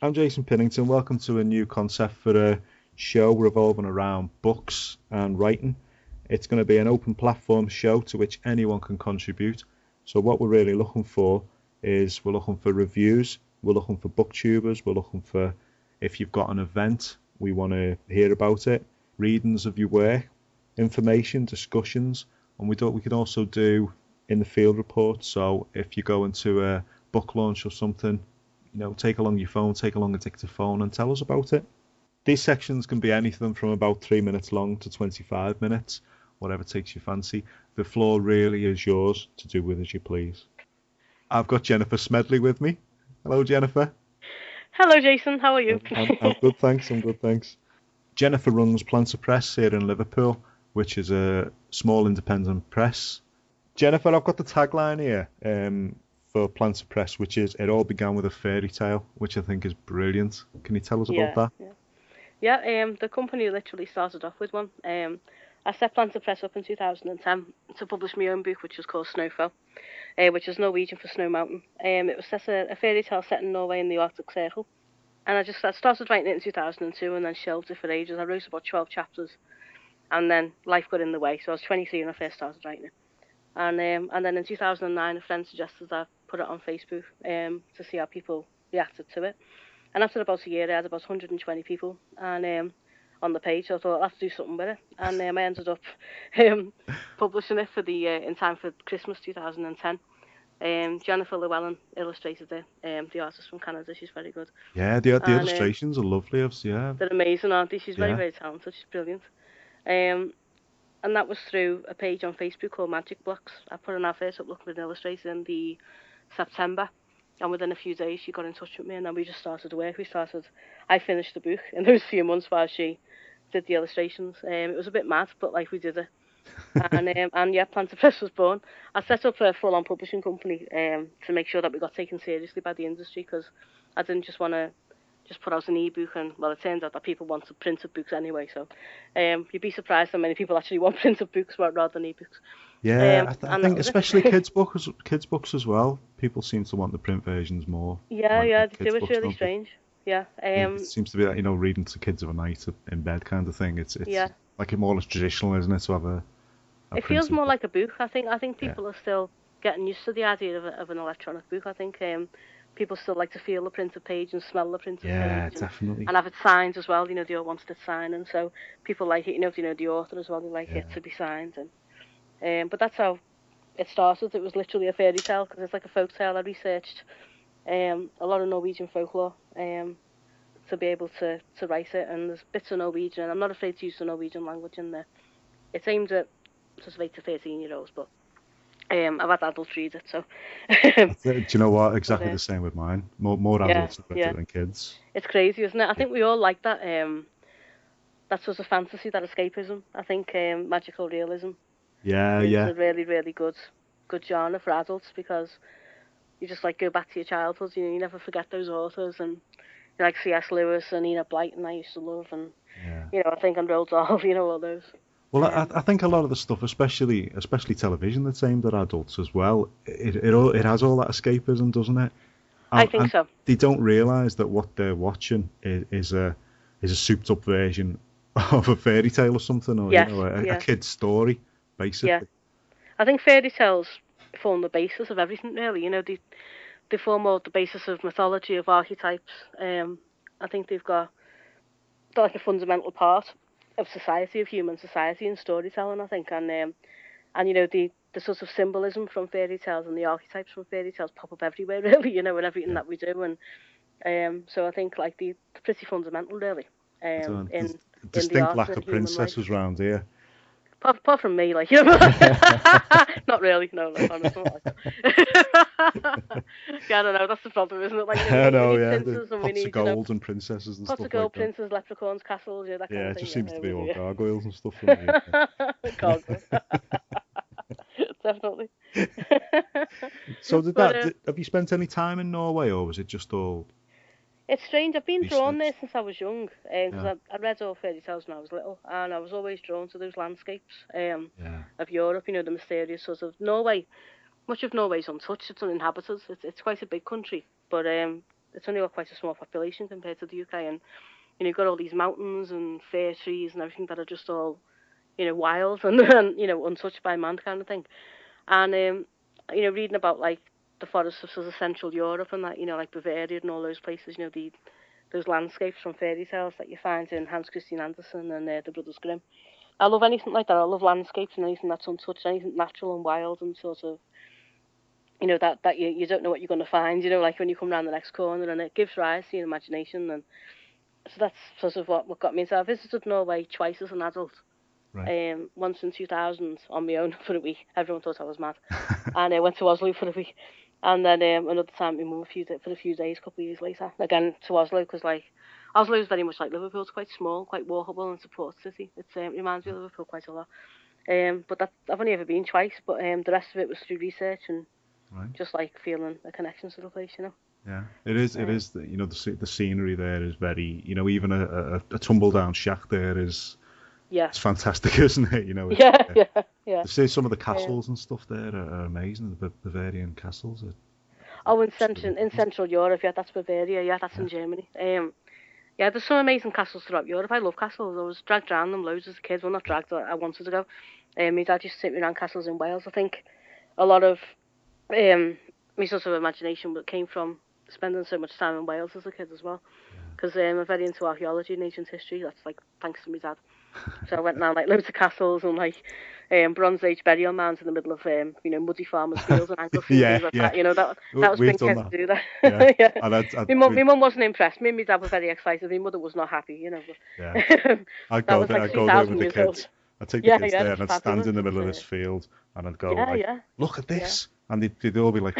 I'm Jason Pinnington. Welcome to a new concept for a show revolving around books and writing. It's going to be an open platform show to which anyone can contribute. So what we're really looking for is we're looking for reviews, we're looking for booktubers, we're looking for if you've got an event, we want to hear about it, readings of your work, information, discussions, and we could also do in the field reports. So if you go into a book launch or something, take along your phone, take along a dictaphone and tell us about it. These sections can be anything from about 3 minutes long to 25 minutes, whatever takes your fancy. The floor really is yours to do with as you please. I've got Jennifer Smedley with me. Hello, Jennifer. Hello, Jason. How are you? I'm good, thanks. I'm good, thanks. Jennifer runs PlantaPress here in Liverpool, which is a small independent press. Jennifer, I've got the tagline here for PlantaPress, which is "It all began with a fairy tale," which I think is brilliant. Can you tell us about that? The company literally started off with one. I set PlantaPress up in 2010 to publish my own book, which was called Snowfell, which is Norwegian for Snow Mountain. It was set a fairy tale set in Norway in the Arctic Circle. And I started writing it in 2002 and then shelved it for ages. I wrote about 12 chapters, and then life got in the way. So I was 23 when I first started writing it. And then in 2009, a friend suggested I put it on Facebook to see how people reacted to it. And after about a year, I had about 120 people on the page. So I thought I'd have to do something with it. And I ended up publishing it in time for Christmas 2010. Jennifer Llewellyn illustrated it. The artist from Canada, she's very good. Yeah, the illustrations are lovely. Yeah, they're amazing, aren't they? She's very, very talented. She's brilliant. And that was through a page on Facebook called Magic Blocks. I put an advert up looking for an illustrator in the September, and within a few days she got in touch with me, and then we just started work. I finished the book in those few months while she did the illustrations. It was a bit mad, but we did it. And PlantaPress was born. I set up a full-on publishing company to make sure that we got taken seriously by the industry, because I didn't just want to just put out an ebook, and it turns out that people wanted printed books anyway. So you'd be surprised how many people actually want printed books rather than ebooks. Yeah, I think especially kids books as well. People seem to want the print versions more. Yeah, they do. It's really strange. Yeah. It seems to be that reading to kids of a night in bed kind of thing. It's like a more or less traditional, isn't it, to have a it feels more like a book. I think people are still getting used to the idea of an electronic book. I think people still like to feel the printed page and smell the printed page. Yeah, definitely. And have it signed as well. They all wanted it signed, and so people like it. The author as well. They like it to be signed. And but that's how it started. It was literally a fairy tale, because it's like a folk tale. I researched a lot of Norwegian folklore to be able to write it, and there's bits of Norwegian, and I'm not afraid to use the Norwegian language in there. It's aimed at sort of 8 to 13-year-olds, but I've had adults read it, so. Do you know what? Exactly the same with mine. More adults read it than kids. It's crazy, isn't it? I think we all like that. That sort of fantasy, that escapism. I think magical realism. Yeah. It's a really, really good genre for adults, because you just go back to your childhood. You never forget those authors, and like C.S. Lewis and Enid Blyton I used to love, and I think on Roald Dahl, all those. Well, I think a lot of the stuff, especially television, that's aimed at adults as well. It has all that escapism, doesn't it? I think so. They don't realise that what they're watching is a souped up version of a fairy tale or something, or a kid's story, basically. Yeah, I think fairy tales form the basis of everything, really. They form all the basis of mythology, of archetypes. I think they're like a fundamental part of society, of human society, and storytelling, I think. And the sort of symbolism from fairy tales and the archetypes from fairy tales pop up everywhere, really, in everything that we do. And so I think they're pretty fundamental, really. In distinct lack of princesses round here. Apart from me, not really, no, not like that. Yeah, I don't know, that's the problem, isn't it? I know, princes, and pots of gold and princesses and pots stuff of gold, like that. Princes, leprechauns, castles, that kind of thing. It just seems to be all gargoyles and stuff for me. Gargoyles. Definitely. So have you spent any time in Norway, or was it just all... It's strange. I've been drawn there since I was young, because I read all fairy tales when I was little, and I was always drawn to those landscapes of Europe. The mysterious sort of Norway. Much of Norway's untouched. It's uninhabited. It's quite a big country, but it's only got quite a small population compared to the UK, and you've got all these mountains and fir trees and everything that are just all wild and, and untouched by man kind of thing. And reading about like the forests of sort of Central Europe and that, like Bavaria and all those places, those landscapes from fairy tales that you find in Hans Christian Andersen and the Brothers Grimm. I love anything like that. I love landscapes and anything that's untouched, anything natural and wild and sort of, that you don't know what you're going to find, like when you come around the next corner, and it gives rise to your imagination. And so that's sort of what got me into it. I visited Norway twice as an adult. Right. Once in 2000 on my own for a week. Everyone thought I was mad. And I went to Oslo for a week. And then another time with my mum for a few days, a couple of years later. Again to Oslo, because like Oslo is very much like Liverpool. It's quite small, quite walkable, and it's a port city. It reminds me of Liverpool quite a lot. But I've only ever been twice. But the rest of it was through research and just like feeling a connection to the place, Yeah, it is. It is. The scenery there is very. Even a tumble down shack there is. Yeah. It's fantastic, isn't it? Yeah. To see some of the castles and stuff there are amazing. The Bavarian castles. In Central Europe, yeah, that's Bavaria. Yeah, that's in Germany. Yeah, there's some amazing castles throughout Europe. I love castles. I was dragged around them loads as a kid. Well, not dragged. I wanted to go. My dad used to take me around castles in Wales. I think a lot of my sort of imagination came from spending so much time in Wales as a kid as well. Because I'm very into archaeology and ancient history. That's like thanks to my dad. So I went around like loads of castles and like Bronze Age burial mounds in the middle of muddy farmers' fields and Anglesey and things like that. That was bring kids to do that. Yeah. My mum wasn't impressed. Me and my dad were very excited. My mother was not happy. Yeah. I'd go there with the kids. I'd take the kids there and I'd stand in the middle of this field and I'd go look at this. And they'd all be like,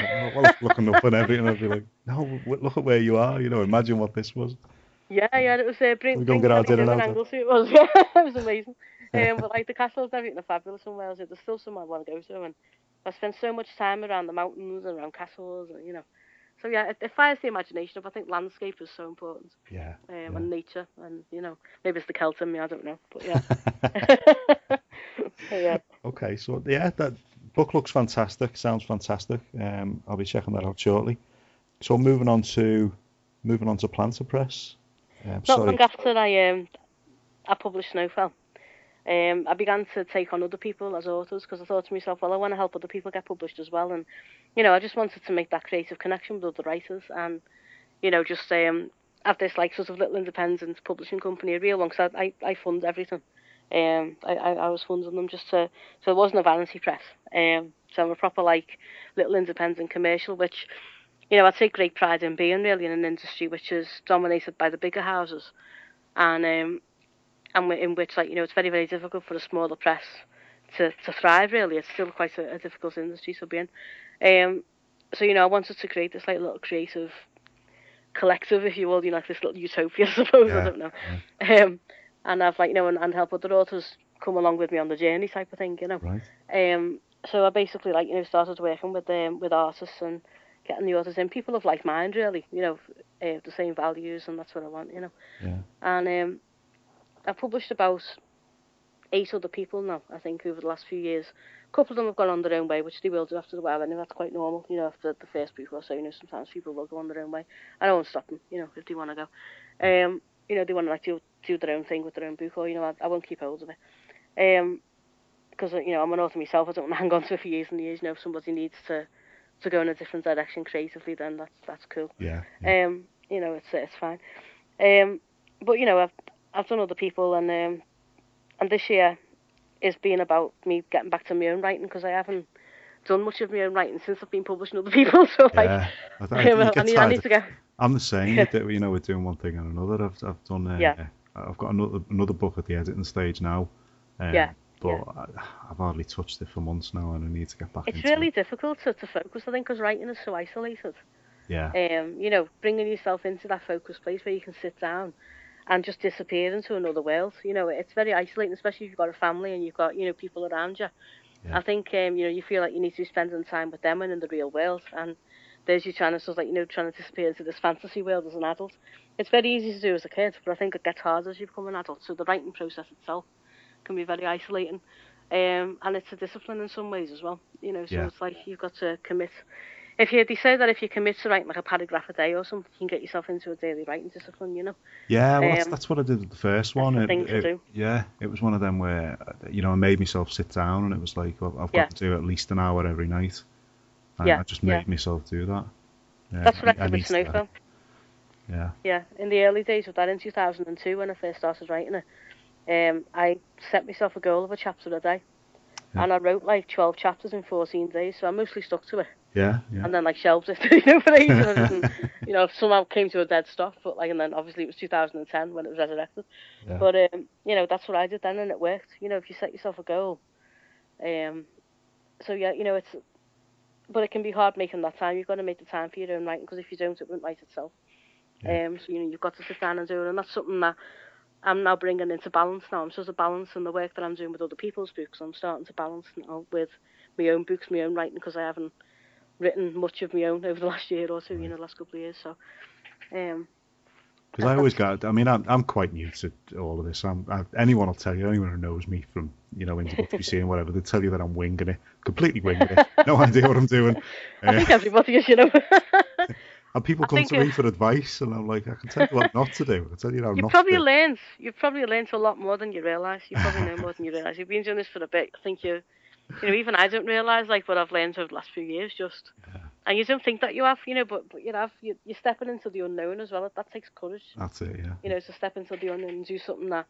looking up and everything. And I'd be like, no, look at where you are. Imagine what this was. Yeah, it was bring get our dinner now. Anglesey. It was, it was amazing. But like the castles and everything are fabulous in Wales. There's still some I want to go to, and I spent so much time around the mountains and around castles, and So yeah, it fires the imagination up. I think landscape is so important. Yeah. And nature, and maybe it's the Celt in me. I don't know, but yeah. Yeah. Okay, so that book looks fantastic. Sounds fantastic. I'll be checking that out shortly. So moving on to PlantaPress. Not long after I published Snowfell, I began to take on other people as authors, because I thought to myself, well, I want to help other people get published as well, and I just wanted to make that creative connection with other writers, and just have this like sort of little independent publishing company, a real one, because I fund everything. I was funding them so it wasn't a vanity press. So I'm a proper like little independent commercial, which I take great pride in being really in an industry which is dominated by the bigger houses, and in which like it's very, very difficult for a smaller press to thrive. Really, it's still quite a difficult industry to be in. So I wanted to create this like little creative collective, if you will, like this little utopia, I suppose. I don't know. And I've like and help other authors come along with me on the journey type of thing, Right. So I basically like started working with artists and getting the authors in, people of like mind, really, the same values, and that's what I want, Yeah. And I've published about 8 other people now, I think, over the last few years. A couple of them have gone on their own way, which they will do after a while. I know that's quite normal, after the first book or so. Sometimes people will go on their own way. I don't stop them, if they want to go. They want to like do their own thing with their own book, or I won't keep hold of it. Because I'm an author myself. I don't want to hang on to it for years and years. If somebody needs to go in a different direction creatively, then that's cool. Yeah. It's fine. But I've done other people, and this year is being about me getting back to my own writing, because I haven't done much of my own writing since I've been publishing other people. So like, I need to go. I'm the same. We're doing one thing and another. I've done. I've got another book at the editing stage now. But I've hardly touched it for months now, and I need to get back into it. It's really difficult to focus, I think, because writing is so isolated. Yeah. Bringing yourself into that focused place where you can sit down and just disappear into another world. It's very isolating, especially if you've got a family and you've got, people around you. Yeah. I think, you feel like you need to be spending time with them and in the real world. And there's you trying to sort of like, trying to disappear into this fantasy world as an adult. It's very easy to do as a kid, but I think it gets harder as you become an adult. So the writing process itself can be very isolating, and it's a discipline in some ways as well. So it's like you've got to commit They say that if you commit to writing like a paragraph a day or something, you can get yourself into a daily writing discipline, you know. Yeah, well, that's what I did with the first one. That's the thing to do. Yeah, it was one of them where, I made myself sit down, and it was like, well, I've got to do at least an hour every night. And I just made myself do that. Yeah, that's what I did with Snowfall. Yeah. Yeah, in the early days of that, in 2002, when I first started writing it, I set myself a goal of a chapter a day. Yeah. And I wrote like 12 chapters in 14 days, so I mostly stuck to it. Yeah. And then like shelved it, for ages, and somehow came to a dead stop. But and then obviously it was 2010 when it was resurrected. Yeah. But that's what I did then, and it worked. If you set yourself a goal, so yeah, it's. But it can be hard making that time. You've got to make the time for your own writing, because if you don't, it won't write itself. Yeah. So you've got to sit down and do it, and that's something that I'm now bringing into balance now. I'm sort of balancing the work that I'm doing with other people's books. I'm starting to balance now with my own books, my own writing, because I haven't written much of my own over the last year or two, the last couple of years. So, because I always I'm quite new to all of this. Anyone will tell you, anyone who knows me from, IndieBooksBeSeen and whatever, they'll tell you that I'm winging it, completely winging it. No idea what I'm doing. I think everybody is, And people come to me for advice, and I'm like, I can tell you what not to do. I can tell you how not to do. You've probably learned a lot more than you realise. You probably know more than you realise. You've been doing this for a bit. I think even I don't realise what I've learned over the last few years, just. Yeah. And you don't think that you have, but you have. You're stepping into the unknown as well. That takes courage. That's it, yeah. To step into the unknown and do something that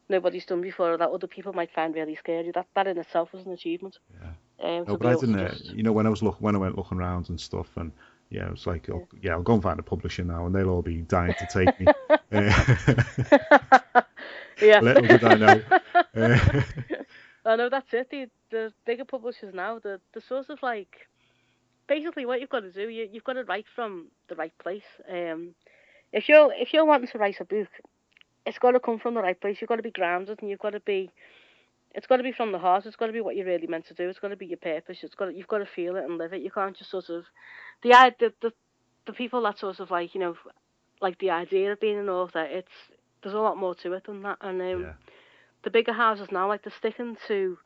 nobody's done before, or that other people might find really scary. That in itself was an achievement. Yeah. No, but I didn't. When I went looking around and stuff, and it was like, I'll go and find a publisher now, and they'll all be dying to take me. Yeah. Little did I know. I know, that's it. The bigger publishers now, the sort of like, basically what you've got to do, you've got to write from the right place. If you're wanting to write a book, it's got to come from the right place. You've got to be grounded, and it's got to be from the heart. It's got to be what you're really meant to do. It's got to be your purpose. You've got to feel it and live it. You can't just sort of, the people that sort of like, like the idea of being an author, there's a lot more to it than that. And the bigger houses now, like, they're sticking to,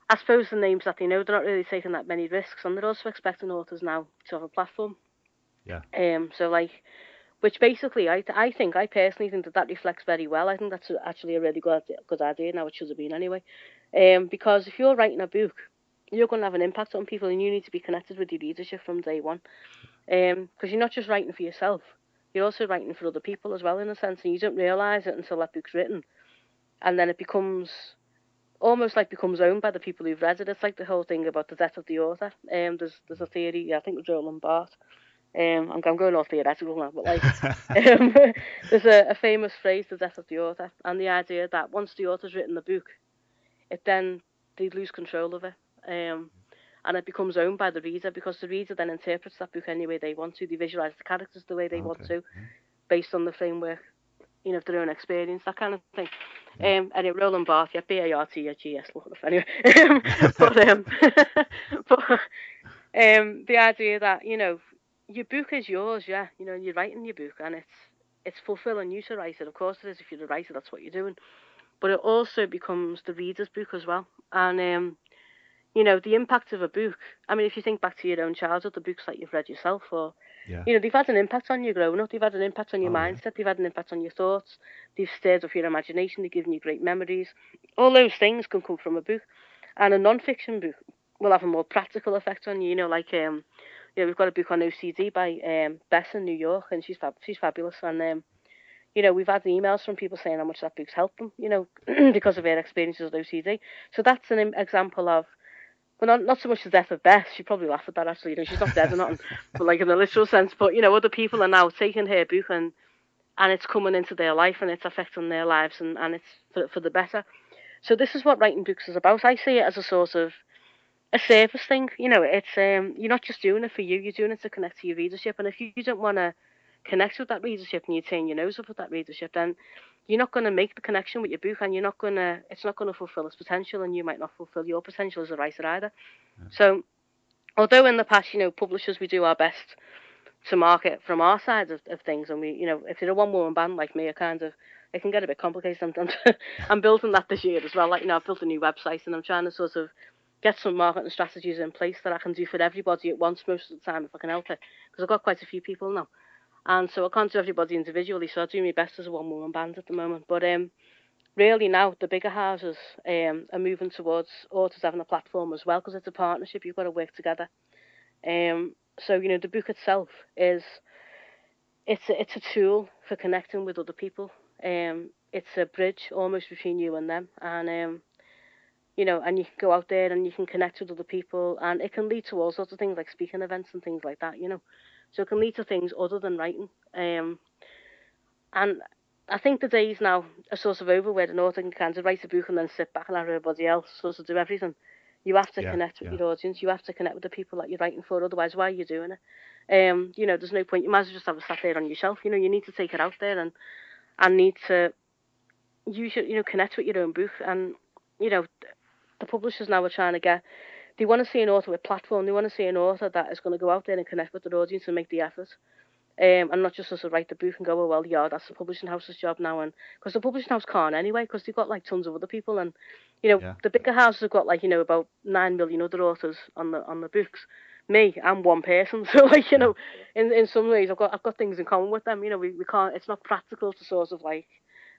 I suppose, the names that they know. They're not really taking that many risks, and they're also expecting authors now to have a platform. Yeah. So like, which basically I personally think that reflects very well. I think that's actually a really good idea. Now, it should have been anyway. Because if you're writing a book, you're going to have an impact on people, and you need to be connected with your readership from day one. Because you're not just writing for yourself, you're also writing for other people as well, in a sense, and you don't realise it until that book's written. And then it becomes owned by the people who've read it. It's like the whole thing about the death of the author. There's a theory, I think it was Roland Barthes. I'm going all theoretical now, but like, there's a famous phrase, the death of the author, and the idea that once the author's written the book, they lose control of it, and it becomes owned by the reader, because the reader then interprets that book any way they want to. They visualise the characters the way they want to, based on the framework, of their own experience, that kind of thing. And Roland Barthes, Barthes, anyway. but the idea that, your book is yours, and you're writing your book, and it's fulfilling you to write it. Of course it is. If you're the writer, that's what you're doing. But it also becomes the reader's book as well. And the impact of a book. I mean, if you think back to your own childhood, the books that you've read yourself, or they've had an impact on you growing up. They've had an impact on your mindset. Yeah. They've had an impact on your thoughts. They've stirred up your imagination. They've given you great memories. All those things can come from a book, and a non-fiction book will have a more practical effect on you. We've got a book on OCD by Bess in New York, and she's fabulous. And we've had emails from people saying how much that book's helped them, because of their experiences with OCD. So that's an example of, well, not so much the death of Beth. She'd probably laugh at that, actually. She's not dead or nothing, but like in the literal sense. But other people are now taking her book, and it's coming into their life, and it's affecting their lives, and it's for the better. So this is what writing books is about. I see it as a sort of a service thing. It's you're not just doing it for you. You're doing it to connect to your readership. And if you don't want to connect with that readership, and you turn your nose up at that readership, then you're not going to make the connection with your book, and it's not going to fulfill its potential, and you might not fulfill your potential as a writer either. Yeah. So, although in the past, publishers, we do our best to market from our side of things, and we, if you're a one-woman band like me, it can get a bit complicated. I'm building that this year as well. Like, I've built a new website, and I'm trying to sort of get some marketing strategies in place that I can do for everybody at once most of the time if I can help it, because I've got quite a few people now, and so I can't do everybody individually, so I do my best as a one-woman band at the moment. But really now the bigger houses are moving towards authors having a platform as well, because it's a partnership. You've got to work together. So the book itself is it's a tool for connecting with other people. It's a bridge almost between you and them, and and you can go out there and you can connect with other people, and it can lead to all sorts of things like speaking events and things like that. So it can lead to things other than writing. And I think the days now are sort of over where an author can kind of write a book and then sit back and have everybody else sort of do everything. You have to connect with your audience. You have to connect with the people that you're writing for. Otherwise, why are you doing it? There's no point. You might as well just have it sat there on your shelf. You need to take it out there and need to use your, connect with your own book. And, the publishers now are trying to they want to see an author with platform. They want to see an author that is going to go out there and connect with their audience and make the effort. And not just sort of write the book and go, oh, well, yeah, that's the publishing house's job now. And because the publishing house can't anyway, because they've got like tons of other people. And, the bigger houses have got like, about 9 million other authors on the books. Me, I'm one person. So like, in some ways I've got things in common with them. We can't, it's not practical to sort of like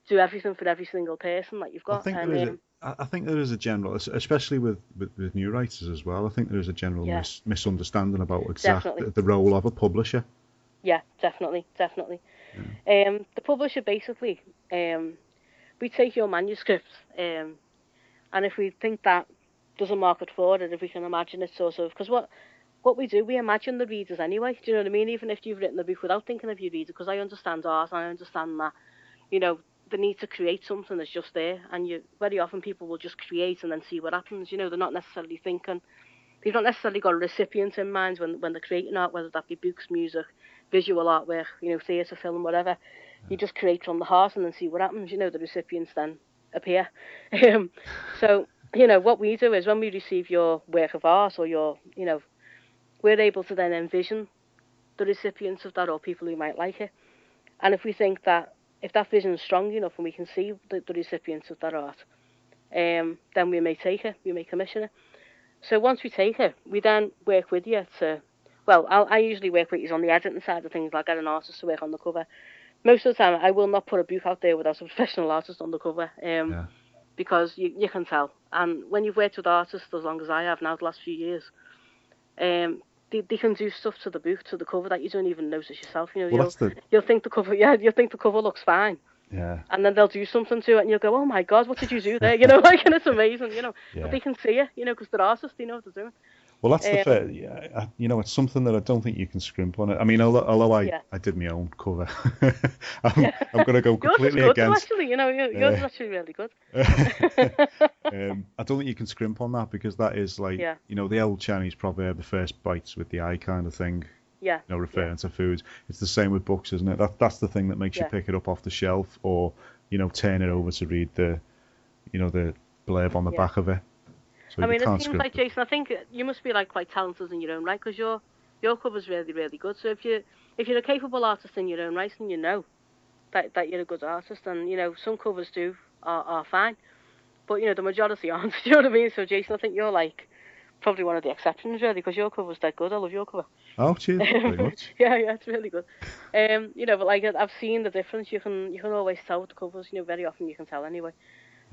do everything for every single person that you've got. I think there is a general, especially with new writers as well, I think there is a general misunderstanding about exactly the role of a publisher. Yeah, definitely. Yeah. The publisher basically, we take your manuscript, and if we think that there's a market for it, if we can imagine it sort of, because what we do, we imagine the readers anyway. Do you know what I mean? Even if you've written the book without thinking of your reader, because I understand art, and I understand that, the need to create something is just there, and very often people will just create and then see what happens. They're not necessarily thinking. They've not necessarily got a recipient in mind when they're creating art, whether that be books, music, visual artwork, theatre, film, whatever. You just create from the heart and then see what happens. The recipients then appear. So, what we do is when we receive your work of art or we're able to then envision the recipients of that or people who might like it. And if we think that, if that vision is strong enough and we can see the recipients of that art, then we may take it, we may commission it. So once we take it, we then work with you I usually work with you on the editing side of things, like get an artist to work on the cover. Most of the time, I will not put a book out there without a professional artist on the cover, because you can tell. And when you've worked with artists as long as I have now, the last few years, they can do stuff to the book, to the cover that you don't even notice yourself. You'll think the cover looks fine. Yeah. And then they'll do something to it, and you'll go, "Oh my God, what did you do there?" And it's amazing, Yeah. But they can see it, because they're artists, they know what they're doing. Well, that's the fair. Yeah, it's something that I don't think you can scrimp on it. I mean, although I did my own cover, I'm going to go completely yours is good, against. Actually, yours is actually really good. I don't think you can scrimp on that, because that is like, the old Chinese proverb, "The first bite's with the eye," kind of thing. Yeah. Referring to foods. It's the same with books, isn't it? That's the thing that makes you pick it up off the shelf, or turn it over to read the blurb on the back of it. So it seems like, Jason, I think you must be like quite talented in your own right, because your cover's really, really good. So if you're a capable artist in your own right, then that you're a good artist, and some covers are fine, but the majority aren't. Do you know what I mean? So Jason, I think you're like probably one of the exceptions, really, because your cover's dead good. I love your cover. Oh, cheers, very much. yeah, it's really good. But like I've seen the difference. You can always tell with the covers. Very often you can tell anyway.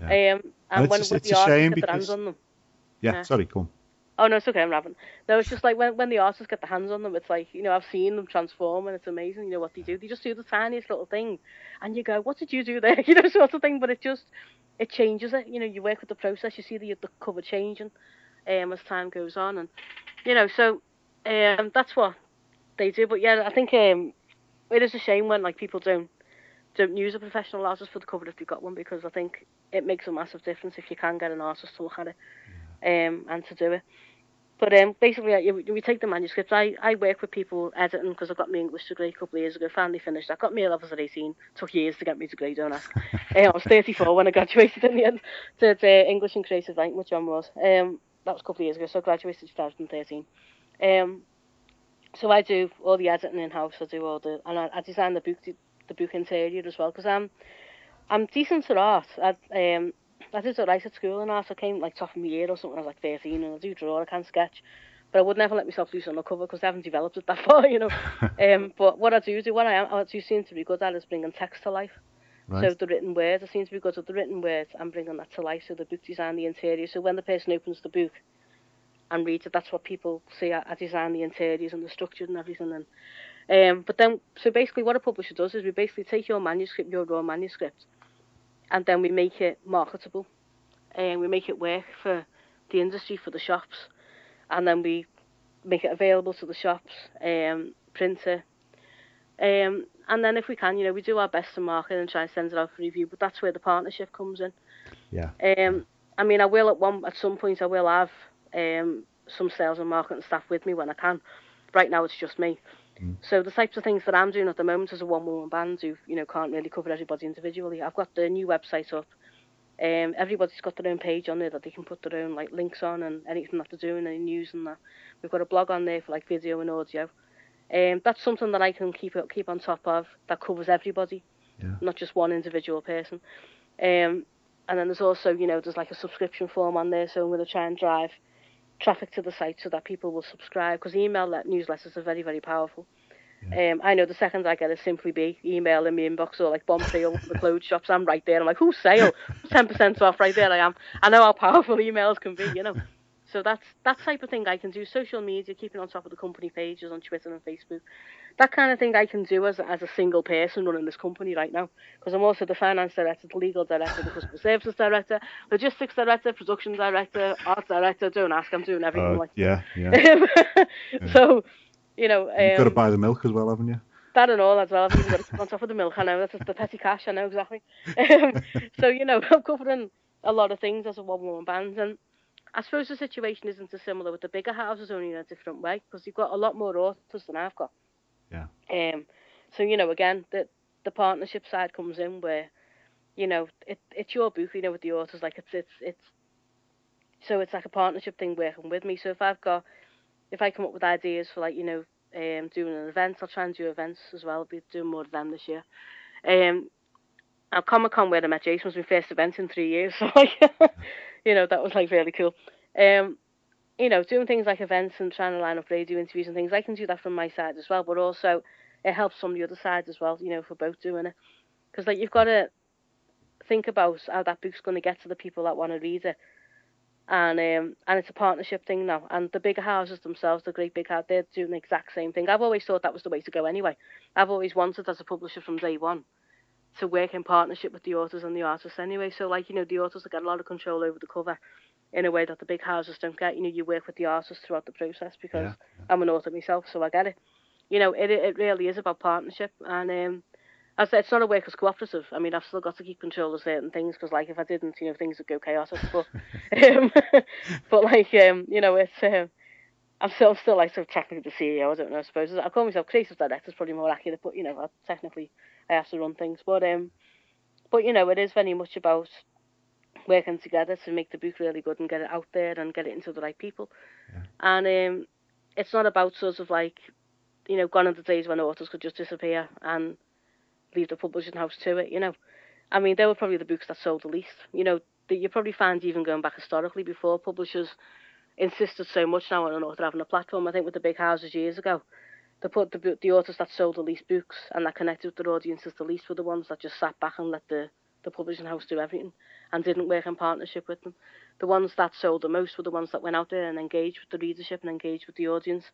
Yeah. And when the artists get their hands on them. Yeah, sorry, come on. Oh no, it's okay, I'm rapping. No, it's just like when the artists get their hands on them, it's like, I've seen them transform, and it's amazing, what they do. They just do the tiniest little thing, and you go, what did you do there? Sort of thing, but it changes it. You work with the process, you see the cover changing as time goes on, and, so that's what they do. But yeah, I think it is a shame when like people don't use a professional artist for the cover if they've got one, because I think it makes a massive difference if you can get an artist to look at it and to do it. But basically, we take the manuscripts. I work with people editing, because I got my English degree a couple of years ago, finally finished. I got my A-levels at 18. Took years to get my degree, don't ask. I was 34 when I graduated in the end. Did English and Creative Writing, which John was. That was a couple of years ago, so I graduated in 2013. So I do all the editing in-house. I do and I design the book interior as well, because I'm decent at art. I did alright at school and art. I came like top of my year or something. I was like 13, and I do draw. I can sketch, but I would never let myself loose on the cover because I haven't developed it that far, But what I do, I do seem to be good at is bringing text to life. Right. So the written words, I seem to be good at the written words and bringing that to life. So the book design, the interior. So when the person opens the book and reads it, that's what people see. I design the interiors and the structure and everything. And but then, so basically, what a publisher does is we basically take your manuscript, your raw manuscript, and then we make it marketable, and we make it work for the industry, for the shops, and then we make it available to the shops, print it, and then if we can, we do our best to market and try and send it out for review. But that's where the partnership comes in. Yeah. I mean, I will at some point I will have some sales and marketing staff with me when I can. Right now it's just me. So the types of things that I'm doing at the moment as a one-woman band who, can't really cover everybody individually. I've got the new website up. Everybody's got their own page on there that they can put their own like links on and anything that they're doing, any news and that. We've got a blog on there for like video and audio. That's something that I can keep on top of that covers everybody, not just one individual person. And then there's also, there's like a subscription form on there, so I'm going to try and drive traffic to the site so that people will subscribe, because email newsletters are very, very powerful. I know the second I get a Simply Be email in my inbox or like bomb sale for the clothes shops, I'm right there. I'm like, who's sale? 10% off, right there I am. I know how powerful emails can be, So that type of thing I can do. Social media, keeping on top of the company pages on Twitter and Facebook. That kind of thing I can do as a single person running this company right now. Because I'm also the finance director, the legal director, the customer services director, logistics director, production director, art director. Don't ask, I'm doing everything. So, you've got to buy the milk as well, haven't you? That and all as well. I've even got to keep on top of the milk. I know, that's the petty cash. I know exactly. So, I'm covering a lot of things as a one-woman band. And I suppose the situation isn't dissimilar with the bigger houses, only in a different way, because you've got a lot more authors than I've got. Yeah. So, again, the partnership side comes in where, it's your book, with the authors, like so it's like a partnership thing working with me. So if I come up with ideas for like, doing an event, I'll try and do events as well. I'll be doing more of them this year. At Comic-Con where I met Jason was my first event in 3 years, so like, that was like really cool. Doing things like events and trying to line up radio interviews and things, I can do that from my side as well, but also it helps from the other side as well, for both doing it. Because like you've got to think about how that book's going to get to the people that want to read it. And it's a partnership thing now. And the bigger houses themselves, the great big houses, they're doing the exact same thing. I've always thought that was the way to go anyway. I've always wanted, as a publisher from day one, to work in partnership with the authors and the artists anyway. So, like, the authors have got a lot of control over the cover in a way that the big houses don't get. You work with the artists throughout the process because I'm an author myself, so I get it. It really is about partnership. And I said, it's not a workers' cooperative. I mean, I've still got to keep control of certain things because, like, if I didn't, things would go chaotic. But, but like, it's I'm still like sort of technically the CEO. I don't know. I suppose I call myself creative director. Is probably more accurate. But technically, I have to run things. But it is very much about working together to make the book really good and get it out there and get it into the right people. Yeah. And it's not about sort of like, gone are the days when authors could just disappear and leave the publishing house to it, I mean, they were probably the books that sold the least. That you probably find even going back historically before publishers insisted so much now on an author having a platform. I think with the big houses years ago, they put the authors that sold the least books and that connected with their audiences the least were the ones that just sat back and let the publishing house do everything and didn't work in partnership with them. The ones that sold the most were the ones that went out there and engaged with the readership and engaged with the audience.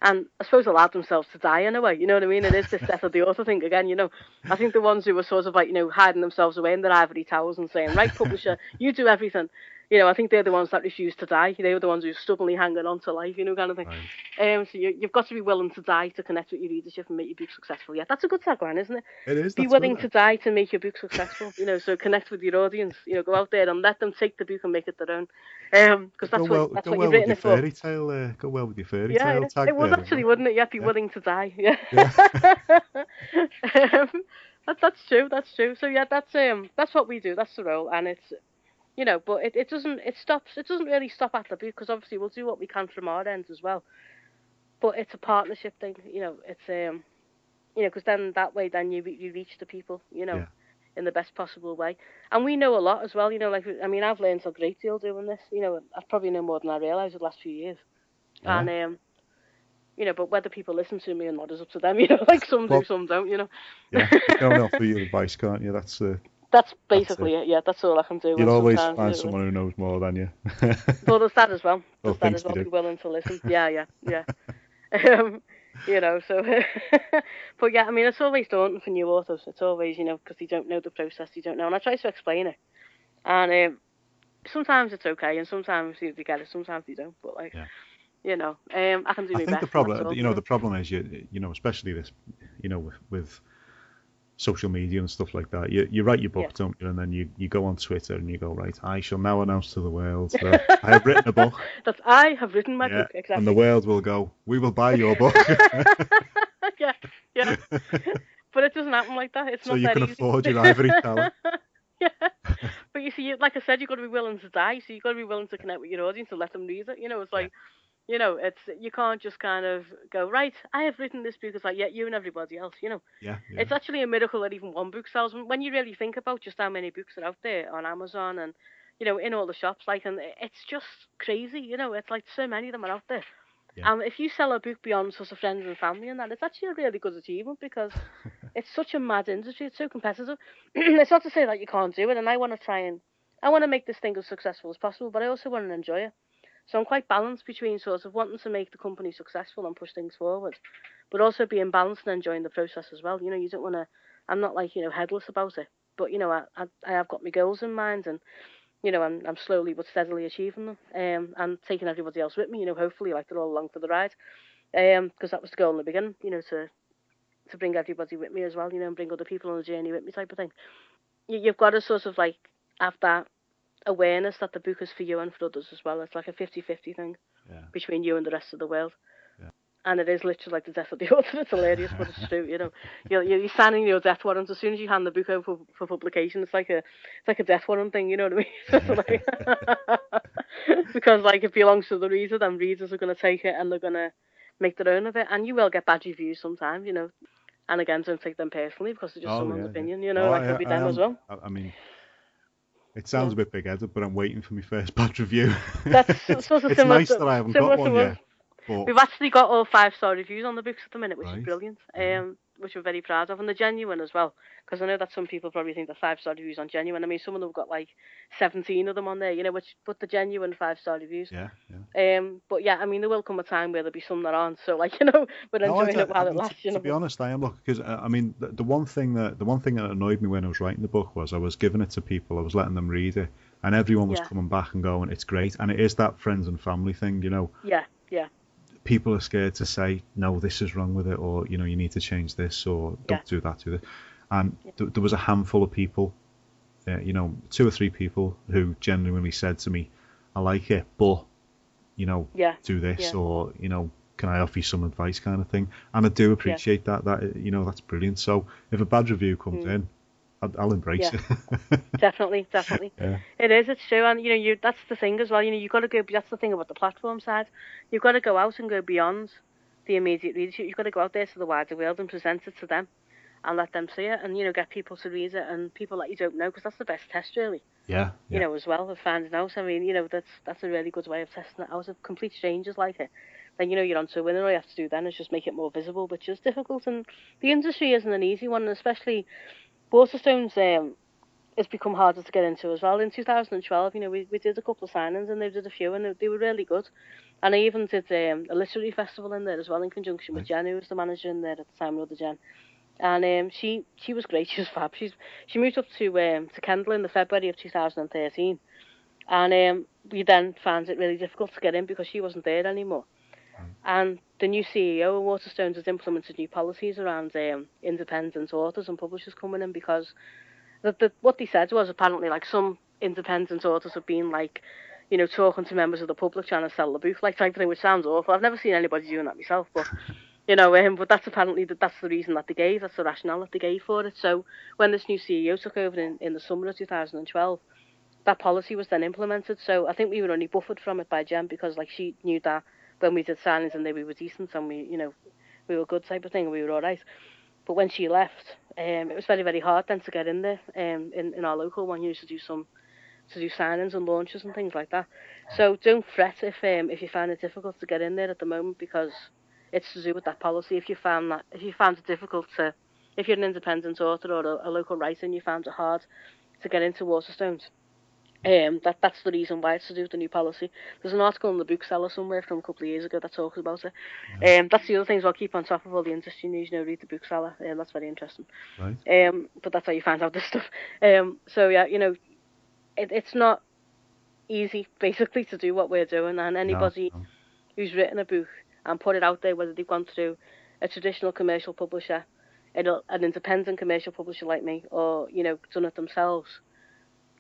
And I suppose allowed themselves to die in a way, you know what I mean? It is this death of the author thing again, I think the ones who were sort of like, hiding themselves away in their ivory towers and saying, right, publisher, you do everything. I think they're the ones that refuse to die. They were the ones who are stubbornly hanging on to life, kind of thing. Right. So you've got to be willing to die to connect with your readership and make your book successful. Yeah, that's a good tagline, isn't it? It is. Be willing to die to make your book successful. So connect with your audience. Go out there and let them take the book and make it their own. Because that's what you've written it for. Go well with your fairy tale tag. It would actually, wouldn't it? Yeah, be willing to die. Yeah. That's true. That's true. So yeah, that's what we do. That's the role, and it's. But it doesn't really stop at the book because obviously we'll do what we can from our end as well. But it's a partnership thing, it's because then that way then you reach the people, in the best possible way. And we know a lot as well, like, I mean, I've learned a great deal doing this, I've probably known more than I realised the last few years. Yeah. And, but whether people listen to me or not is up to them, like some do, some don't, Yeah, you can only offer your advice, can't you? That's basically it. Yeah, that's all I can do. You'll always find someone who knows more than you. Well, there's that as well. Well, There's that as well. Be willing to listen. Yeah. So, but yeah, I mean, it's always daunting for new authors. It's always, because you don't know the process, you don't know. And I try to explain it. And sometimes it's okay, and sometimes you get it, sometimes you don't. But like, I can do my best. I think the problem, the problem is especially this, with social media and stuff like that. You write your book, don't you? And then you go on Twitter and you go, right, I shall now announce to the world that I have written a book. I have written my book, exactly. And the world will go, we will buy your book. yeah. But it doesn't happen like that. It's not that easy. So you can afford your ivory tower. Yeah. But you see, like I said, you've got to be willing to die. So you've got to be willing to connect with your audience and let them read it. It's like, you can't just kind of go, right, I have written this book. It's like, you and everybody else, Yeah. It's actually a miracle that even one book sells. When you really think about just how many books are out there on Amazon and, in all the shops, like, and it's just crazy, it's like so many of them are out there. Yeah. If you sell a book beyond sort of friends and family and that, it's actually a really good achievement because it's such a mad industry. It's so competitive. It's not to say that you can't do it, and I want to make this thing as successful as possible, but I also want to enjoy it. So I'm quite balanced between sort of wanting to make the company successful and push things forward, but also being balanced and enjoying the process as well. You don't want to, I'm not like, headless about it, but, I have got my goals in mind and, I'm slowly but steadily achieving them and taking everybody else with me, hopefully like they're all along for the ride because that was the goal in the beginning, to bring everybody with me as well, and bring other people on the journey with me type of thing. You've got to sort of like have that awareness that the book is for you and for others as well. It's like a 50-50 thing between you and the rest of the world. Yeah. And it is literally like the death of the author. It's hilarious, but it's true. You're signing your death warrant as soon as you hand the book over for publication. It's like a death warrant thing. You know what I mean? Because like it belongs to the reader, then readers are going to take it and they're going to make their own of it. And you will get bad reviews sometimes, And again, don't take them personally because they're just someone's opinion. Like it'll be them as well. I mean. It sounds a bit big-headed, but I'm waiting for my first bad review. It's nice that I haven't got one yet. But... We've actually got all 5-star reviews on the books at the minute, which is brilliant. Which we're very proud of, and the genuine as well, because I know that some people probably think the 5-star reviews on genuine. I mean, some of them have got like 17 of them on there, but the genuine 5-star reviews. Yeah. But yeah, I mean, there will come a time where there'll be some that aren't. So like, we're enjoying it while it lasts. To be honest, I am because I mean, the one thing that annoyed me when I was writing the book was I was giving it to people, I was letting them read it, and everyone was coming back and going, "It's great," and it is that friends and family thing, Yeah. People are scared to say, no, this is wrong with it, or, you need to change this, or don't do that, do this. And there was a handful of people, 2 or 3 people who genuinely said to me, I like it, but, do this, or, can I offer you some advice kind of thing. And I do appreciate that, that's brilliant. So if a bad review comes in, I'll embrace it. Definitely. Yeah. It is. It's true, and that's the thing as well. You've got to go. That's the thing about the platform side. You've got to go out and go beyond the immediate readership. You've got to go out there to the wider world and present it to them, and let them see it, and get people to read it, and people that you don't know, because that's the best test, really. Yeah. As well of finding out. I mean, that's a really good way of testing it out of complete strangers like it. Then you're onto a winner. All you have to do then is just make it more visible, which is difficult, and the industry isn't an easy one, and especially Waterstones has become harder to get into as well. In 2012, we did a couple of signings and they did a few and they were really good. And I even did a literary festival in there as well in conjunction with Jen, who was the manager in there at the time, another Jen. And she was great. She was fab. She moved up to Kendal in the February of 2013, and we then found it really difficult to get in because she wasn't there anymore. And the new CEO of Waterstones has implemented new policies around independent authors and publishers coming in, because what they said was apparently like some independent authors have been like, talking to members of the public trying to sell the book, like type of thing, which sounds awful. I've never seen anybody doing that myself, but but that's apparently that's the reason that they gave, that's the rationale that they gave for it. So when this new CEO took over in the summer of 2012, that policy was then implemented. So I think we were only buffered from it by Jen, because like she knew that when we did signings and we were decent and we were good type of thing, we were all right. But when she left, it was very, very hard then to get in there. In our local one, you used to do signings and launches and things like that. So don't fret if you find it difficult to get in there at the moment, because it's to do with that policy. If you found it difficult to, if you're an independent author or a local writer and you found it hard to get into Waterstones, that's the reason why it's to do with the new policy. There's an article in the Bookseller somewhere from a couple of years ago that talks about it. That's the other thing as well. Keep on top of all the industry news. Read the Bookseller. That's very interesting. Right. But that's how you find out this stuff. So yeah, it's not easy basically to do what we're doing, and anybody who's written a book and put it out there, whether they've gone through a traditional commercial publisher, an independent commercial publisher like me, or done it themselves,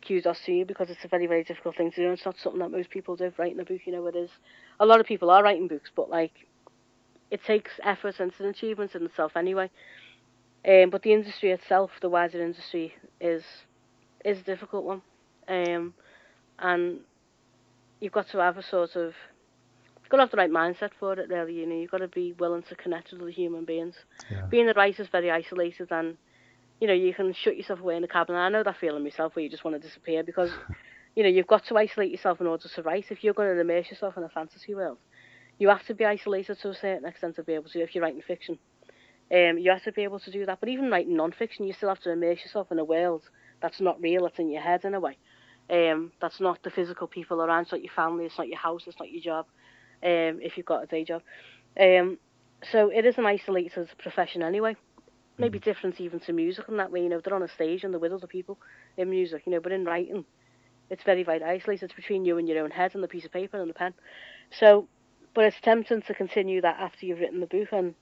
kudos to you, because it's a very, very difficult thing to do. It's not something that most people do, writing a book. It is. A lot of people are writing books, but it takes effort and it's an achievement in itself anyway. But the industry itself, the wider industry, is a difficult one. And you've got to have you've got to have the right mindset for it, really. You've got to be willing to connect with other human beings. Yeah. Being a writer is very isolated, and you can shut yourself away in a cabin. And I know that feeling myself, where you just want to disappear, because you've got to isolate yourself in order to write. If you're going to immerse yourself in a fantasy world, you have to be isolated to a certain extent to be able to. If you're writing fiction, you have to be able to do that. But even writing non-fiction, you still have to immerse yourself in a world that's not real, that's in your head in a way. That's not the physical people around. It's not your family, it's not your house, it's not your job, if you've got a day job. So it is an isolated profession anyway. Maybe different even to music in that way. They're on a stage and they're with other people in music, but in writing, it's very, very isolated. It's between you and your own head and the piece of paper and the pen. So, but it's tempting to continue that after you've written the book, and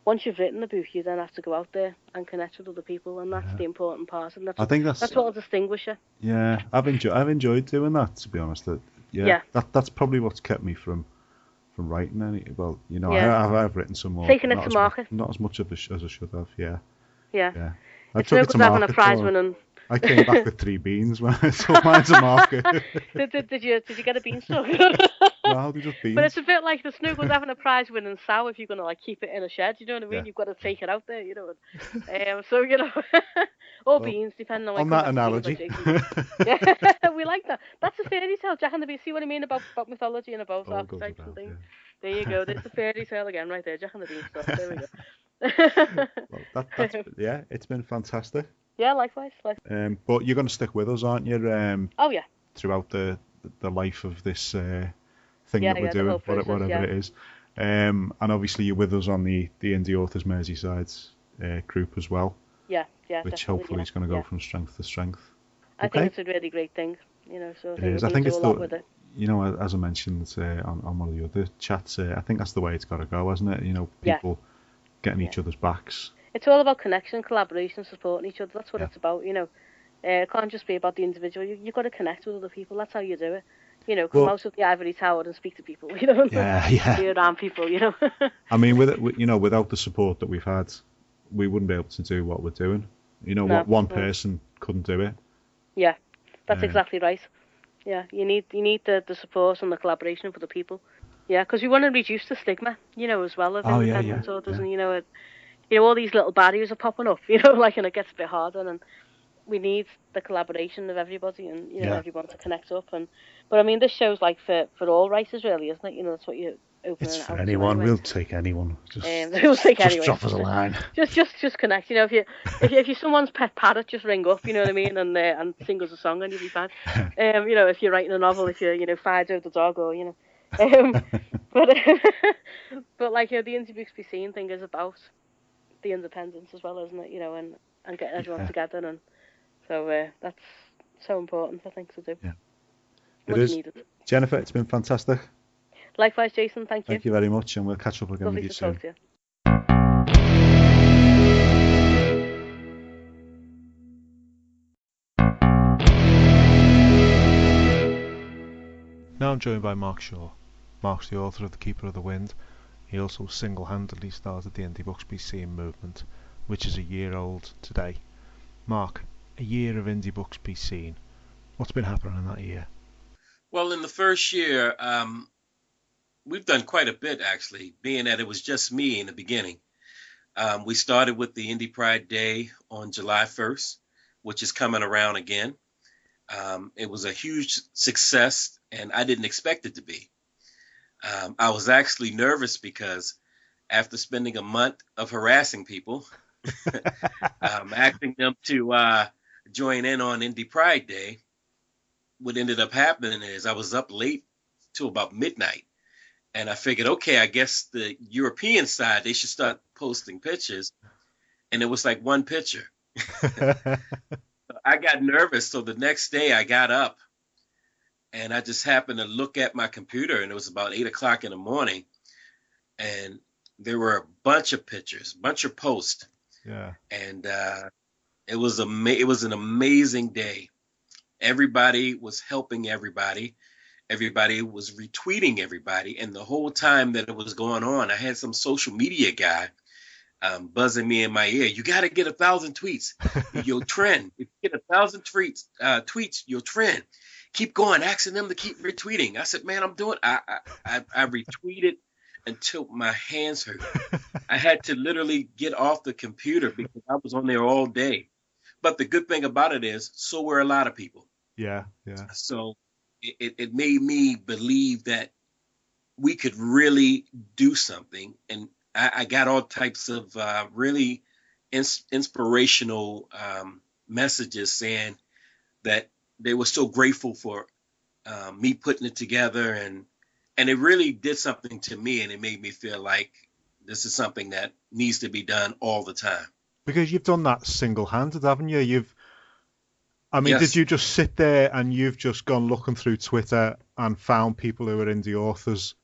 once you've written the book, you then have to go out there and connect with other people, and that's the important part. And that's what will distinguish you. Yeah, I've enjoyed doing that, to be honest. That's probably what's kept me from writing any. Well, I've written some more. Taking it to market. Not as much as I should have. Yeah. I took it to market. Having a prize winning. I came back with 3 beans when I saw mine to market. Did you get a beanstalk? No, they're just beans. But it's a bit like the snuggles having a prize winning sow. If you're gonna keep it in a shed, you know what I mean. Yeah. You've got to take it out there, So or beans, depending on. On that analogy. Yeah, we like that. That's a fairy tale, Jack and the Beanstalk. See what I mean about mythology and about archetypes and things. Yeah. There you go. There's the fairy tale again, right there, Jack and the Beanstalk. There we go. Well, that's it's been fantastic. Yeah, likewise. But you're going to stick with us, aren't you? Oh yeah. Throughout the life of this thing that we're doing, whatever it is. And obviously you're with us on the Indie Authors Merseyside group as well. Yeah. Which hopefully is going to go from strength to strength. I think it's a really great thing, So it is. I think it's as I mentioned on one of the other chats, I think that's the way it's got to go, hasn't it? People getting each other's backs. It's all about connection, collaboration, supporting each other. That's what it's about, It can't just be about the individual. You've got to connect with other people. That's how you do it. Come out of the ivory tower and speak to people, Yeah. Be around people, I mean, without the support that we've had, we wouldn't be able to do what we're doing. One person couldn't do it. Yeah, that's exactly right. Yeah, you need the support and the collaboration of other people. Yeah, because we want to reduce the stigma, as well of independent authors, and all these little barriers are popping up, and it gets a bit harder, and we need the collaboration of everybody, and everyone to connect up. But I mean, this show's like for all writers, really, isn't it? That's what you open. It's for anyone. Anyway. We'll take anyone. We'll take anyone. Drop us a line. Just connect. If you're someone's pet parrot, just ring up. You know what I mean, and sing us a song, and you'll be fine. If you're writing a novel, if you're Fido the dog, or but like the IndieBooksBeSeen thing is about the independence as well, isn't it? And getting everyone together, and so that's so important, I think, to do. Yeah, it is. Needed. Jennifer, it's been fantastic. Likewise, Jason. Thank you. Thank you very much, and we'll catch up again Lovely with you to soon. Talk to you. Now I'm joined by Mark Shaw. Mark's the author of The Keeper of the Wind. He also single-handedly started the IndieBooksBeSeen movement, which is a year old today. Mark, a year of IndieBooksBeSeen. What's been happening in that year? Well, in the first year, we've done quite a bit, actually, being that it was just me in the beginning. We started with the Indie Pride Day on July 1st, which is coming around again. It was a huge success, and I didn't expect it to be. I was actually nervous because after spending a month of harassing people, asking them to join in on Indie Pride Day, what ended up happening is I was up late till about midnight. And I figured, okay, I guess the European side, they should start posting pictures. And it was like one picture. I got nervous. So the next day I got up and I just happened to look at my computer, and it was about 8 o'clock in the morning. And there were a bunch of pictures, a bunch of posts. Yeah. And it was an amazing day. Everybody was helping everybody. Everybody was retweeting everybody. And the whole time that it was going on, I had some social media guy buzzing me in my ear. You got to get 1,000 tweets. You'll trend. If you get 1,000 tweets, you'll trend. Keep going, asking them to keep retweeting. I said, man, I'm doing. I retweeted until my hands hurt. I had to literally get off the computer because I was on there all day. But the good thing about it is, so were a lot of people. Yeah, yeah. So it made me believe that we could really do something. And I got all types of really inspirational messages saying that they were so grateful for me putting it together. And it really did something to me. And it made me feel like this is something that needs to be done all the time. Because you've done that single-handed, haven't you? Yes. Did you just sit there and you've just gone looking through Twitter and found people who are indie authors?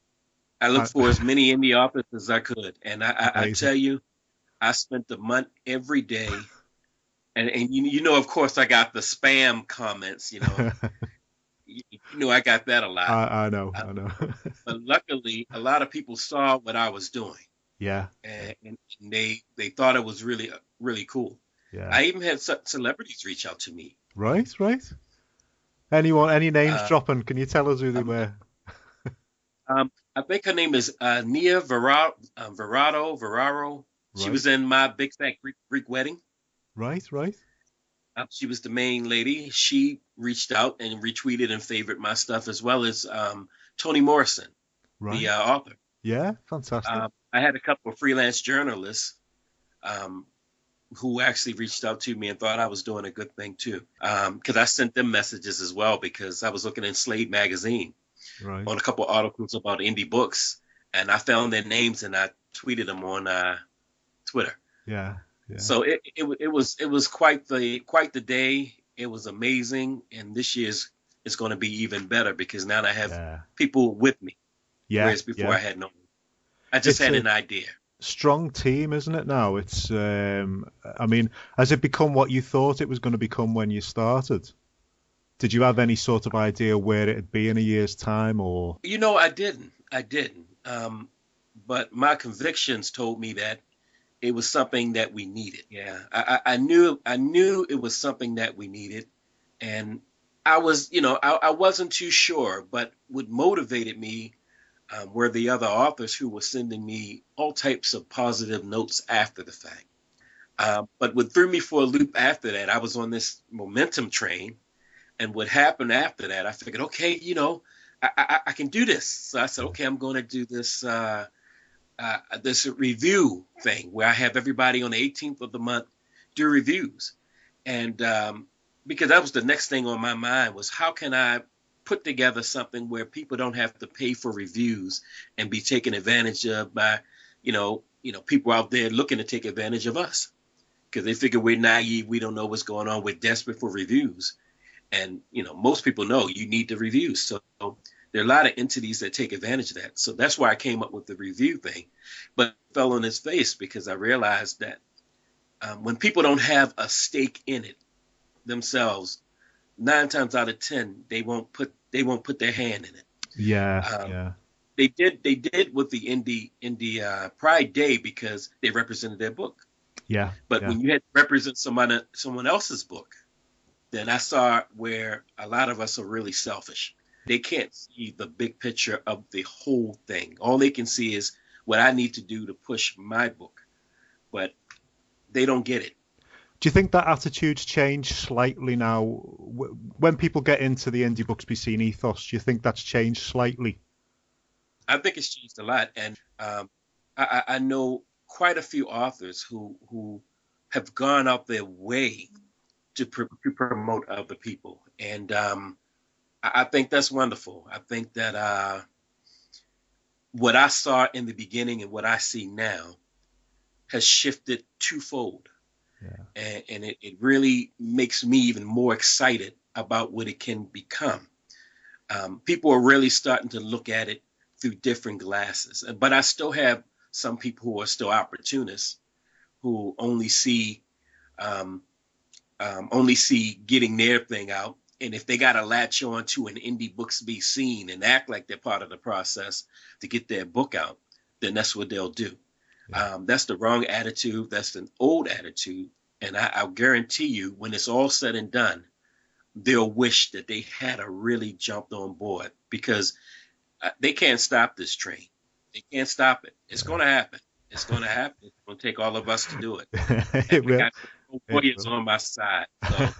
I looked for as many indie authors as I could. And I tell you, I spent a month every day. And you know, of course, I got the spam comments, you know. You know, I got that a lot. I know. But luckily, a lot of people saw what I was doing. Yeah. And they thought it was really, really cool. Yeah. I even had celebrities reach out to me. Right. Any names dropping? Can you tell us who they were? I think her name is Nia Verraro. She Right. was in My Big Fat Greek Wedding. Right. She was the main lady. She reached out and retweeted and favored my stuff, as well as Toni Morrison, Right. the author. Yeah, fantastic. I had a couple of freelance journalists who actually reached out to me and thought I was doing a good thing too. Because I sent them messages as well, because I was looking in Slate magazine Right. on a couple of articles about indie books, and I found their names and I tweeted them on Twitter. Yeah. So it was quite the day. It was amazing, and this year's is going to be even better because now I have people with me. Yeah. Whereas before I had no. I just had an idea. Strong team, isn't it now? It's has it become what you thought it was going to become when you started? Did you have any sort of idea where it'd be in a year's time, or? You know, I didn't. But my convictions told me that it was something that we needed. Yeah, I knew it was something that we needed, and I was, I wasn't too sure, but what motivated me were the other authors who were sending me all types of positive notes after the fact. But what threw me for a loop after that, I was on this momentum train, and what happened after that, I figured, okay, I can do this. So I said, okay, I'm going to do this this review thing where I have everybody on the 18th of the month do reviews. And because that was the next thing on my mind was, how can I put together something where people don't have to pay for reviews and be taken advantage of by, people out there looking to take advantage of us, because they figure we're naive. We don't know what's going on. We're desperate for reviews. And, most people know you need the reviews. So there are a lot of entities that take advantage of that. So that's why I came up with the review thing, but it fell on its face because I realized that when people don't have a stake in it themselves, 9 times out of 10, they won't put their hand in it. Yeah. They did with the Indie Pride Day because they represented their book. Yeah. But when you had to represent someone else's book, then I saw where a lot of us are really selfish. They can't see the big picture of the whole thing. All they can see is what I need to do to push my book. but they don't get it. Do you think that attitude's changed slightly now? When people get into the Indie Books Be Seen ethos, do you think that's changed slightly? I think it's changed a lot, and I know quite a few authors who have gone out their way to promote other people, and I think that's wonderful. I think that what I saw in the beginning and what I see now has shifted twofold. Yeah. And it really makes me even more excited about what it can become. People are really starting to look at it through different glasses. But I still have some people who are still opportunists who only see getting their thing out. And if they got to latch on to an Indie Books Be Seen and act like they're part of the process to get their book out, then that's what they'll do. That's the wrong attitude. That's an old attitude. And I'll guarantee you, when it's all said and done, they'll wish that they had really jumped on board, because they can't stop this train. They can't stop it. It's going to happen. It's going to happen. It's going to take all of us to do it. It will. I got warriors on my side. So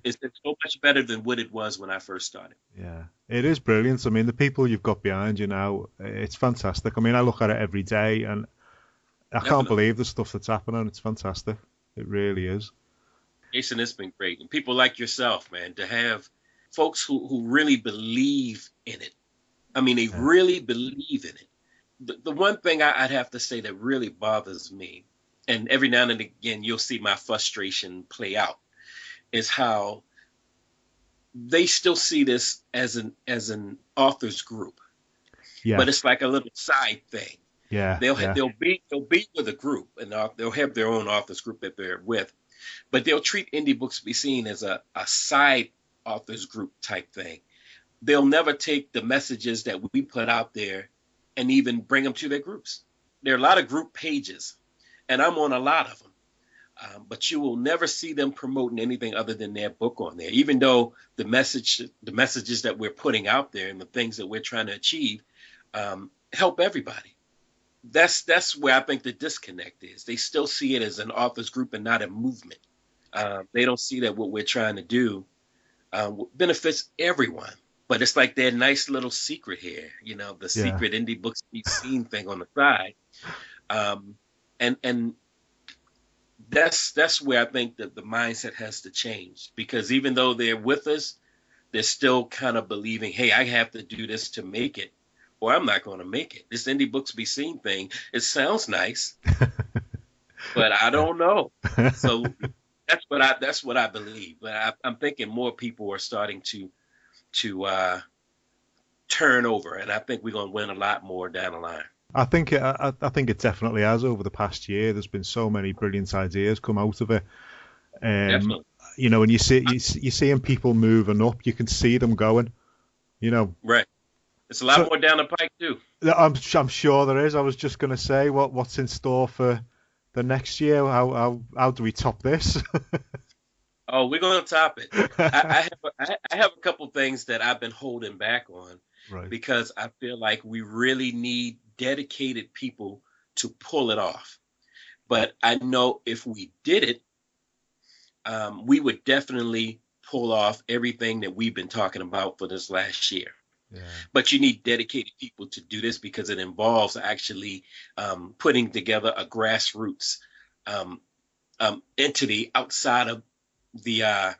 it's so much better than what it was when I first started. Yeah, it is brilliant. I mean, the people you've got behind you now, it's fantastic. I mean, I look at it every day and I can't believe the stuff that's happening. It's fantastic. It really is. Jason, it's been great. And people like yourself, man, to have folks who really believe in it. I mean, they really believe in it. The one thing I'd have to say that really bothers me, and every now and again you'll see my frustration play out, is how they still see this as an authors group. Yeah. But it's like a little side thing. Yeah. They'll be with a group, and they'll have their own authors group that they're with, but they'll treat Indie Books Be Seen as a side authors group type thing. They'll never take the messages that we put out there and even bring them to their groups. There are a lot of group pages, and I'm on a lot of them, but you will never see them promoting anything other than their book on there, even though the messages that we're putting out there and the things that we're trying to achieve help everybody. That's where I think the disconnect is. They still see it as an authors group and not a movement. They don't see that what we're trying to do benefits everyone. But it's like their nice little secret here, the secret Indie Books Be Seen thing on the side. And that's where I think that the mindset has to change, because even though they're with us, they're still kind of believing, hey, I have to do this to make it, or I'm not going to make it. This Indie Books Be Seen thing, it sounds nice, but I don't know. So that's what I believe. But I'm thinking more people are starting to turn over, and I think we're going to win a lot more down the line. I think it definitely has over the past year. There's been so many brilliant ideas come out of it. Definitely. And you're seeing people moving up. You can see them going. Right. It's a lot more down the pike too. I'm sure there is. I was just going to say what's in store for the next year. How do we top this? Oh, we're going to top it. I have a couple things that I've been holding back on, right, because I feel like we really need dedicated people to pull it off. But I know if we did it, we would definitely pull off everything that we've been talking about for this last year. Yeah. But you need dedicated people to do this, because it involves actually putting together a grassroots entity outside of the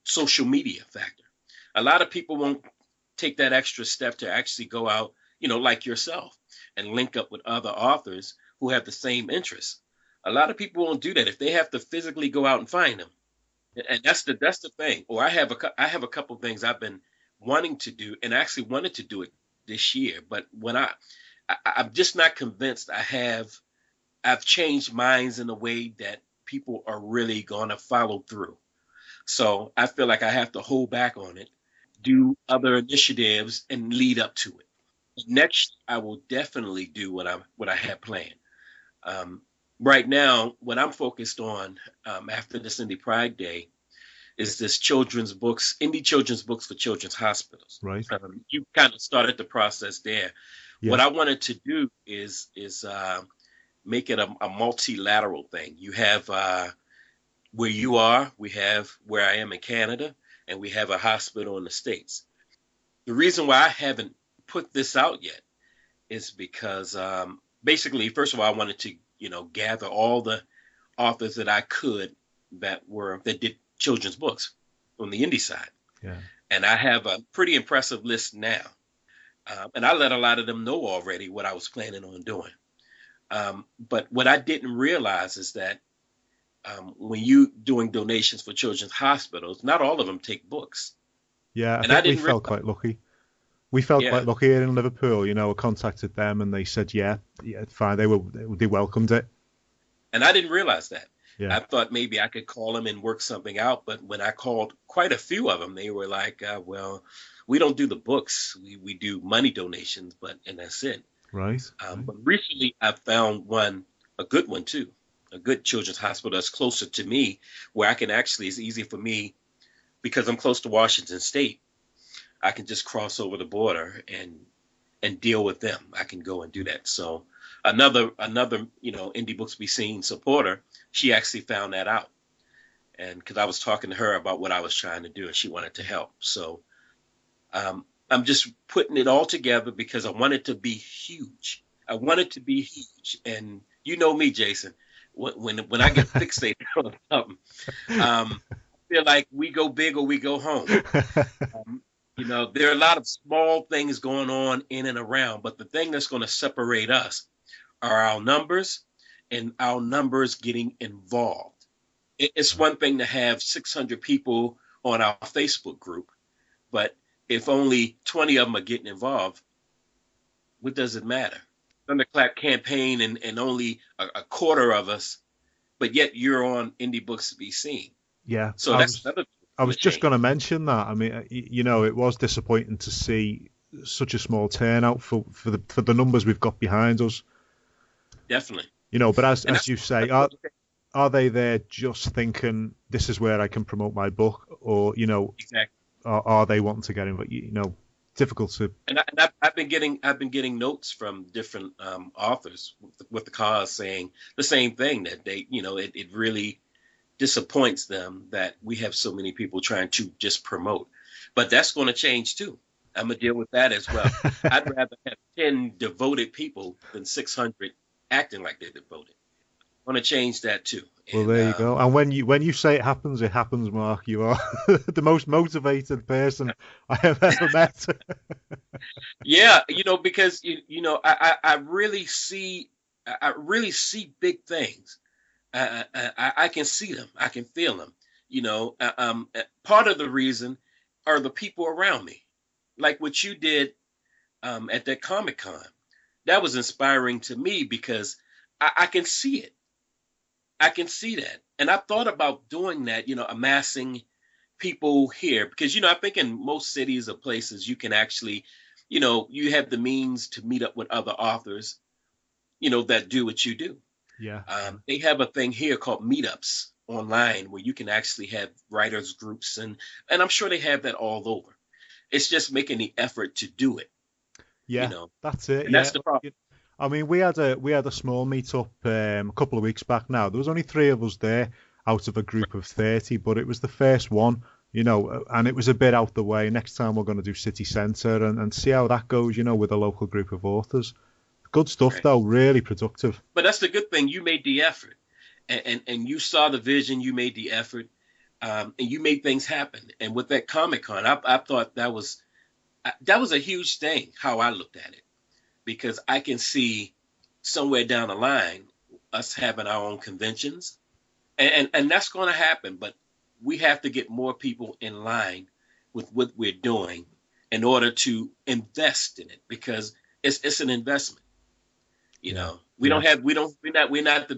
social media factor. A lot of people won't take that extra step to actually go out, like yourself, and link up with other authors who have the same interests. A lot of people won't do that if they have to physically go out and find them. And that's the thing. Or I have a couple of things I've been wanting to do, and I actually wanted to do it this year, but when I'm just not convinced I've changed minds in a way that people are really going to follow through. So I feel like I have to hold back on it, do other initiatives, and lead up to it. Next, I will definitely do what I have planned. Right now, what I'm focused on after this Indie Pride Day is this indie children's books for children's hospitals. Right. You kind of started the process there. Yes. What I wanted to do is make it a multilateral thing. You have where you are, we have where I am in Canada, and we have a hospital in the States. The reason why I haven't put this out yet is because basically, first of all, I wanted to, gather all the authors that I could that did children's books on the indie side. Yeah. And I have a pretty impressive list now. And I let a lot of them know already what I was planning on doing. But what I didn't realize is that when you doing donations for children's hospitals, not all of them take books. Yeah, I think we felt quite lucky. We felt quite lucky here in Liverpool. I contacted them and they said, yeah, fine. They welcomed it. And I didn't realize that. Yeah. I thought maybe I could call them and work something out. But when I called quite a few of them, they were like, well, we don't do the books. We do money donations, and that's it. Right. But recently I found a good one too, a good children's hospital that's closer to me, where I can actually, it's easy for me because I'm close to Washington State. I can just cross over the border and deal with them. I can go and do that. So another IndieBooksBeSeen supporter, she actually found that out. And because I was talking to her about what I was trying to do and she wanted to help. So I'm just putting it all together because I want it to be huge. I want it to be huge. And you know me, Jason, when I get fixated on something, I feel like we go big or we go home. There are a lot of small things going on in and around, but the thing that's going to separate us are our numbers and our numbers getting involved. It's one thing to have 600 people on our Facebook group, but if only 20 of them are getting involved, what does it matter? Thunderclap campaign and only a quarter of us, but yet you're on IndieBooksBeSeen. Yeah. So that's another. I was just going to mention that. I mean, it was disappointing to see such a small turnout for the numbers we've got behind us. Definitely. But as you say, are they there just thinking this is where I can promote my book, or exactly. Are they wanting to get involved? Difficult to. And I've been getting notes from different authors with the cause saying the same thing, that they it really disappoints them that we have so many people trying to just promote. But that's going to change too. I'm going to deal with that as well. I'd rather have 10 devoted people than 600 acting like they're devoted. I'm going to change that too. Well, there you go. And when you say it happens, Mark. You are the most motivated person I have ever met. Yeah, because I really see big things. I can see them. I can feel them. Part of the reason are the people around me, like what you did at that Comic-Con. That was inspiring to me because I can see it. I can see that. And I thought about doing that, amassing people here because, I think in most cities or places you can actually, you have the means to meet up with other authors, that do what you do. Yeah. They have a thing here called meetups online where you can actually have writers groups and I'm sure they have that all over. It's just making the effort to do it. Yeah, that's it. And that's the problem. I mean, we had a small meetup a couple of weeks back now. There was only 3 of us there out of a group of 30, but it was the first one, and it was a bit out the way. Next time we're going to do city centre and see how that goes, with a local group of authors. Good stuff, right. Though, really productive. But that's the good thing. You made the effort, and you saw the vision. You made the effort, and you made things happen. And with that Comic-Con, I thought that was a huge thing. How I looked at it, because I can see somewhere down the line us having our own conventions, and that's going to happen. But we have to get more people in line with what we're doing in order to invest in it, because it's an investment. We're not the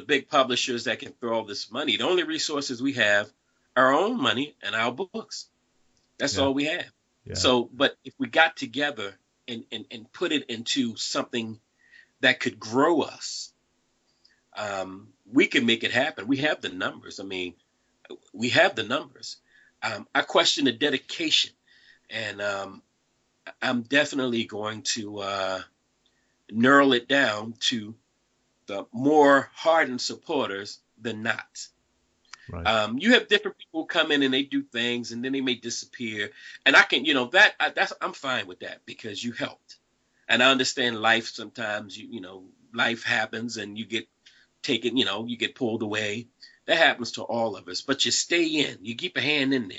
big publishers that can throw all this money. The only resources we have are our own money and our books. That's all we have. Yeah. So, but if we got together and put it into something that could grow us, we can make it happen. We have the numbers. I mean, we have the numbers. I question the dedication, and I'm definitely going to narrow it down to the more hardened supporters than not. Right. You have different people come in and they do things and then they may disappear. And I can, I'm fine with that because you helped. And I understand life sometimes, life happens and you get taken, you get pulled away. That happens to all of us, but you stay in, you keep a hand in there.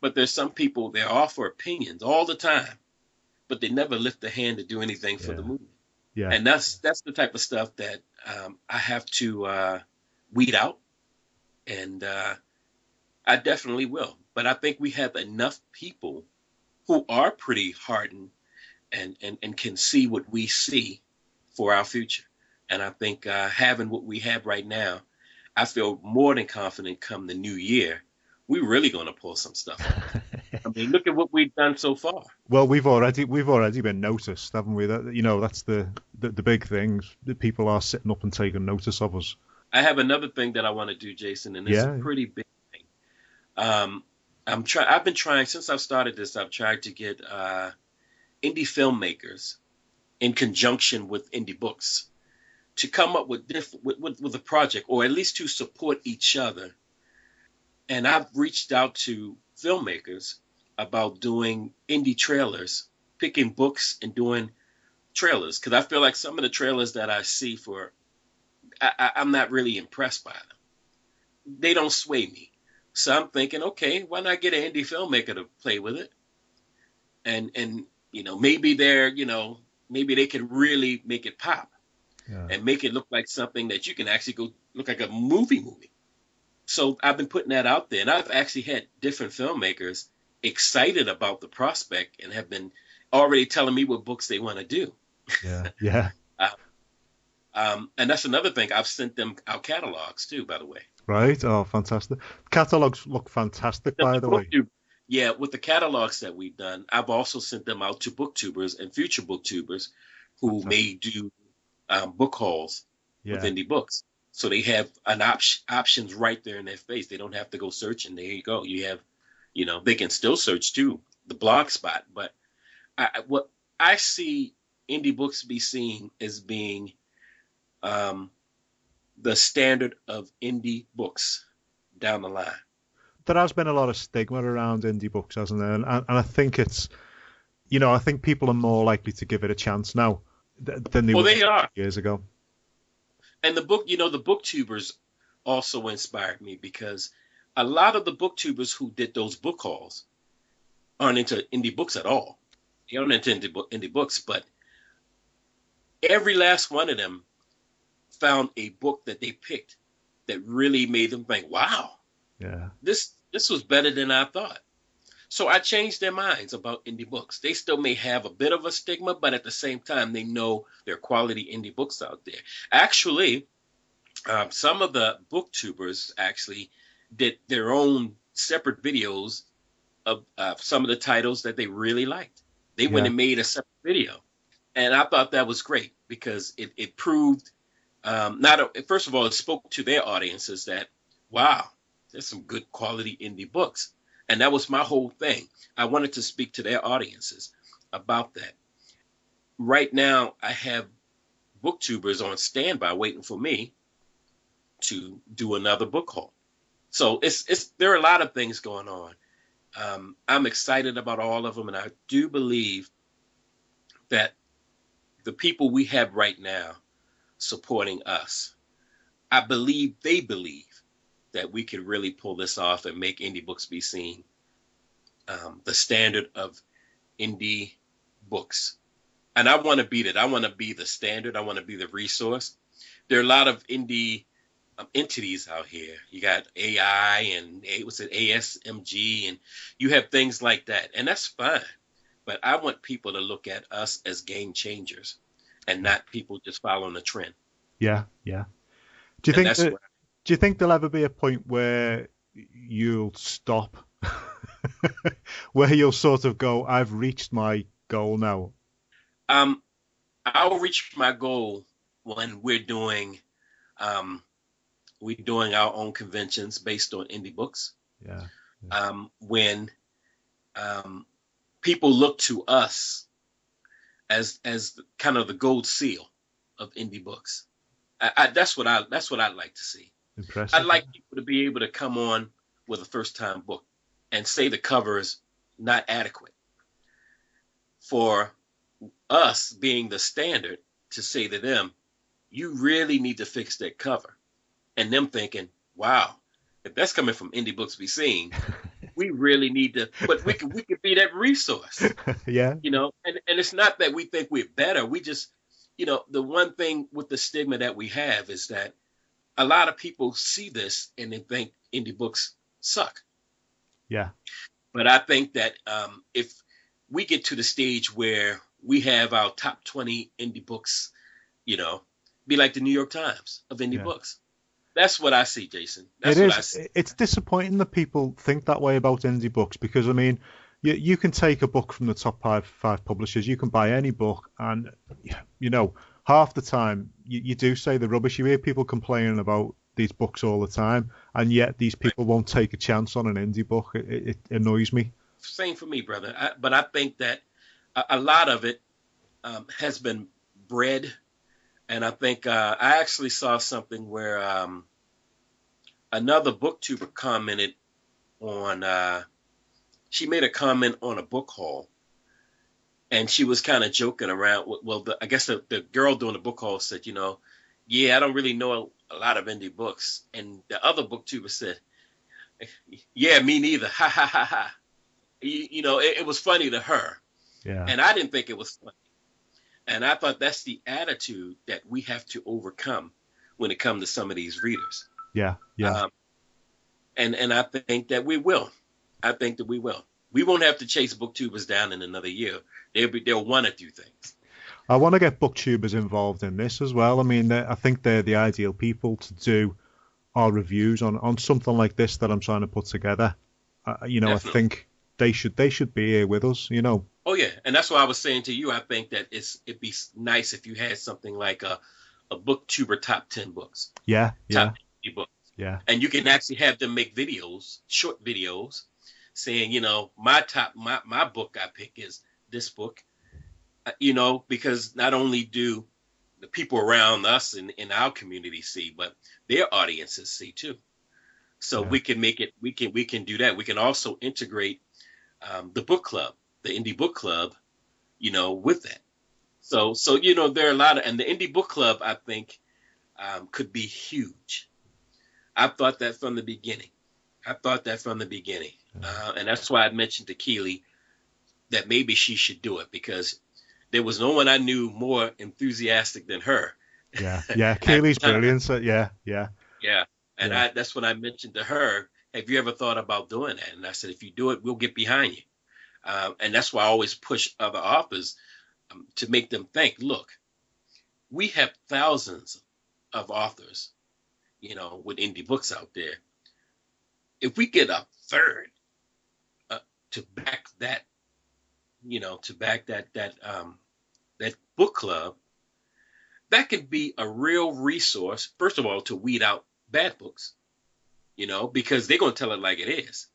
But there's some people, they're all for opinions all the time, but they never lift a hand to do anything for the Yeah. movement. Yeah. And that's the type of stuff that I have to weed out. And I definitely will. But I think we have enough people who are pretty hardened and can see what we see for our future. And I think having what we have right now, I feel more than confident come the new year, we're really going to pull some stuff off. I mean, look at what we've done so far. Well, we've already been noticed, haven't we? That's the big things that people are sitting up and taking notice of us. I have another thing that I want to do, Jason, and it's a pretty big thing. I've been trying since I've started this. I've tried to get indie filmmakers in conjunction with indie books to come up with a project, or at least to support each other. And I've reached out to filmmakers about doing indie trailers, picking books and doing trailers, because I feel like some of the trailers that I see I'm not really impressed by them. They don't sway me. So I'm thinking, okay, why not get an indie filmmaker to play with it? And maybe maybe they can really make it pop and make it look like something that you can actually go look like a movie. So I've been putting that out there, and I've actually had different filmmakers excited about the prospect and have been already telling me what books they want to do. Yeah. And that's another thing. I've sent them our catalogs too, by the way. Right. Oh, fantastic. Catalogs look fantastic, by the way. Yeah, with the catalogs that we've done, I've also sent them out to booktubers and future booktubers who may do book hauls with indie books. So they have an options right there in their face. They don't have to go searching. There you go. You have, they can still search too, the blog spot. But what I see IndieBooksBeSeen as being the standard of indie books down the line. There has been a lot of stigma around indie books, hasn't there? And I think it's, I think people are more likely to give it a chance now than they were years ago. And the booktubers also inspired me, because a lot of the booktubers who did those book hauls aren't into indie books at all. They aren't into indie books, but every last one of them found a book that they picked that really made them think, wow, this was better than I thought. So I changed their minds about indie books. They still may have a bit of a stigma, but at the same time, they know there are quality indie books out there. Actually, some of the booktubers actually did their own separate videos of some of the titles that they really liked. They went and made a separate video. And I thought that was great, because it proved, first of all, it spoke to their audiences that, wow, there's some good quality indie books. And that was my whole thing. I wanted to speak to their audiences about that. Right now, I have booktubers on standby waiting for me to do another book haul. So there are a lot of things going on. I'm excited about all of them, and I do believe that the people we have right now supporting us, I believe they believe that we could really pull this off and make IndieBooksBeSeen the standard of indie books. And I want to be that. I want to be the standard. I want to be the resource. There are a lot of indie entities out here. You got AI and ASMG, and you have things like that. And that's fine. But I want people to look at us as game changers and not people just following a trend. Yeah. Do you think there'll ever be a point where you'll stop, where you'll sort of go, I've reached my goal now? I'll reach my goal when we're doing our own conventions based on indie books. When people look to us as kind of the gold seal of indie books. That's what I'd like to see. I'd Impressive. like people to be able to come on with a first time book and say the cover is not adequate. For us being the standard to say to them, you really need to fix that cover. And them thinking, wow, if that's coming from IndieBooksBeSeen, we really need to, but we could be that resource, Yeah. and it's not that we think we're better. We just, the one thing with the stigma that we have is that a lot of people see this and they think indie books suck. Yeah. But I think that if we get to the stage where we have our top 20 indie books, be like the New York Times of indie books. That's what I see, Jason. That's what I see. It's disappointing that people think that way about indie books because, I mean, you can take a book from the top five publishers, you can buy any book, and, half the time you do say the rubbish. You hear people complaining about these books all the time, and yet these people won't take a chance on an indie book. It annoys me. Same for me, brother. But I think that a lot of it has been bred. And I think I actually saw something where another booktuber commented on, she made a comment on a book haul, and she was kind of joking around. Well, I guess the girl doing the book haul said, yeah, I don't really know a lot of indie books. And the other booktuber said, yeah, me neither. Ha, ha, ha, ha. It was funny to her. Yeah. And I didn't think it was funny. And I thought that's the attitude that we have to overcome when it comes to some of these readers. Yeah, yeah. And I think that we will. I think that we will. We won't have to chase booktubers down in another year. They'll want to do things. I want to get booktubers involved in this as well. I mean, I think they're the ideal people to do our reviews on something like this that I'm trying to put together. Definitely. I think they should be here with us. Oh yeah, and that's what I was saying to you. I think that it'd be nice if you had something like a booktuber top 10 books. Yeah, top 50 books. Yeah. And you can actually have them make videos, short videos, saying, my book I pick is this book. Because not only do the people around us in our community see, but their audiences see too. So we can make it. We can do that. We can also integrate the book club, the indie book club, with that. So there are a lot of, and the indie book club, I think, could be huge. I thought that from the beginning. And that's why I mentioned to Keeley that maybe she should do it, because there was no one I knew more enthusiastic than her. Yeah. Keeley's brilliant. So yeah. And that's when I mentioned to her, have you ever thought about doing that? And I said, if you do it, we'll get behind you. And that's why I always push other authors to make them think, look, we have thousands of authors, with indie books out there. If we get a third to back that, that book club, that could be a real resource, first of all, to weed out bad books, because they're going to tell it like it is.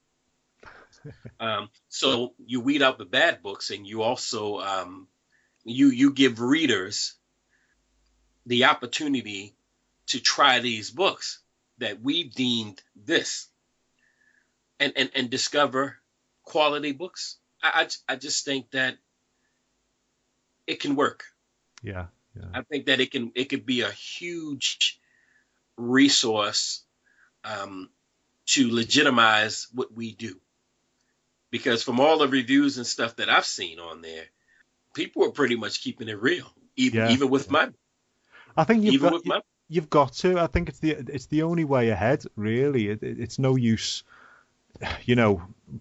So you weed out the bad books, and you also you give readers the opportunity to try these books that we deemed this, and discover quality books. I just think that it can work. Yeah. I think that it could be a huge resource to legitimize what we do. Because from all the reviews and stuff that I've seen on there, people are pretty much keeping it real, even with my. I think you've got to. I think it's the only way ahead, really. It's no use,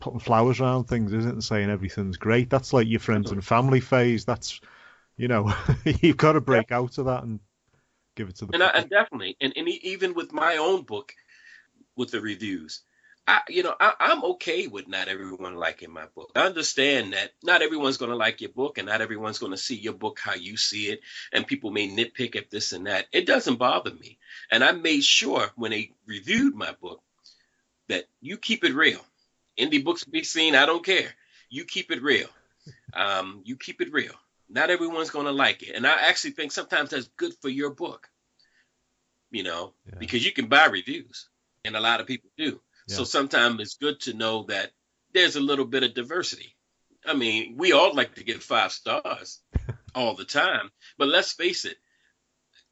putting flowers around things, isn't it, and saying everything's great. That's like your friends and family phase. That's, you've got to break out of that and give it to the. And definitely, and even with my own book, with the reviews, I'm okay with not everyone liking my book. I understand that not everyone's going to like your book, and not everyone's going to see your book how you see it, and people may nitpick at this and that. It doesn't bother me. And I made sure when they reviewed my book that you keep it real. IndieBooksBeSeen, I don't care. You keep it real. You keep it real. Not everyone's going to like it. And I actually think sometimes that's good for your book, because you can buy reviews, and a lot of people do. Yeah. So sometimes it's good to know that there's a little bit of diversity. I mean, we all like to get 5 stars all the time, but let's face it,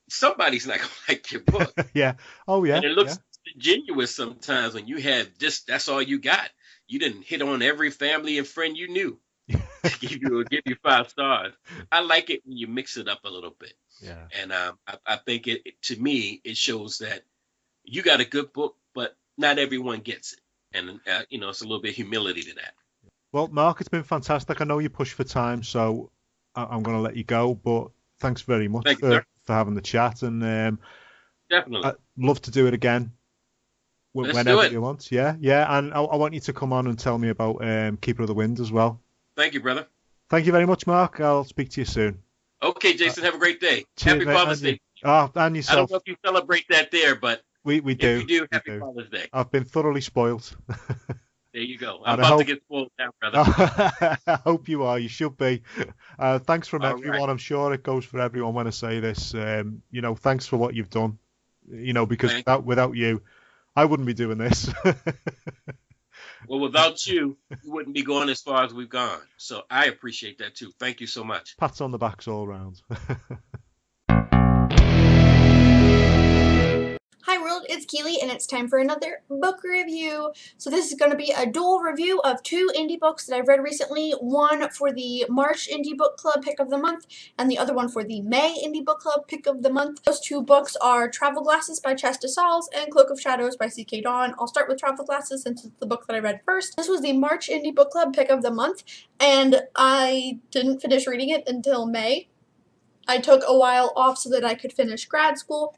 somebody's not going to like your book. Yeah. Oh, yeah. And it looks ingenuous sometimes when you have that's all you got. You didn't hit on every family and friend you knew to give you 5 stars. I like it when you mix it up a little bit. Yeah. And I think to me, it shows that you got a good book, but not everyone gets it. And, it's a little bit of humility to that. Well, Mark, it's been fantastic. I know you pushed for time, so I'm going to let you go, but thanks very much for having the chat. And definitely. I'd love to do it again whenever you want. Yeah. And I want you to come on and tell me about Keeper of the Wind as well. Thank you, brother. Thank you very much, Mark. I'll speak to you soon. Okay, Jason, have a great day. Cheers, Happy Father's Day. And yourself. I don't know if you celebrate that there, but we do. If you do, happy Father's Day. I've been thoroughly spoiled. There you go. I'm about to get spoiled now, brother. I hope you are. You should be. Thanks from everyone. Right. I'm sure it goes for everyone when I say this. Thanks for what you've done. Because without you, I wouldn't be doing this. Well, without you, we wouldn't be going as far as we've gone. So I appreciate that too. Thank you so much. Pats on the backs all around. Hi world, it's Keeley and it's time for another book review. So this is going to be a dual review of 2 indie books that I've read recently. One for the March Indie Book Club Pick of the Month and the other one for the May Indie Book Club Pick of the Month. Those 2 books are Travel Glasses by Desall and Cloak of Shadows by C.K. Dawn. I'll start with Travel Glasses since it's the book that I read first. This was the March Indie Book Club Pick of the Month and I didn't finish reading it until May. I took a while off so that I could finish grad school,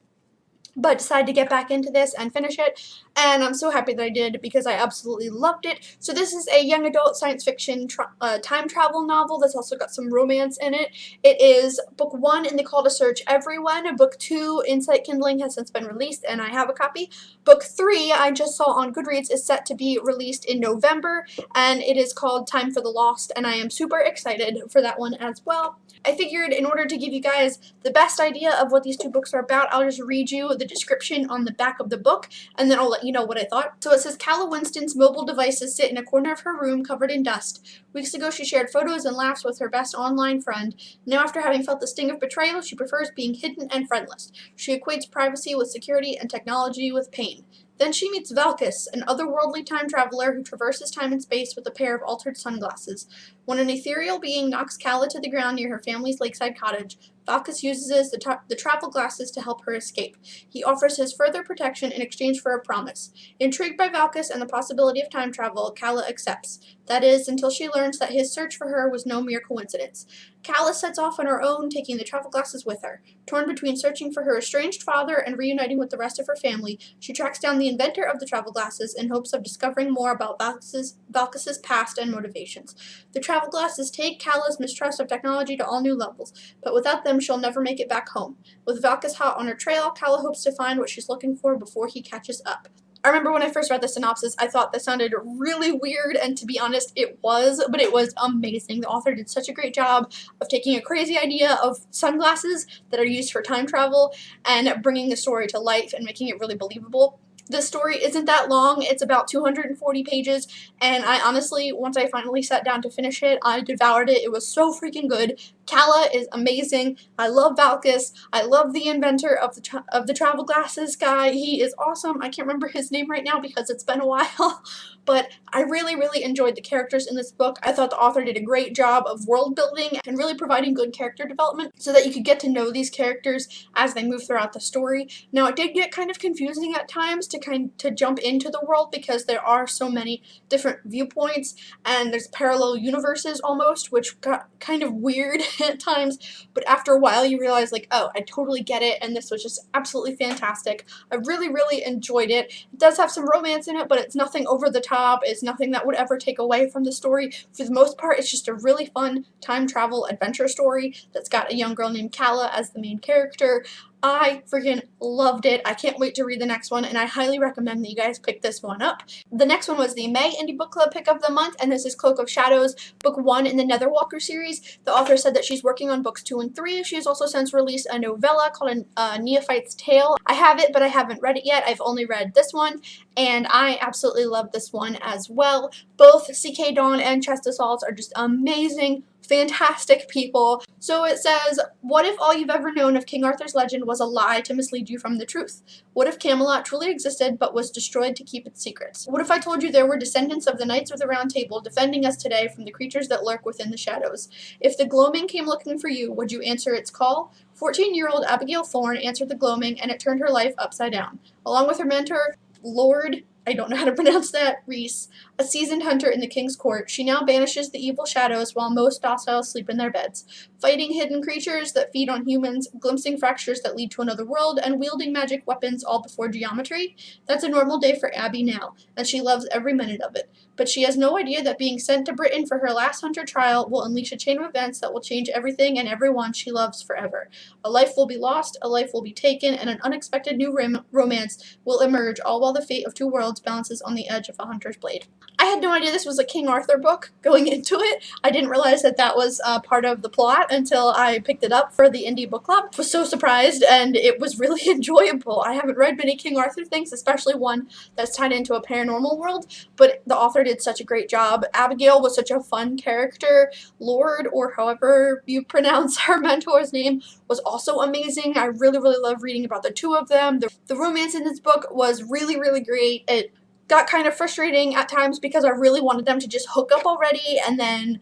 but decided to get back into this and finish it, and I'm so happy that I did because I absolutely loved it. So this is a young adult science fiction time travel novel that's also got some romance in it. It is book 1 in the Call to Search Everyone. Book 2, Insight Kindling, has since been released and I have a copy. Book 3, I just saw on Goodreads, is set to be released in November, and it is called Time for the Lost, and I am super excited for that one as well. I figured in order to give you guys the best idea of what these 2 books are about, I'll just read you the description on the back of the book, and then I'll let you know what I thought. So it says, Calla Winston's mobile devices sit in a corner of her room covered in dust. Weeks ago she shared photos and laughs with her best online friend. Now after having felt the sting of betrayal, she prefers being hidden and friendless. She equates privacy with security and technology with pain. Then she meets Valkus, an otherworldly time traveler who traverses time and space with a pair of altered sunglasses. When an ethereal being knocks Calla to the ground near her family's lakeside cottage, Valkus uses the travel glasses to help her escape. He offers his further protection in exchange for a promise. Intrigued by Valkus and the possibility of time travel, Calla accepts. That is, until she learns that his search for her was no mere coincidence. Calla sets off on her own, taking the travel glasses with her. Torn between searching for her estranged father and reuniting with the rest of her family, she tracks down the inventor of the travel glasses in hopes of discovering more about Valkus's past and motivations. The travel glasses take Calla's mistrust of technology to all new levels, but without them she'll never make it back home. With Valkus hot on her trail, Calla hopes to find what she's looking for before he catches up. I remember when I first read the synopsis, I thought that sounded really weird, and to be honest, it was, but it was amazing. The author did such a great job of taking a crazy idea of sunglasses that are used for time travel and bringing the story to life and making it really believable. The story isn't that long. It's about 240 pages, and I honestly, once I finally sat down to finish it, I devoured it. It was so freaking good. Calla is amazing. I love Valkus. I love the inventor of the travel glasses guy. He is awesome. I can't remember his name right now because it's been a while, but I really, really enjoyed the characters in this book. I thought the author did a great job of world building and really providing good character development so that you could get to know these characters as they move throughout the story. Now, it did get kind of confusing at times to jump into the world because there are so many different viewpoints and there's parallel universes almost, which got kind of weird at times, but after a while you realize like, oh, I totally get it, and this was just absolutely fantastic. I really, really enjoyed it. It does have some romance in it, but it's nothing over the top. It's nothing that would ever take away from the story. For the most part, it's just a really fun time travel adventure story that's got a young girl named Calla as the main character. I freaking loved it. I can't wait to read the next one, and I highly recommend that you guys pick this one up. The next one was the May Indie Book Club pick of the month, and this is Cloak of Shadows, book 1 in the Netherwalker series. The author said that she's working on books 2 and 3. She has also since released a novella called A Neophyte's Tale. I have it, but I haven't read it yet. I've only read this one, and I absolutely love this one as well. Both C.K. Dawn and Desall are just amazing, fantastic people. So it says, what if all you've ever known of King Arthur's legend was a lie to mislead you from the truth? What if Camelot truly existed but was destroyed to keep its secrets? What if I told you there were descendants of the Knights of the Round Table defending us today from the creatures that lurk within the shadows? If the gloaming came looking for you, would you answer its call? 14-year-old Abigail Thorne answered the gloaming, and it turned her life upside down. Along with her mentor, Lord, I don't know how to pronounce that, Reese, a seasoned hunter in the king's court, she now banishes the evil shadows while most docile sleep in their beds, fighting hidden creatures that feed on humans, glimpsing fractures that lead to another world, and wielding magic weapons all before geometry. That's a normal day for Abby now, and she loves every minute of it. But she has no idea that being sent to Britain for her last hunter trial will unleash a chain of events that will change everything and everyone she loves forever. A life will be lost, a life will be taken, and an unexpected new romance will emerge, all while the fate of two worlds balances on the edge of a hunter's blade. I had no idea this was a King Arthur book going into it. I didn't realize that that was part of the plot until I picked it up for the Indie Book Club. I was so surprised, and it was really enjoyable. I haven't read many King Arthur things, especially one that's tied into a paranormal world, but the author did such a great job. Abigail was such a fun character. Lord, or however you pronounce her mentor's name, was also amazing. I really, really love reading about the two of them. The romance in this book was really, really great. It got kind of frustrating at times because I really wanted them to just hook up already, and then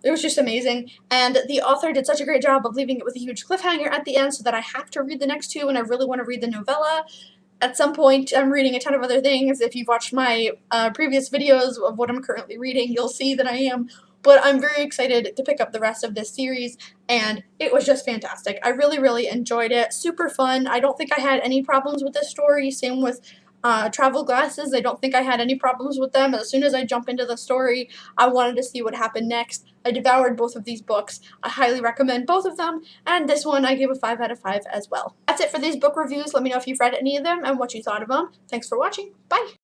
it was just amazing. And the author did such a great job of leaving it with a huge cliffhanger at the end so that I have to read the next two, and I really want to read the novella. At some point, I'm reading a ton of other things. If you've watched my previous videos of what I'm currently reading, you'll see that I am. But I'm very excited to pick up the rest of this series, and it was just fantastic. I really, really enjoyed it. Super fun. I don't think I had any problems with this story. Same with Travel Glasses. I don't think I had any problems with them. As soon as I jump into the story, I wanted to see what happened next. I devoured both of these books. I highly recommend both of them, and this one I gave a 5 out of 5 as well. That's it for these book reviews. Let me know if you've read any of them and what you thought of them. Thanks for watching. Bye!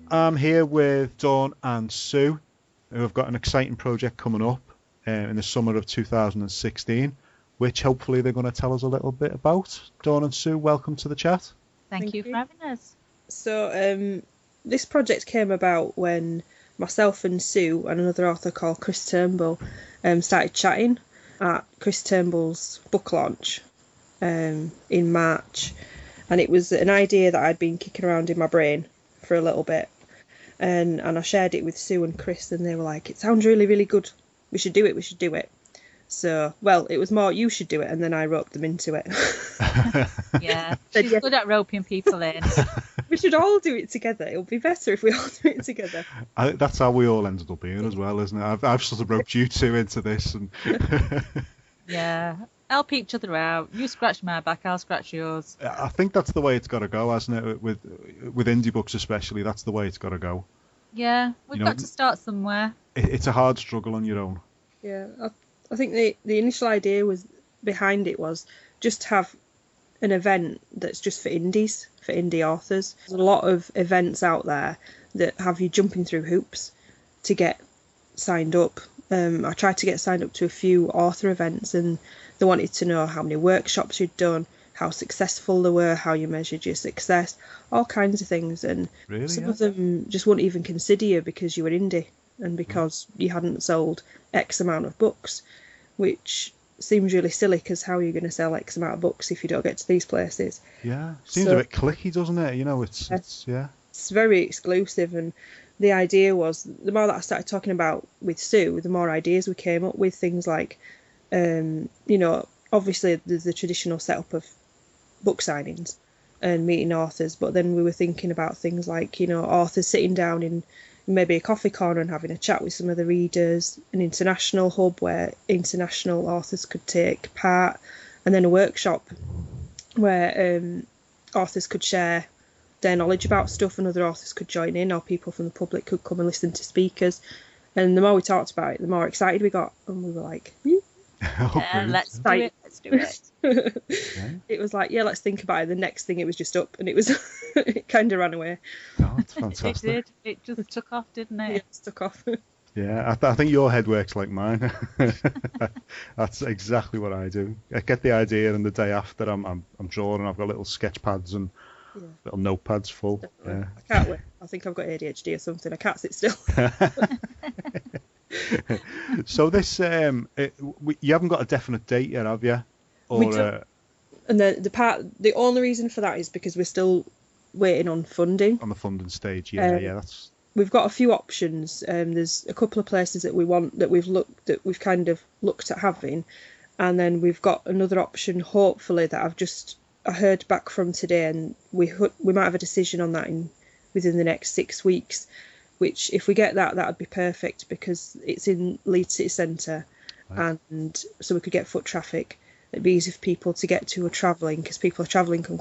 I'm here with Dawn and Sue, who have got an exciting project coming up in the summer of 2016, which hopefully they're going to tell us a little bit about. Dawn and Sue, welcome to the chat. Thank you for having us. So this project came about when myself and Sue and another author called Chris Turnbull started chatting at Chris Turnbull's book launch in March, and it was an idea that I'd been kicking around in my brain for a little bit, and I shared it with Sue and Chris, and they were like, it sounds really, really good, we should do it. So, well, it was more, you should do it, and then I roped them into it. Yeah, she's good at roping people in. We should all do it together. It'll be better if we all do it together. I think that's how we all ended up being as well, isn't it? I've sort of roped you two into this. And Yeah, help each other out. You scratch my back, I'll scratch yours. I think that's the way it's got to go, hasn't it? With indie books especially, that's the way it's got to go. Yeah, we've got to start somewhere. It's a hard struggle on your own. Yeah, I think the initial idea behind it was just to have an event that's just for indies, for indie authors. There's a lot of events out there that have you jumping through hoops to get signed up. I tried to get signed up to a few author events, and they wanted to know how many workshops you'd done, how successful they were, how you measured your success, all kinds of things. And really, some of them just wouldn't even consider you because you were indie and because you hadn't sold X amount of books, which seems really silly because how are you going to sell X amount of books if you don't get to these places? Yeah, seems a bit clicky, doesn't it? You know, it's very exclusive. And the idea was, the more that I started talking about with Sue, the more ideas we came up with. Things like, obviously there's the traditional setup of book signings and meeting authors, but then we were thinking about things like, authors sitting down in maybe a coffee corner and having a chat with some of the readers, an international hub where international authors could take part, and then a workshop where authors could share their knowledge about stuff and other authors could join in, or people from the public could come and listen to speakers. And the more we talked about it, the more excited we got, and we were like, Brilliant. Let's do it. Let's do it. Yeah. It was like, yeah, let's think about it. The next thing, it was just up, and it was it kind of ran away. Oh, it's It fantastic. did. It just took off, didn't it? Yeah, it stuck off. Yeah, I think your head works like mine. That's exactly what I do. I get the idea, and the day after, I'm drawing. And I've got little sketch pads and little notepads full. Definitely. Yeah. I can't wait. I think I've got ADHD or something. I can't sit still. So this, you haven't got a definite date yet, have you? Or, We don't. And the only reason for that is because we're still waiting on funding. on the funding stage, yeah, that's We've got a few options. There's a couple of places that we've kind of looked at having, and then we've got another option, hopefully, that I heard back from today, and we might have a decision on that within the next 6 weeks. Which, if we get that would be perfect, because it's in Leeds City Centre, right. and so we could get foot traffic. It'd be easy for people to get to or travelling, because people are travelling from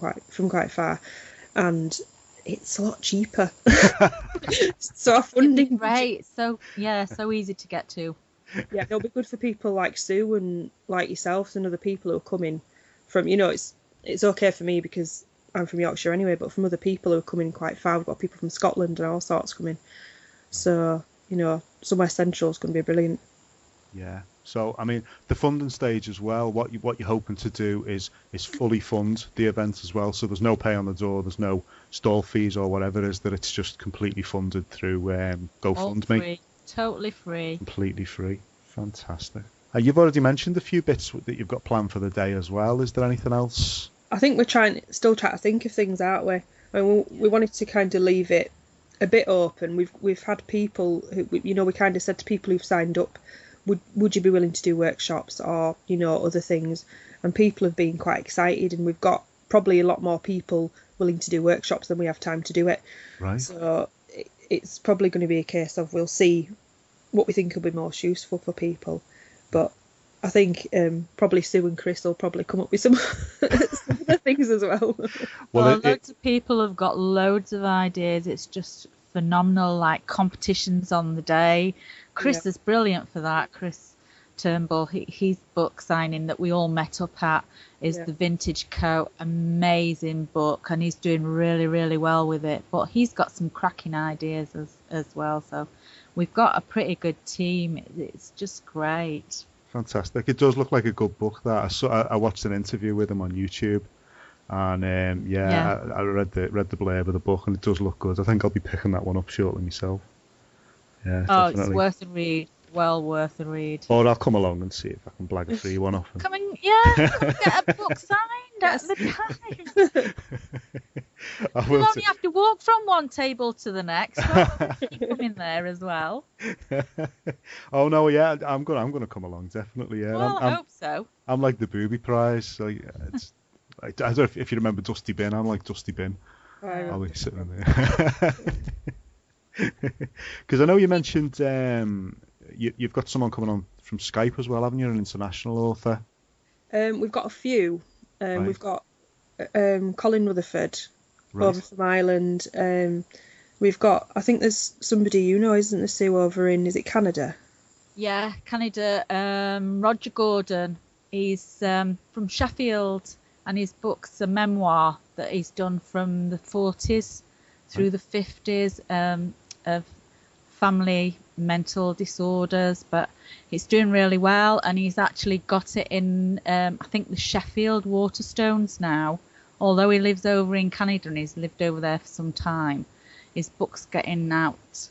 quite far, and it's a lot cheaper. So our funding, Right. So so easy to get to. yeah, it'll be good for people like Sue and like yourselves and other people who are coming from. It's okay for me because I'm from Yorkshire anyway, but from other people who are coming quite far, we've got people from Scotland and all sorts coming. So somewhere central is going to be brilliant. yeah. So I mean, the funding stage as well. What you're hoping to do is fully fund the event as well. So there's no pay on the door, there's no stall fees or whatever it is. That it's just completely funded through All GoFundMe. free. Totally free. Completely free. Fantastic. You've already mentioned a few bits that you've got planned for the day as well. Is there anything else? I think we're still trying to think of things, aren't we? I mean, we wanted to kind of leave it a bit open. We've had people who, we kind of said to people who've signed up, would you be willing to do workshops or other things? And people have been quite excited, and we've got probably a lot more people willing to do workshops than we have time to do it. Right. So it's probably going to be a case of we'll see what we think will be most useful for people. But I think probably Sue and Chris will probably come up with some other things as well. Well, Loads of people have got loads of ideas. It's just phenomenal, like competitions on the day. Chris is brilliant for that. Chris Turnbull, his book signing that we all met up at is The Vintage Coat. Amazing book, and he's doing really, really well with it. But he's got some cracking ideas as well. So we've got a pretty good team. It's just great. Fantastic. It does look like a good book. That I watched an interview with him on YouTube, and I read the blurb of the book, and it does look good. I think I'll be picking that one up shortly myself. Yeah, definitely. It's worth a read. Well worth a read. Or I'll come along and see if I can blag a free one off him. Come and get a book signed at the time. You'll only have to walk from one table to the next. You come in there as well. Oh no, yeah, I'm gonna come along, definitely. Yeah, Well, I hope so. I'm like the booby prize. So it's like, I don't know if you remember Dusty Bin. I'm like Dusty Bin. I'll be sitting in there. Because I know you mentioned you've got someone coming on from Skype as well, haven't you? An international author. We've got a few. Right. We've got Colin Rutherford over from Ireland. We've got, I think there's somebody isn't there, Sue, over in, is it Canada? Yeah, Canada. Roger Gordon. He's from Sheffield, and his book's a memoir that he's done from the 40s through the 50s of family mental disorders, but he's doing really well, and he's actually got it in I think the Sheffield Waterstones now, although he lives over in Canada and he's lived over there for some time. His book's getting out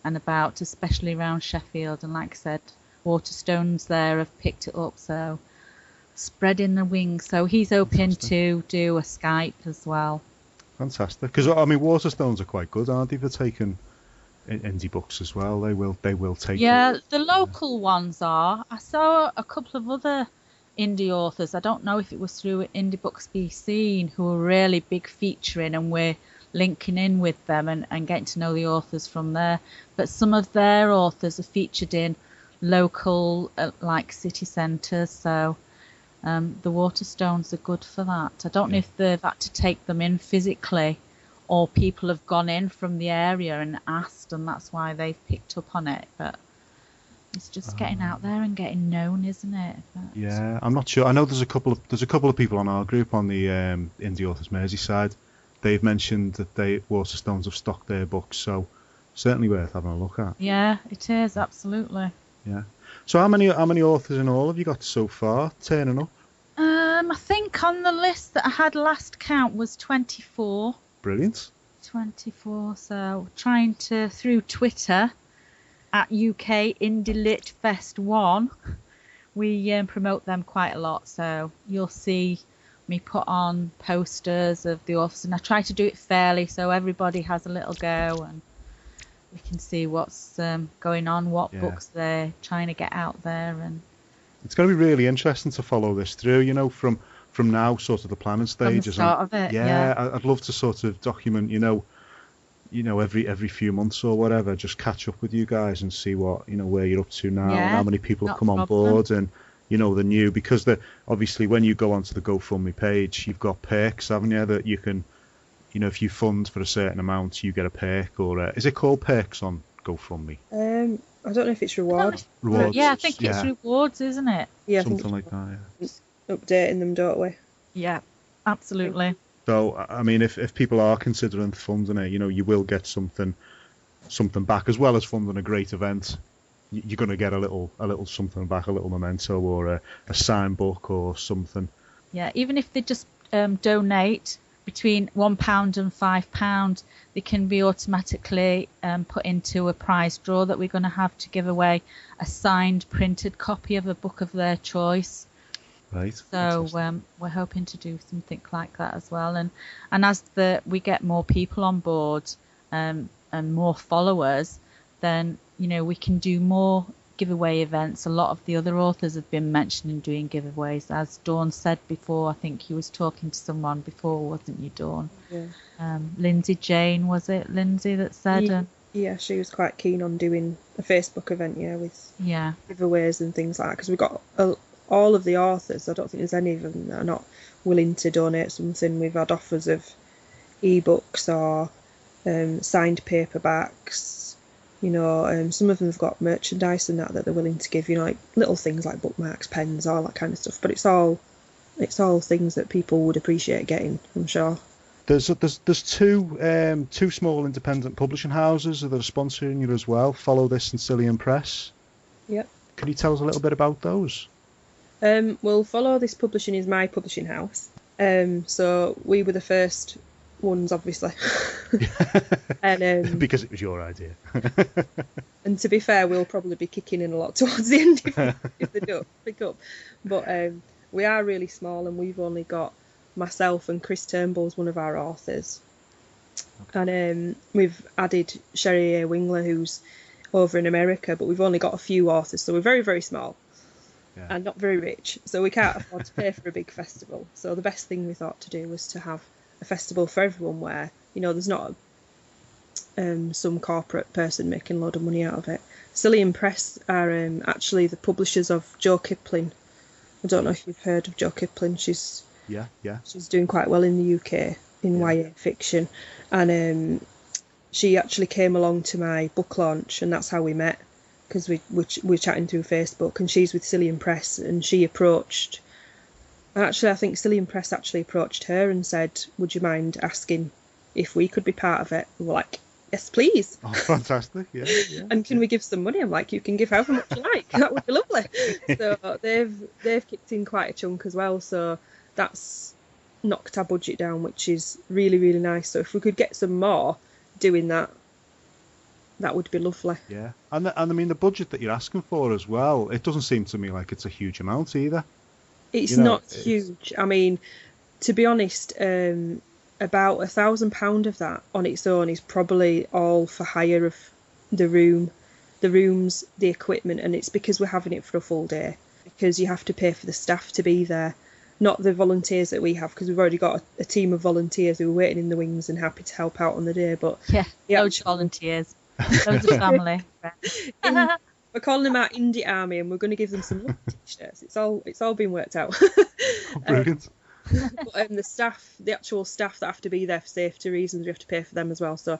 and about, especially around Sheffield, and like I said, Waterstones there have picked it up, so spreading the wings. So he's hoping to do a Skype as well. Fantastic. Because I mean, Waterstones are quite good, aren't they, for taking indie books as well? They will take. Yeah, the local ones are. I saw a couple of other indie authors. I don't know if it was through IndieBooksBeSeen, who were really big featuring, and we're linking in with them and getting to know the authors from there. But some of their authors are featured in local like city centres, so the Waterstones are good for that. I don't know if they've had to take them in physically, or people have gone in from the area and asked, and that's why they've picked up on it. But It's just getting out there and getting known, isn't it? Yeah, I'm not sure. I know there's a couple of people on our group on the Indie Authors Merseyside. They've mentioned that Waterstones have stocked their books, so certainly worth having a look at. Yeah, it is, absolutely. Yeah. So how many authors in all have you got so far turning up? I think on the list that I had last count was 24. Brilliant. 24. So trying to, through Twitter at UK Indie Lit Fest 1, we promote them quite a lot. So you'll see me put on posters of the authors, and I try to do it fairly so everybody has a little go and we can see what's going on, what books they're trying to get out there. And it's going to be really interesting to follow this through, you know, from now, sort of the planning stages. From the start of it, I'd love to sort of document, you know, every few months or whatever, just catch up with you guys and see what, you know, where you're up to now, and how many people have come on board, and, you know, the new, because obviously when you go onto the GoFundMe page, you've got perks, haven't you, that you can, you know, if you fund for a certain amount, you get a perk, or is it called perks on GoFundMe? I don't know if it's rewards. Rewards. Yeah, I think it's rewards, isn't it? Yeah, something like that. Yeah. Updating them, don't we? Yeah, absolutely. So, I mean, if people are considering funding it, you know, you will get something back, as well as funding a great event. You're going to get a little something back, a little memento, or a signed book or something. Yeah, even if they just donate between £1 and £5, they can be automatically put into a prize draw that we're going to have to give away a signed printed copy of a book of their choice. Right. So we're hoping to do something like that as well, and as we get more people on board and more followers, then, you know, we can do more giveaway events. A lot of the other authors have been mentioning doing giveaways, as Dawn said before. I think you was talking to someone before, wasn't you, Dawn? Yeah. Lindsay Jane, was it Lindsay that said? Yeah, she was quite keen on doing a Facebook event, with giveaways and things like that, because we got all of the authors. I don't think there's any of them that are not willing to donate something. We've had offers of ebooks or signed paperbacks. You know, some of them have got merchandise and that they're willing to give. You know, like little things like bookmarks, pens, all that kind of stuff. But it's all things that people would appreciate getting, I'm sure. There's two small independent publishing houses that are sponsoring you as well. Follow This and Cillian Press. Yep. Can you tell us a little bit about those? Well, Follow This Publishing is my publishing house. So we were the first ones, obviously. And because it was your idea. And to be fair, we'll probably be kicking in a lot towards the end if they don't pick up. But we are really small, and we've only got myself and Chris Turnbull's one of our authors. Okay. And we've added Sherry A. Wingler, who's over in America, but we've only got a few authors, so we're very, very small. Yeah. And not very rich, so we can't afford to pay for a big festival. So the best thing we thought to do was to have a festival for everyone, where, you know, there's not some corporate person making a load of money out of it. Cillian Press are actually the publishers of Jo Kipling. I don't know if you've heard of Jo Kipling. She's doing quite well in the UK in YA fiction, and she actually came along to my book launch, and that's how we met, because we're chatting through Facebook, and she's with Cillian Press, and she approached. Actually, I think Cillian Press actually approached her and said, "Would you mind asking if we could be part of it?" We were like, "Yes, please." Oh, fantastic! Yeah. And can we give some money? I'm like, "You can give however much you like. That would be lovely." So they've kicked in quite a chunk as well. So that's knocked our budget down, which is really, really nice. So if we could get some more doing that, that would be lovely. Yeah, and I mean the budget that you're asking for as well, it doesn't seem to me like it's a huge amount either. It's not huge. I mean, to be honest, about £1,000 of that on its own is probably all for hire of the rooms, the equipment, and it's because we're having it for a full day, because you have to pay for the staff to be there, not the volunteers that we have, because we've already got a team of volunteers who are waiting in the wings and happy to help out on the day. But loads of volunteers, loads of family. We're calling them our indie army, and we're going to give them some t-shirts. It's all been worked out. Oh, brilliant. But the actual staff that have to be there for safety reasons, we have to pay for them as well. So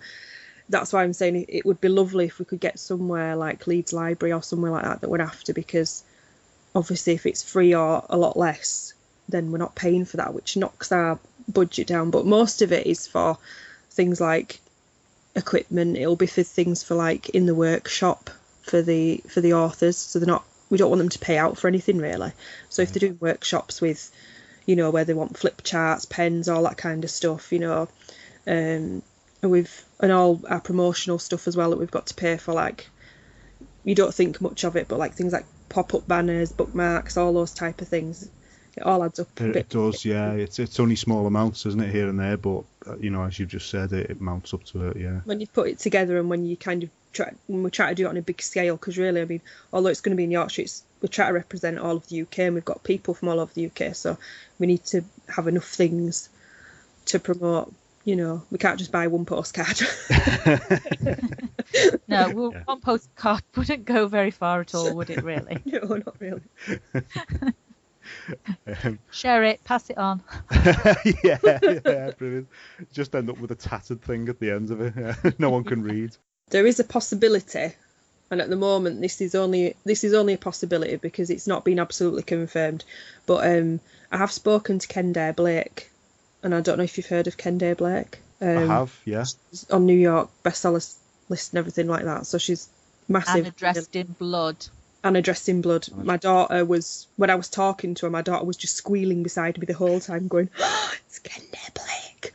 that's why I'm saying it would be lovely if we could get somewhere like Leeds Library or somewhere like that we're after, because obviously if it's free or a lot less, then we're not paying for that, which knocks our budget down. But most of it is for things like equipment. It'll be for things for like in the workshop for the authors, so we don't want them to pay out for anything really. So if they're doing workshops with, you know, where they want flip charts, pens, all that kind of stuff, you know, and all our promotional stuff as well that we've got to pay for, like, you don't think much of it, but like things like pop-up banners, bookmarks, all those type of things, it all adds up a bit. It does, yeah. It's only small amounts, isn't it, here and there, but you know, as you've just said, it mounts up to it, yeah. When you put it together, and when you kind of when we try to do it on a big scale, because really, I mean, although it's going to be in Yorkshire, we try to represent all of the UK, and we've got people from all over the UK, so we need to have enough things to promote. You know, we can't just buy one postcard. No, one postcard wouldn't go very far at all, would it, really? No, not really. Share it, pass it on. yeah, brilliant. Just end up with a tattered thing at the end of it. Yeah. No one can read. There is a possibility, and at the moment this is only a possibility because it's not been absolutely confirmed. But I have spoken to Kendare Blake, and I don't know if you've heard of Kendare Blake. I have, yeah. She's on New York bestsellers list and everything like that. So she's massive. Anna Dressed in Blood. Anna Dressed in Blood. My daughter was, when I was talking to her, my daughter was just squealing beside me the whole time, going, "Oh, it's Kendare Blake."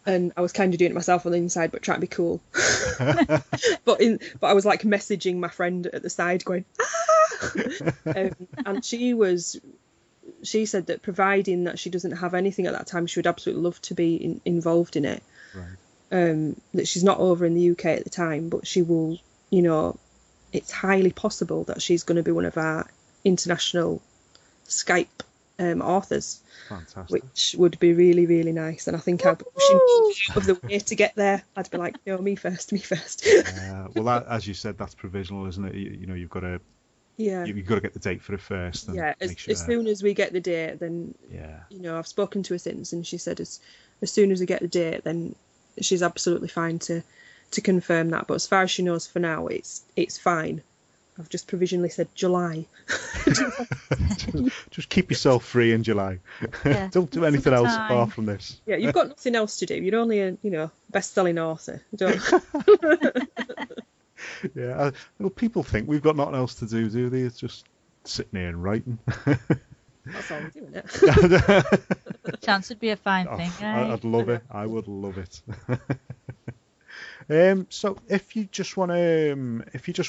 And I was kind of doing it myself on the inside, but trying to be cool. but I was like messaging my friend at the side, going, "Ah!" And she said that providing that she doesn't have anything at that time, she would absolutely love to be involved in it. Right. That she's not over in the UK at the time, but she will, you know, it's highly possible that she's going to be one of our international Skype authors. Fantastic. Which would be really, really nice. And I think I'd be pushing of the way to get there. I'd be like, no, me first. Well, that, as you said, that's provisional, isn't it? You know, you've got to... Yeah. You've got to get the date for it first. And yeah, as soon as we get the date, then, yeah. You know, I've spoken to her since, and she said as soon as we get the date, then she's absolutely fine to confirm that. But as far as she knows for now, it's fine. I've just provisionally said July. Just keep yourself free in July. Yeah, don't do anything else apart from this. Yeah, you've got nothing else to do. You're only a, you know, best-selling author. Yeah, well, people think we've got nothing else to do they? It's just sitting here and writing. That's all we're doing, it? Chance would be a fine thing. I'd love it. I would love it. So if you just want to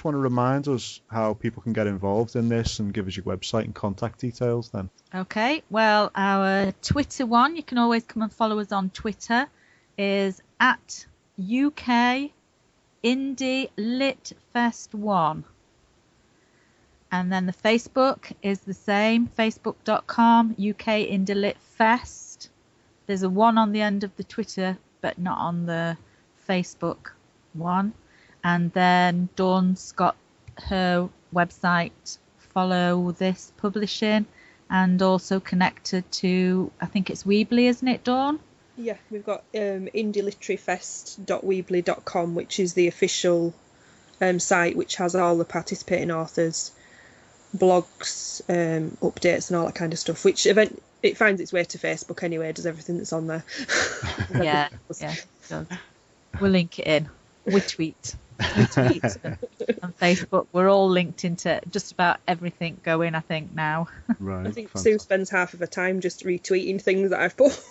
remind us how people can get involved in this and give us your website and contact details, then. Okay. Well, our Twitter one, you can always come and follow us on Twitter, is at UK Indie Lit Fest 1. And then the Facebook is the same, facebook.com UK Indie Lit Fest. There's a 1 on the end of the Twitter, but not on the Facebook one. And then Dawn's got her website, Follow This Publishing, and also connected to, I think it's Weebly, isn't it, Dawn? Yeah, we've got indieliteraryyfest.weebly.com, which is the official site, which has all the participating authors, blogs, updates and all that kind of stuff, which it finds its way to Facebook anyway, does everything that's on there. Yeah, it does. We'll link it in. We tweet on Facebook. We're all linked into just about everything going, I think, now. Right. I think Sue spends half of her time just retweeting things that I've put.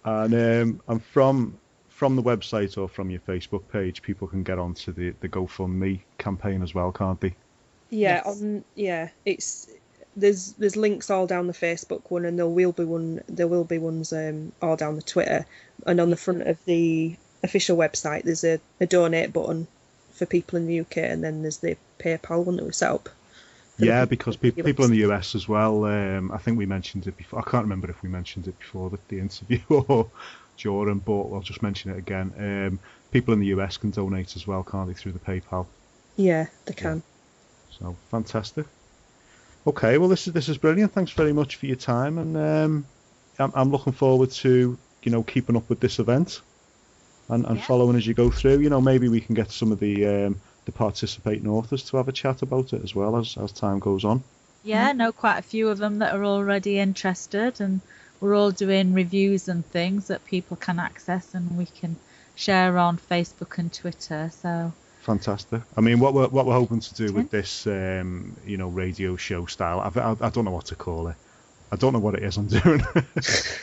And from the website or from your Facebook page, people can get onto the GoFundMe campaign as well, can't they? Yeah, yes. It's there's links all down the Facebook one, and there will be ones all down the Twitter, and on the front of the official website there's a donate button for people in the UK, and then there's the PayPal one that we set up. Yeah, because people in the US as well. I think we mentioned it before. I can't remember if we mentioned it before the interview or during, but I'll just mention it again. People in the US can donate as well, can't they, through the PayPal? Yeah, they can. Yeah. So fantastic. Okay, well this is brilliant. Thanks very much for your time, and I'm looking forward to keeping up with this event and Yeah. following as you go through. Maybe we can get some of the participating authors to have a chat about it as well as time goes on. Yeah, know quite a few of them that are already interested, and we're all doing reviews and things that people can access and we can share on Facebook and Twitter. So Fantastic. I mean, what we're hoping to do with this, radio show style, I don't know what to call it. I don't know what it is I'm doing.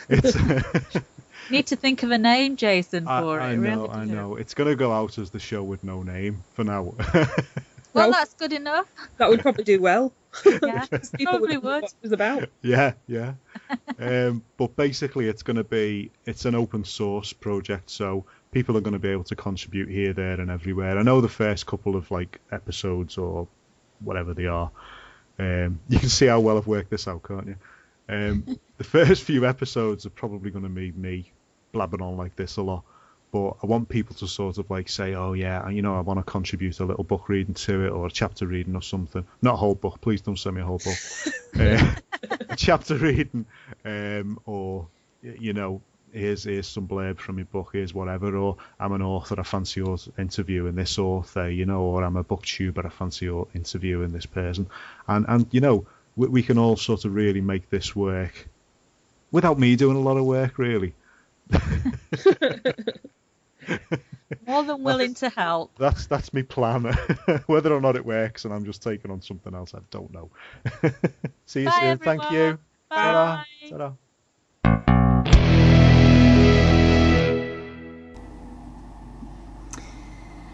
It's need to think of a name, Jason, for it. I Really know. It's going to go out as the show with no name for now. Well, that's good enough. That would probably do well. Yeah, People probably would know would. what it was about. Yeah. But basically, it's an open source project, so people are going to be able to contribute here, there, and everywhere. I know the first couple of episodes or whatever they are, you can see how well I've worked this out, can't you? The first few episodes are probably going to be me blabbing on like this a lot, but I want people to sort of say, oh yeah, I want to contribute a little book reading to it, or a chapter reading or something. Not a whole book, please don't send me a whole book. A chapter reading, or here's some blurb from your book, here's whatever, or I'm an author, I fancy interviewing this author, or I'm a booktuber, I fancy interviewing this person, and we can all sort of really make this work without me doing a lot of work, really. More than willing to help. That's my plan. Whether or not it works and I'm just taking on something else, I don't know. See you Bye, soon. everyone. Thank you. Bye. Ta-ra.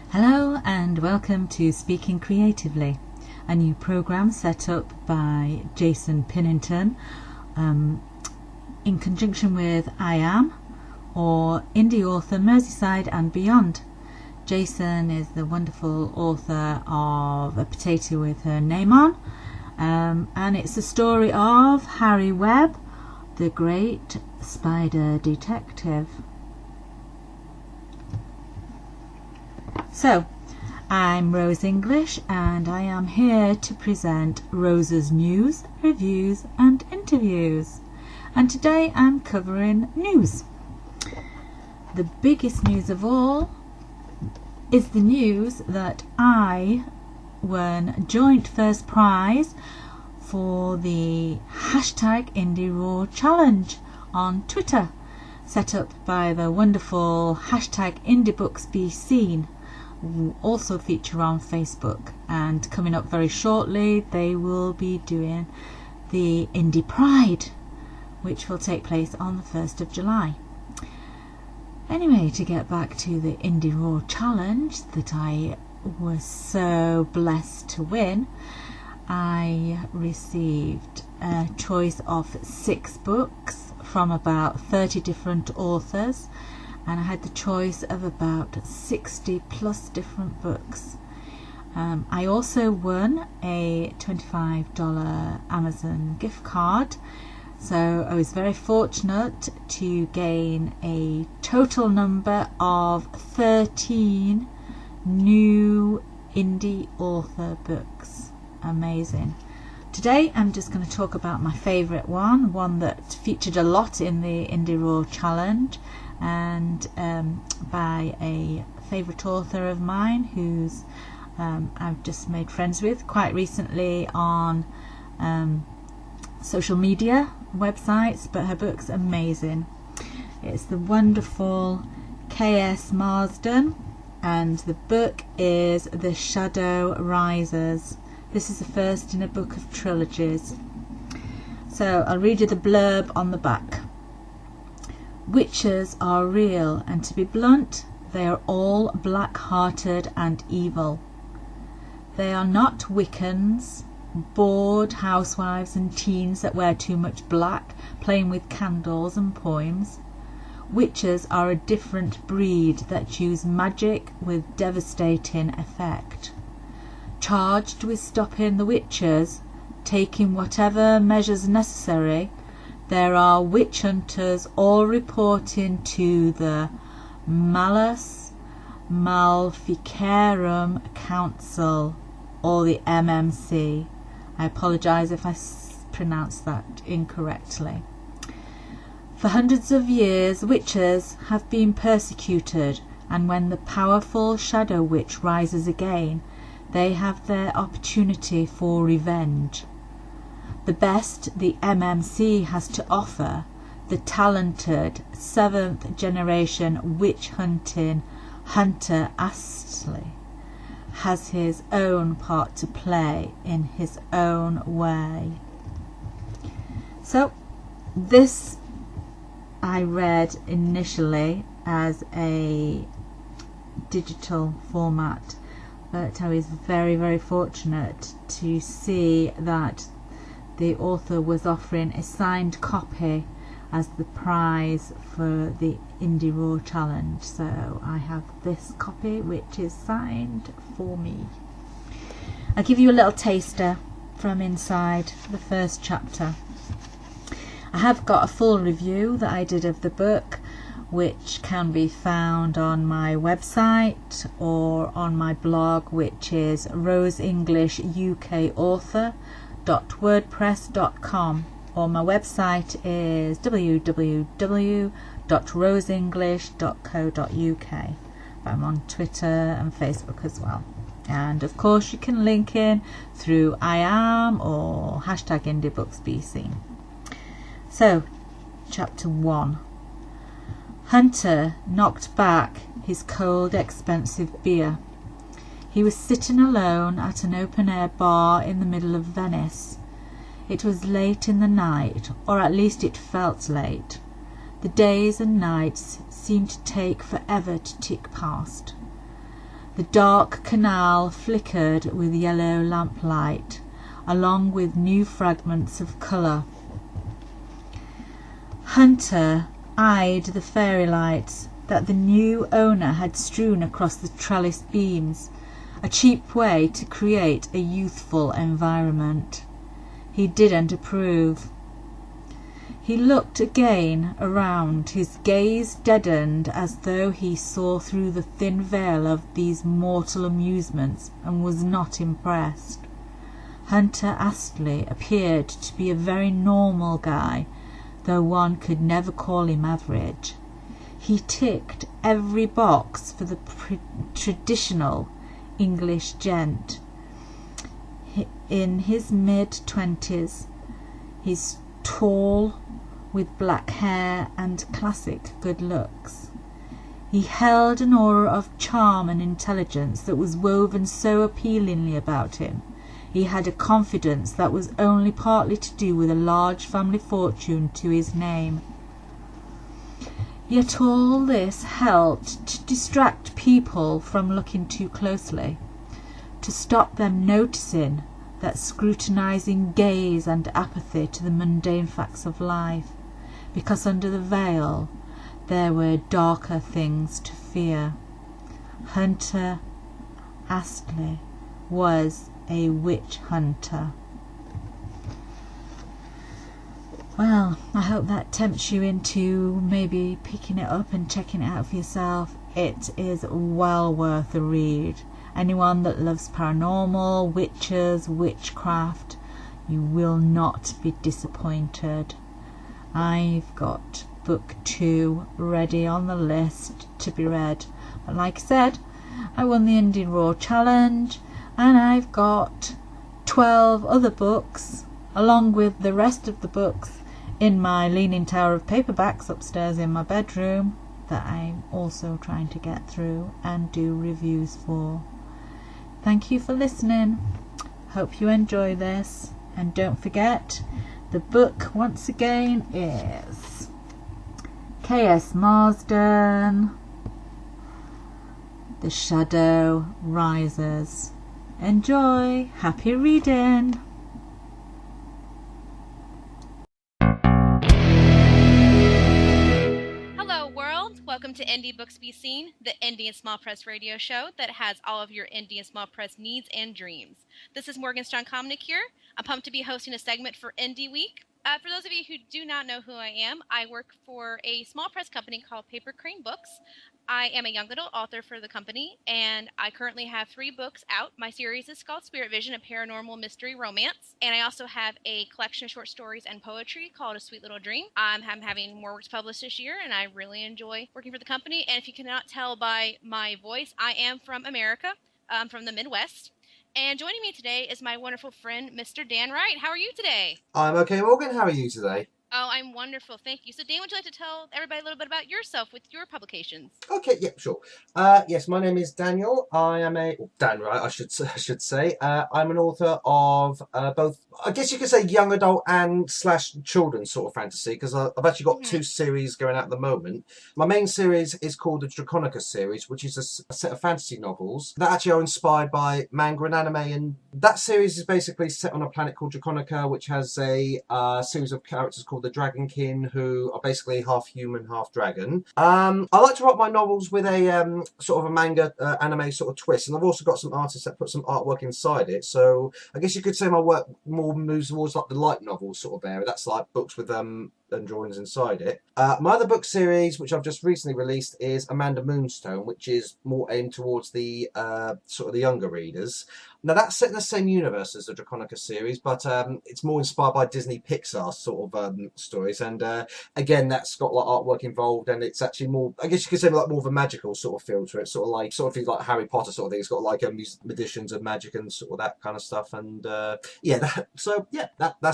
Hello and welcome to Speaking Creatively, a new programme set up by Jason Pinnington in conjunction with I Am, or indie author Merseyside and Beyond. Jason is the wonderful author of A Potato with Her Name On, and it's the story of Harry Webb, the great spider detective. So, I'm Rose English and I am here to present Rose's news, reviews and interviews. And today I'm covering news. The biggest news of all is the news that I won joint first prize for the #IndieRaw challenge on Twitter, set up by the wonderful #IndieBooksBeSeen, who also feature on Facebook. And coming up very shortly, they will be doing the Indie Pride, which will take place on the 1st of July. Anyway, to get back to the IndieRaw challenge that I was so blessed to win, I received a choice of 6 books from about 30 different authors, and I had the choice of about 60 plus different books. I also won a $25 Amazon gift card, so I was very fortunate to gain a total number of 13 new indie author books. Amazing. Today I'm just going to talk about my favourite one that featured a lot in the IndieRaw challenge, and by a favourite author of mine who's I've just made friends with quite recently on social media websites, but her book's amazing. It's the wonderful K.S. Marsden, and the book is The Shadow Rises. This is the first in a book of trilogies. So I'll read you the blurb on the back. Witches are real, and to be blunt, they are all black-hearted and evil. They are not Wiccans, bored housewives and teens that wear too much black, playing with candles and poems. Witches are a different breed that use magic with devastating effect. Charged with stopping the witches, taking whatever measures necessary, there are witch hunters all reporting to the Malus Maleficarum Council, or the MMC. I apologise if I pronounced that incorrectly. For hundreds of years witches have been persecuted, and when the powerful shadow witch rises again, they have their opportunity for revenge. The best the MMC has to offer, the talented 7th generation witch hunting Hunter Astley has his own part to play in his own way. So this I read initially as a digital format, but I was very, very fortunate to see that the author was offering a signed copy as the prize for the Indie Raw Challenge. So I have this copy which is signed for me. I'll give you a little taster from inside the first chapter. I have got a full review that I did of the book, which can be found on my website or on my blog, which is roseenglishukauthor.wordpress.com, or my website is www.roseenglish.co.uk. I'm on Twitter and Facebook as well. And of course you can link in through I am or hashtag IndieBooksBeSeen. So, chapter 1. Hunter knocked back his cold, expensive beer. He was sitting alone at an open-air bar in the middle of Venice. It was late in the night, or at least it felt late. The days and nights seemed to take forever to tick past. The dark canal flickered with yellow lamplight, along with new fragments of colour. Hunter eyed the fairy lights that the new owner had strewn across the trellis beams, a cheap way to create a youthful environment. He didn't approve. He looked again around, his gaze deadened as though he saw through the thin veil of these mortal amusements, and was not impressed. Hunter Astley appeared to be a very normal guy, though one could never call him average. He ticked every box for the traditional English gent. In his mid-20s, he's tall, with black hair and classic good looks. He held an aura of charm and intelligence that was woven so appealingly about him. He had a confidence that was only partly to do with a large family fortune to his name. Yet all this helped to distract people from looking too closely, to stop them noticing that scrutinizing gaze and apathy to the mundane facts of life, because under the veil there were darker things to fear. Hunter Astley was a witch hunter. Well, I hope that tempts you into maybe picking it up and checking it out for yourself. It is well worth a read. Anyone that loves paranormal, witches, witchcraft, you will not be disappointed. I've got book 2 ready on the list to be read. But like I said, I won the Indie Raw Challenge, and I've got 12 other books, along with the rest of the books, in my Leaning Tower of paperbacks upstairs in my bedroom, that I'm also trying to get through and do reviews for. Thank you for listening. Hope you enjoy this. And don't forget, the book once again is K.S. Marsden, The Shadow Rises. Enjoy. Happy reading. Hello world, welcome to Indie Books Be Seen, the indie and small press radio show that has all of your indie and small press needs and dreams. This is Morgan Strong Comnick here. I'm pumped to be hosting a segment for Indie Week. For those of you who do not know who I am, I work for a small press company called Paper Crane Books. I am a young adult author for the company, and I currently have 3 books out. My series is called Spirit Vision, a paranormal mystery romance, and I also have a collection of short stories and poetry called A Sweet Little Dream. I'm having more works published this year, and I really enjoy working for the company. And if you cannot tell by my voice, I am from America. I'm from the Midwest. And joining me today is my wonderful friend, Mr. Dan Wright. How are you today? I'm okay, Morgan. How are you today? Oh, I'm wonderful. Thank you. So, Dan, would you like to tell everybody a little bit about yourself with your publications? Okay, yeah, sure. Yes, my name is Daniel. I am Dan Wright, I should say. I'm an author of both, I guess you could say, young adult and / children's sort of fantasy, because I've actually got 2 series going out at the moment. My main series is called the Draconica series, which is a set of fantasy novels that actually are inspired by manga and anime, and that series is basically set on a planet called Draconica, which has a series of characters called the Dragonkin, who are basically half human, half dragon. I like to write my novels with a sort of a manga anime sort of twist, and I've also got some artists that put some artwork inside it. So I guess you could say my work more moves towards like the light novel sort of area. That's like books with and drawings inside it. My other book series, which I've just recently released, is Amanda Moonstone, which is more aimed towards the sort of the younger readers. Now that's set in the same universe as the Draconica series, but it's more inspired by Disney Pixar sort of stories, and again that's got like artwork involved, and it's actually more, I guess you could say, like more of a magical sort of feel to it, sort of things like Harry Potter sort of thing. It's got like magicians and magic and sort of that kind of stuff, and that's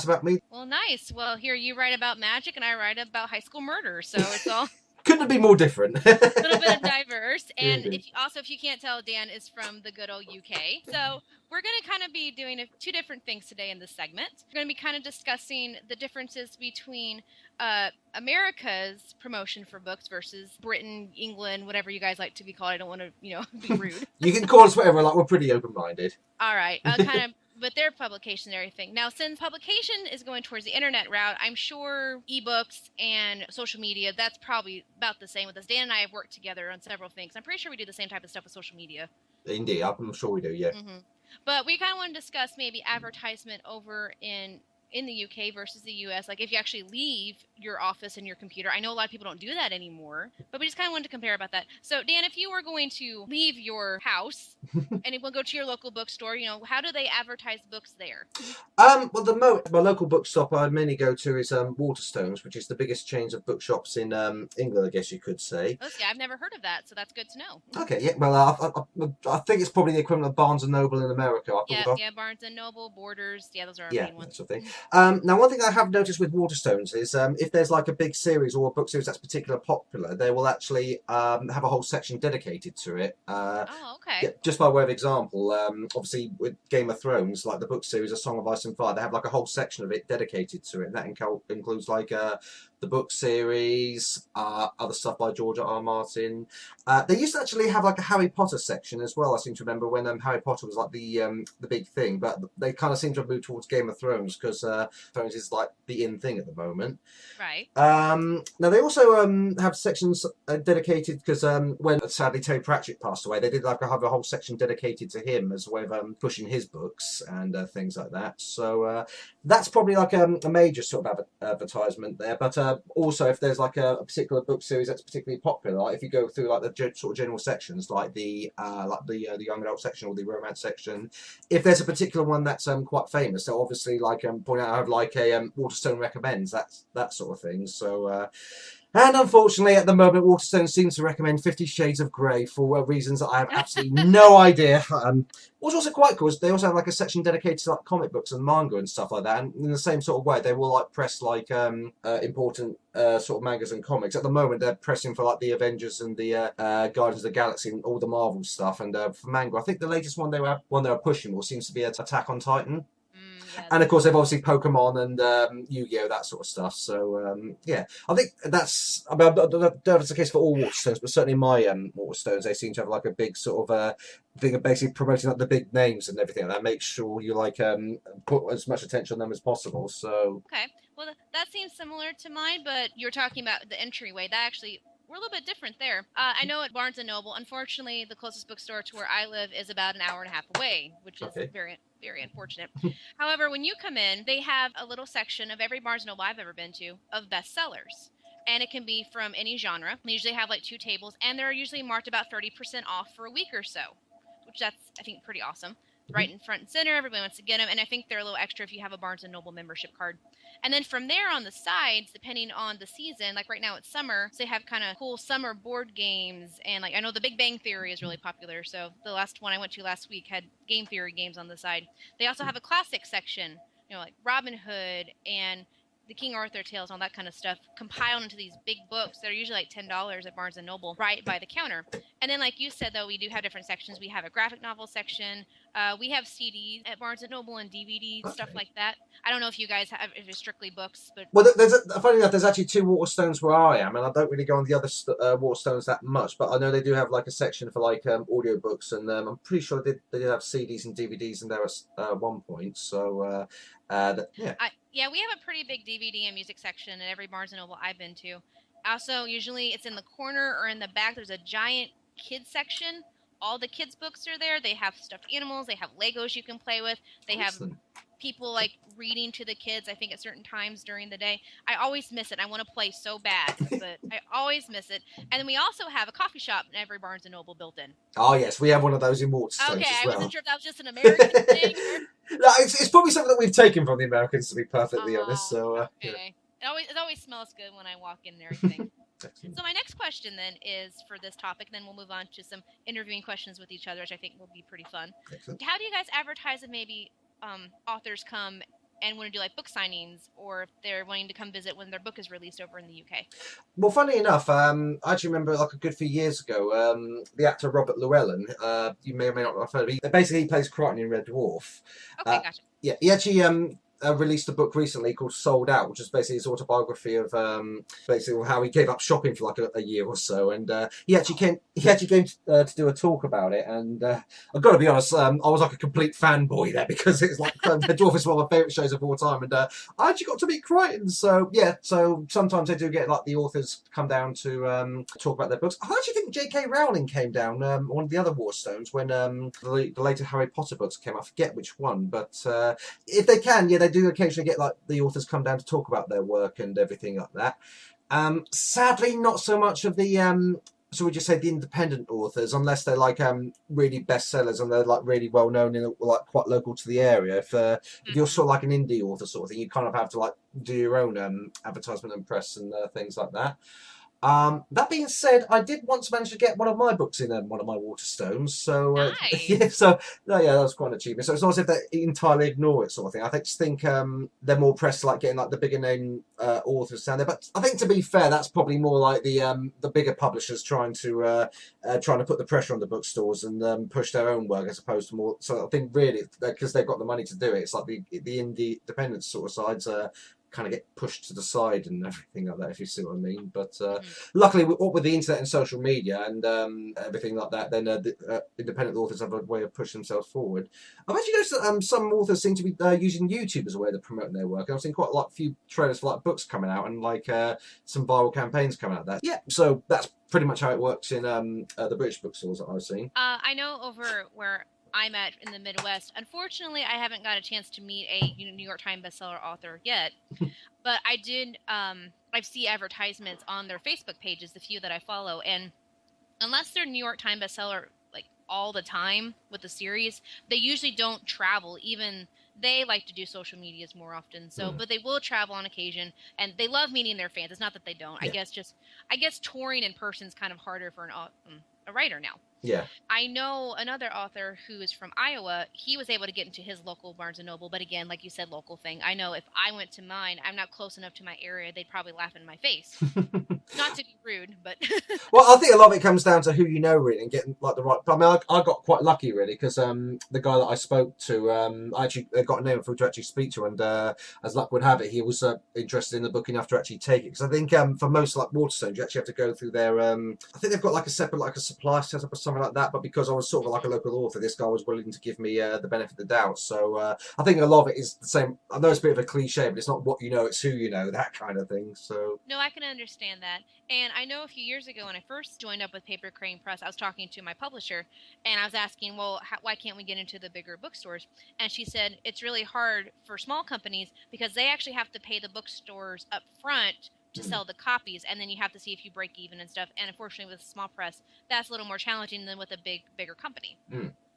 about me. Well, nice. Well, here you write about magic, and I write about high school murder, so it's all couldn't it be more different? a little bit of diverse. And if you can't tell, Dan is from the good old UK. So we're going to kind of be doing 2 different things today in this segment. We're going to be kind of discussing the differences between America's promotion for books versus Britain, England, whatever you guys like to be called. I don't want to, be rude. You can call us whatever, like we're pretty open-minded. All right. Kind of. But their publication and everything. Now, since publication is going towards the internet route, I'm sure ebooks and social media, that's probably about the same with us. Dan and I have worked together on several things. I'm pretty sure we do the same type of stuff with social media. Indeed, I'm sure we do, yeah. But we kind of want to discuss maybe advertisement over in the UK versus the US, like if you actually leave your office and your computer. I know a lot of people don't do that anymore, but we just kind of wanted to compare about that. So, Dan, if you were going to leave your house and it will go to your local bookstore, how do they advertise books there? Well, my local bookstop I mainly go to is Waterstones, which is the biggest chain of bookshops in England, I guess you could say. Okay, I've never heard of that, so that's good to know. Okay, yeah, well, I think it's probably the equivalent of Barnes & Noble in America. Yeah, Barnes & Noble, Borders, those are our main ones. That sort of thing. Now, one thing I have noticed with Waterstones is if there's like a big series or a book series that's particularly popular, they will actually have a whole section dedicated to it. Okay. Yeah, just by way of example, obviously with Game of Thrones, like the book series, A Song of Ice and Fire, they have like a whole section of it dedicated to it, and that includes like the book series, other stuff by George R. Martin. They used to actually have like a Harry Potter section as well. I seem to remember when Harry Potter was like the big thing, but they kind of seem to have moved towards Game of Thrones because Thrones is like the in thing at the moment. Right. Now they also have sections dedicated because when sadly Terry Pratchett passed away, they did have a whole section dedicated to him as a way of pushing his books and things like that. So that's probably like a major sort of advertisement there. But also if there's like a particular book series that's particularly popular, like if you go through like the sort of general sections, like the young adult section or the romance section, if there's a particular one that's quite famous, so obviously like point out I have like a Waterstone recommends that sort of thing. So and unfortunately at the moment Waterstone seems to recommend 50 Shades of Grey for reasons that I have absolutely no idea. What's also quite cool is they also have like a section dedicated to like comic books and manga and stuff like that, and in the same sort of way they will like press like important sort of mangas and comics. At the moment they're pressing for like the Avengers and the Guardians of the Galaxy and all the Marvel stuff, and for manga I think the latest one they were pushing more seems to be Attack on Titan. And of course they've obviously Pokemon and Yu-Gi-Oh, that sort of stuff. So yeah, I think that's, I don't know if it's the case for all Waterstones, but certainly my Waterstones, they seem to have like a big sort of thing of basically promoting like the big names and everything. And that makes sure you like put as much attention on them as possible. So okay, well that seems similar to mine, but you're talking about the entryway. That actually, we're a little bit different there. I know at Barnes & Noble, unfortunately, the closest bookstore to where I live is about an hour and a half away, which is very, very unfortunate. However, when you come in, they have a little section of every Barnes & Noble I've ever been to of bestsellers. and it can be from any genre. They usually have like 2 tables, and they're usually marked about 30% off for a week or so, which that's, I think, pretty awesome. Right in front and center, everybody wants to get them, and I think they're a little extra if you have a Barnes & Noble membership card. And then from there on the sides, depending on the season, like right now it's summer, so they have kind of cool summer board games, and like I know the Big Bang Theory is really popular, so the last one I went to last week had Game Theory games on the side. They also have a classic section, like Robin Hood and the King Arthur tales, all that kind of stuff, compiled into these big books that are usually like $10 at Barnes & Noble, right by the counter. And then, like you said, though, we do have different sections. We have a graphic novel section. We have CDs at Barnes & Noble and DVDs, stuff like that. I don't know if you guys have, if it's strictly books, but... Well, funny enough, there's actually 2 Waterstones where I am, and I don't really go on the other Waterstones that much, but I know they do have like a section for like audiobooks, and I'm pretty sure they did have CDs and DVDs in there at one point, so yeah. Yeah, we have a pretty big DVD and music section at every Barnes & Noble I've been to. Also, usually it's in the corner or in the back. There's a giant kids section. All the kids' books are there. They have stuffed animals. They have Legos you can play with. They have people like reading to the kids, I think, at certain times during the day. I always miss it. I want to play so bad, but I always miss it. And then we also have a coffee shop in every Barnes & Noble built in. Oh, yes, we have one of those in Waterstones okay, as well. I wasn't sure if that was just an American thing. No, it's probably something that we've taken from the Americans, to be perfectly honest. So, okay. Yeah. It always smells good when I walk in and everything. So my next question then is for this topic, then we'll move on to some interviewing questions with each other, which I think will be pretty fun. Excellent. How do you guys advertise if maybe authors come and want to do like book signings, or if they're wanting to come visit when their book is released over in the UK? Well, funny enough, I actually remember like a good few years ago, the actor Robert Llewellyn, you may or may not have heard of him. Basically, he plays Crichton in Red Dwarf. Okay, gotcha. Yeah, he actually released a book recently called Sold Out, which is basically his autobiography of basically how he gave up shopping for like a year or so, and he actually came to do a talk about it, and I've got to be honest, I was like a complete fanboy there, because it's like The Dwarf is one of my favourite shows of all time, and I actually got to meet Crichton, so yeah, so sometimes they do get like the authors come down to talk about their books. I actually think J.K. Rowling came down, one of the other Waterstones, when the later Harry Potter books came out. I forget which one, but if they can, yeah, they do occasionally get like the authors come down to talk about their work and everything like that. Sadly, not so much of the so we just say the independent authors, unless they're like really bestsellers and they're like really well known in like quite local to the area. If you're sort of like an indie author sort of thing, you kind of have to like do your own advertisement and press and things like that. That being said, I did once manage to get one of my books in one of my Waterstones, so nice. yeah, so no, yeah, that was quite an achievement. So it's not as if they entirely ignore it, sort of thing. I just think they're more pressed like getting like the bigger name authors down there. But I think, to be fair, that's probably more like the bigger publishers trying to put the pressure on the bookstores and push their own work, as opposed to more. So I think really, because they've got the money to do it, it's like the indie independent sort of sides kind of get pushed to the side and everything like that, if you see what I mean. But luckily, with the internet and social media and everything like that, then the independent authors have a way of pushing themselves forward. I've actually noticed that some authors seem to be using YouTube as a way of promoting their work. I've seen quite a few trailers for like books coming out and like some viral campaigns coming out of that. Yeah, so that's pretty much how it works in the British bookstores that I've seen. I know over where I'm at in the Midwest, unfortunately, I haven't got a chance to meet a New York Times bestseller author yet, but I did. I see advertisements on their Facebook pages, the few that I follow, and unless they're New York Times bestseller like all the time with the series, they usually don't travel. Even they like to do social medias more often, so but they will travel on occasion, and they love meeting their fans. It's not that they don't. Yeah. I guess touring in person is kind of harder for a writer now. Yeah. I know another author who is from Iowa. He was able to get into his local Barnes & Noble, but again, like you said, local thing. I know if I went to mine, I'm not close enough to my area, they'd probably laugh in my face. Not to be rude, but... Well, I think a lot of it comes down to who you know, really, and getting like the right... I mean, I got quite lucky, really, because the guy that I spoke to, I actually got a name for to actually speak to, and as luck would have it, he was interested in the book enough to actually take it. Because I think for most like Waterstones, you actually have to go through their... I think they've got like a separate like a supply setup or something like that, but because I was sort of like a local author, this guy was willing to give me the benefit of the doubt. So I think a lot of it is the same. I know it's a bit of a cliche, but it's not what you know, it's who you know, that kind of thing. So no, I can understand that. And I know a few years ago when I first joined up with Paper Crane Press, I was talking to my publisher, and I was asking, well, why can't we get into the bigger bookstores? And she said it's really hard for small companies because they actually have to pay the bookstores up front to sell the copies, and then you have to see if you break even and stuff. And unfortunately, with a small press, that's a little more challenging than with a bigger company.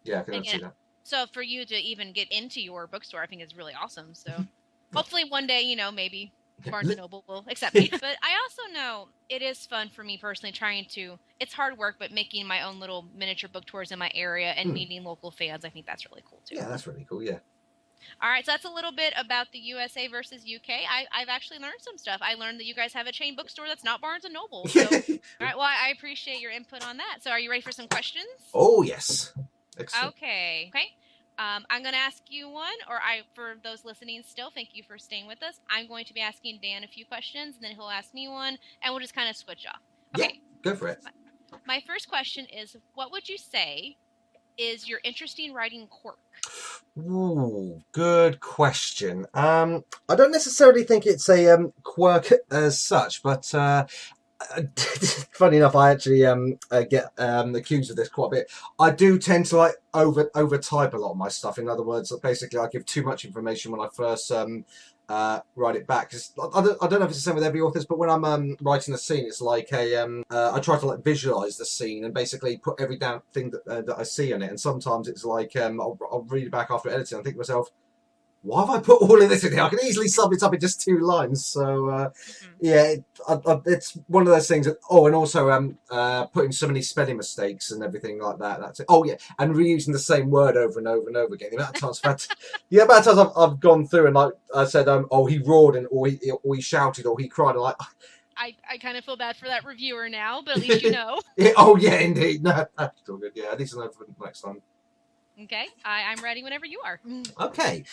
Yeah, I can see that. So for you to even get into your bookstore, I think is really awesome. So hopefully one day, maybe Barnes & Noble will accept me. But I also know it is fun for me personally it's hard work, but making my own little miniature book tours in my area and meeting local fans, I think that's really cool too. Yeah, that's really cool, yeah. All right, so that's a little bit about the USA versus UK. I've actually learned some stuff. I learned that you guys have a chain bookstore that's not Barnes & Noble. So, all right, well, I appreciate your input on that. So are you ready for some questions? Oh, yes. Excellent. Okay. I'm going to ask you one, for those listening still, thank you for staying with us. I'm going to be asking Dan a few questions, and then he'll ask me one, and we'll just kind of switch off. Okay. Yeah, go for it. My first question is, what would you say is your interesting writing quirk? Ooh, good question. I don't necessarily think it's a quirk as such, but funny enough, I actually get accused of this quite a bit. I do tend to like over type a lot of my stuff. In other words, basically, I give too much information when I first write it back. Cause I don't know if it's the same with every author, but when I'm writing a scene, it's like I try to like visualize the scene and basically put every damn thing that I see in it. And sometimes it's like I'll read it back after editing and think to myself, why have I put all of this in here? I can easily sum it up in just 2 lines. So, it's one of those things. And also putting so many spelling mistakes and everything like that. That's it. Oh, yeah, and reusing the same word over and over and over again. The amount of times I've gone through and like I said, he roared and or he shouted or he cried. And like, I kind of feel bad for that reviewer now, but at least you know. Yeah, indeed. No, that's all good. Yeah, at least I know for next time. Okay, I'm ready whenever you are. Okay,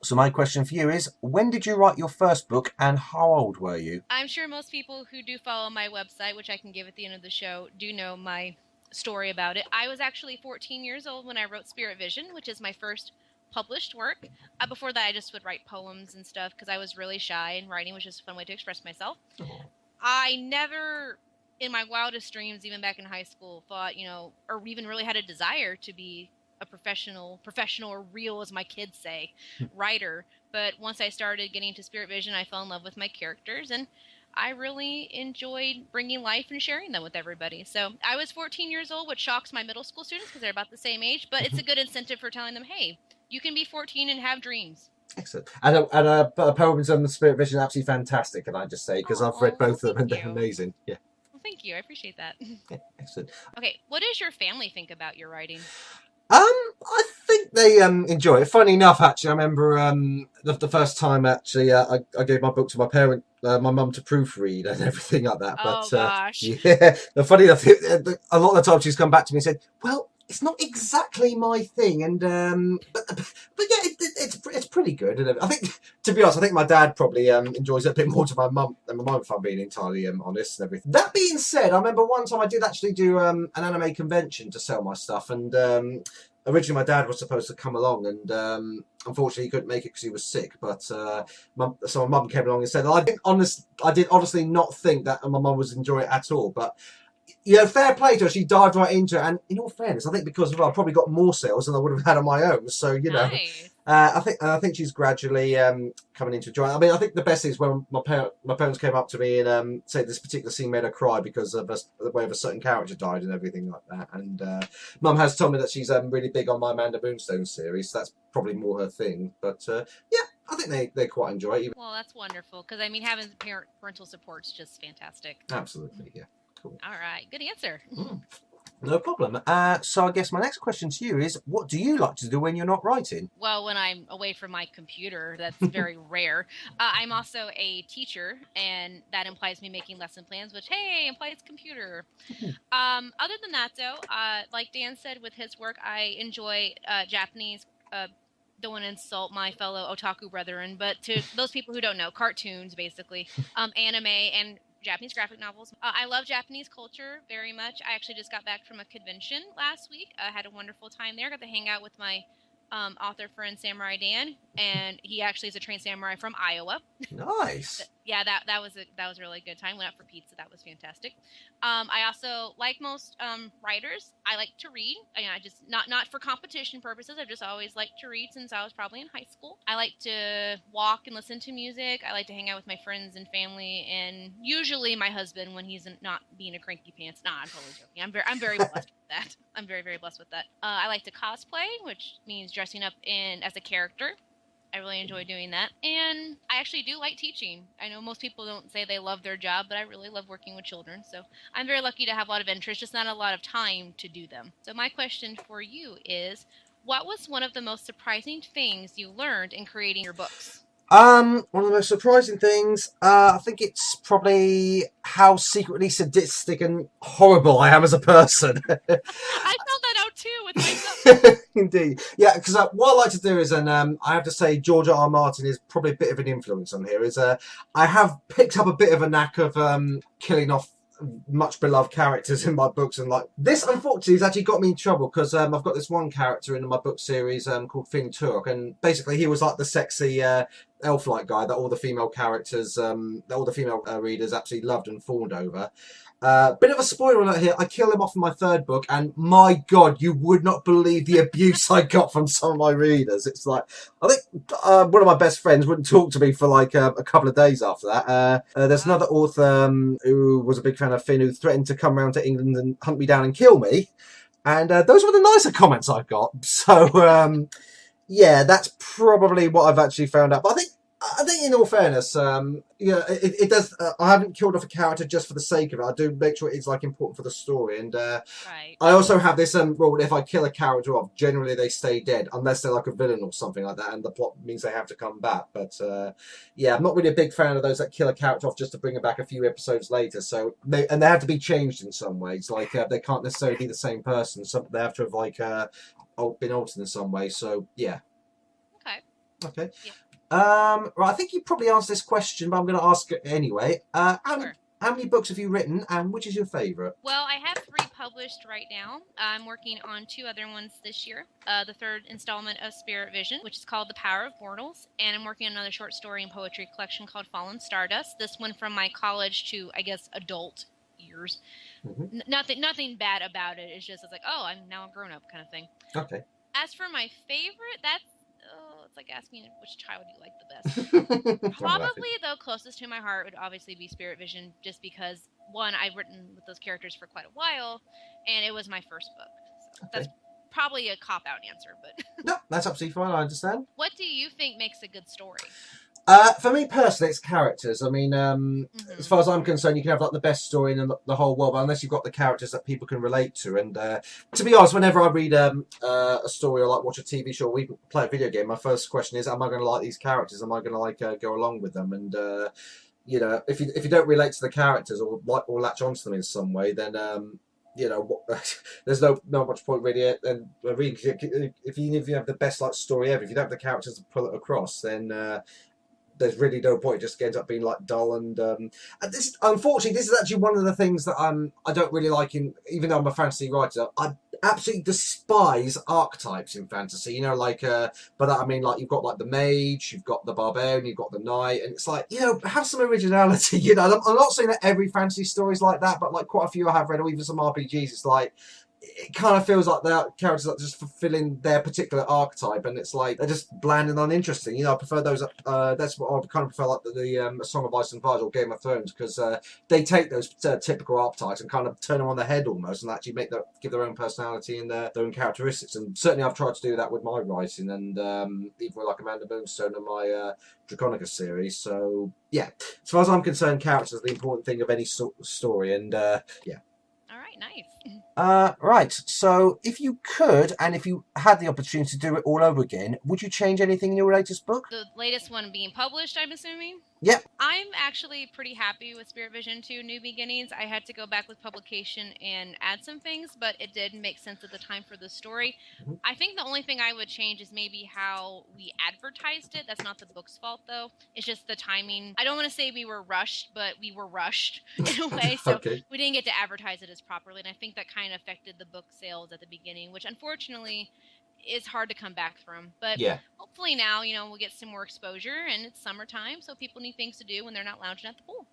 so my question for you is, when did you write your first book and how old were you? I'm sure most people who do follow my website, which I can give at the end of the show, do know my story about it. I was actually 14 years old when I wrote Spirit Vision, which is my first published work. Before that, I just would write poems and stuff because I was really shy, and writing was just a fun way to express myself. I never, in my wildest dreams, even back in high school, thought, or even really had a desire to be a professional or real, as my kids say, writer. But once I started getting into Spirit Vision, I fell in love with my characters, and I really enjoyed bringing life and sharing them with everybody. So I was 14 years old, which shocks my middle school students because they're about the same age, but it's a good incentive for telling them, hey, you can be 14 and have dreams. Excellent. And poems on the Spirit Vision are absolutely fantastic, can I just say, because I've read both of them and they're amazing. Yeah. Well, thank you. I appreciate that. Yeah, excellent. Okay, what does your family think about your writing? I think they enjoy it. Funny enough, actually, I remember the first time actually I gave my book to my parent, my mum, to proofread and everything like that. Oh, gosh. Yeah, the funny enough, a lot of the time she's come back to me and said, "Well, it's not exactly my thing," and but yeah, it's pretty good. And I think, to be honest, I think my dad probably enjoys it a bit more to my mum than my mum, if I'm being entirely honest and everything. That being said, I remember one time I did actually do an anime convention to sell my stuff, and originally my dad was supposed to come along, and unfortunately he couldn't make it because he was sick. But so my mum came along and said, I did honestly not think that my mum was enjoying it at all, but. Fair play to her. She dived right into it, and in all fairness, I think because of her, I probably got more sales than I would have had on my own. So Nice. I think she's gradually coming into joy. I mean, I think the best thing is when my parents came up to me and said this particular scene made her cry because of the way of a certain character died and everything like that. And Mum has told me that she's really big on my Amanda Moonstone series. So that's probably more her thing. But yeah, I think they quite enjoy it. Well, that's wonderful because I mean, having parental support's just fantastic. Absolutely, yeah. Cool. All right, good answer. No problem. So I guess my next question to you is, what do you like to do when you're not writing? Well, when I'm away from my computer, that's very rare. I'm also a teacher, and that implies me making lesson plans, which, hey, implies computer. Other than that, though, like Dan said with his work, I enjoy Japanese. Don't want to insult my fellow otaku brethren, but to those people who don't know, cartoons, basically, anime, and Japanese graphic novels. I love Japanese culture very much. I actually just got back from a convention last week. I had a wonderful time there. Got to hang out with my author friend Samurai Dan, and he actually is a trained samurai from Iowa. Nice. Yeah, that was a really good time. Went out for pizza. That was fantastic. I also, like most writers, I like to read. I just not for competition purposes. I've just always liked to read since I was probably in high school. I like to walk and listen to music. I like to hang out with my friends and family, and usually my husband when he's not being a cranky pants. Nah, I'm totally joking. I'm very blessed with that. I'm very, very blessed with that. I like to cosplay, which means dressing up as a character. I really enjoy doing that. And I actually do like teaching. I know most people don't say they love their job, but I really love working with children. So I'm very lucky to have a lot of interest, just not a lot of time to do them. So my question for you is, what was one of the most surprising things you learned in creating your books? One of the most surprising things, I think it's probably how secretly sadistic and horrible I am as a person. I found that out too with myself. Indeed. Yeah, because what I like to do is, and I have to say George R. Martin is probably a bit of an influence on here, is I have picked up a bit of a knack of killing off much beloved characters in my books, and like this unfortunately has actually got me in trouble because I've got this one character in my book series called Finn Turok, and basically he was like the sexy elf-like guy that all the female characters that all the female readers absolutely loved and fawned over. Bit of a spoiler alert here, I kill him off in my third book, and my god, you would not believe the abuse I got from some of my readers. It's like, I think one of my best friends wouldn't talk to me for like a couple of days after that. There's another author who was a big fan of Finn who threatened to come round to England and hunt me down and kill me, and those were the nicer comments I got. So yeah, that's probably what I've actually found out. But I think in all fairness, yeah, it does. I haven't killed off a character just for the sake of it. I do make sure it's like important for the story, and Right. I also have this rule: if I kill a character off, generally they stay dead unless they're like a villain or something like that, and the plot means they have to come back. But yeah, I'm not really a big fan of those that kill a character off just to bring them back a few episodes later. So they have to be changed in some ways. Like they can't necessarily be the same person. So they have to have like been altered in some way. So yeah. Okay. Yeah. Right, I think you probably answered this question, but I'm going to ask it anyway. Sure. How many books have you written, and which is your favourite? Well, I have 3 published right now. I'm working on 2 other ones this year. The 3rd installment of Spirit Vision, which is called The Power of Mortals, and I'm working on another short story and poetry collection called Fallen Stardust. This one from my college to, I guess, adult years. Mm-hmm. Nothing bad about it. It's just it's like, oh, I'm now a grown up kind of thing. Okay. As for my favorite, it's like asking which child you like the best. Probably, though, closest to my heart would obviously be Spirit Vision, just because, one, I've written with those characters for quite a while, and it was my first book. So Okay. That's probably a cop-out answer, but... No, that's absolutely fine, I understand. What do you think makes a good story? For me personally, it's characters. I mean, as far as I'm concerned, you can have like the best story in the whole world, but unless you've got the characters that people can relate to. And to be honest, whenever I read a story or like watch a TV show or even play a video game, my first question is, am I going to like these characters? Am I going to like go along with them? And you know, if you don't relate to the characters or latch onto them in some way, then you know, there's no much point really. And if you have the best like story ever, if you don't have the characters to pull it across, then there's really no point. It just ends up being like dull. And unfortunately, this is actually one of the things that I don't really like even though I'm a fantasy writer. I absolutely despise archetypes in fantasy. You know, like by that I mean like you've got like the mage, you've got the barbarian, you've got the knight, and it's like, you know, have some originality. You know, I'm not saying that every fantasy story is like that, but like quite a few I have read, or even some RPGs, it's like, it kind of feels like they're characters that just fulfilling their particular archetype, and it's like they're just bland and uninteresting. You know, I prefer those. That's what I kind of prefer, like the Song of Ice and Fire or Game of Thrones, because they take those typical archetypes and kind of turn them on their head almost, and actually give their own personality and their own characteristics. And certainly, I've tried to do that with my writing, and even with like Amanda Moonstone and my Draconica series. So yeah, as far as I'm concerned, characters are the important thing of any story, and yeah. All right, nice. Right, so if you could, and if you had the opportunity to do it all over again, would you change anything in your latest book? The latest one being published, I'm assuming? Yep. I'm actually pretty happy with Spirit Vision 2 New Beginnings. I had to go back with publication and add some things, but it did make sense at the time for the story. Mm-hmm. I think the only thing I would change is maybe how we advertised it. That's not the book's fault, though. It's just the timing. I don't want to say we were rushed, but we were rushed in a way, so Okay. we didn't get to advertise it as properly, and I think that kind of affected the book sales at the beginning, which unfortunately is hard to come back from. But Yeah. hopefully now, we'll get some more exposure, and it's summertime, so people need things to do when they're not lounging at the pool.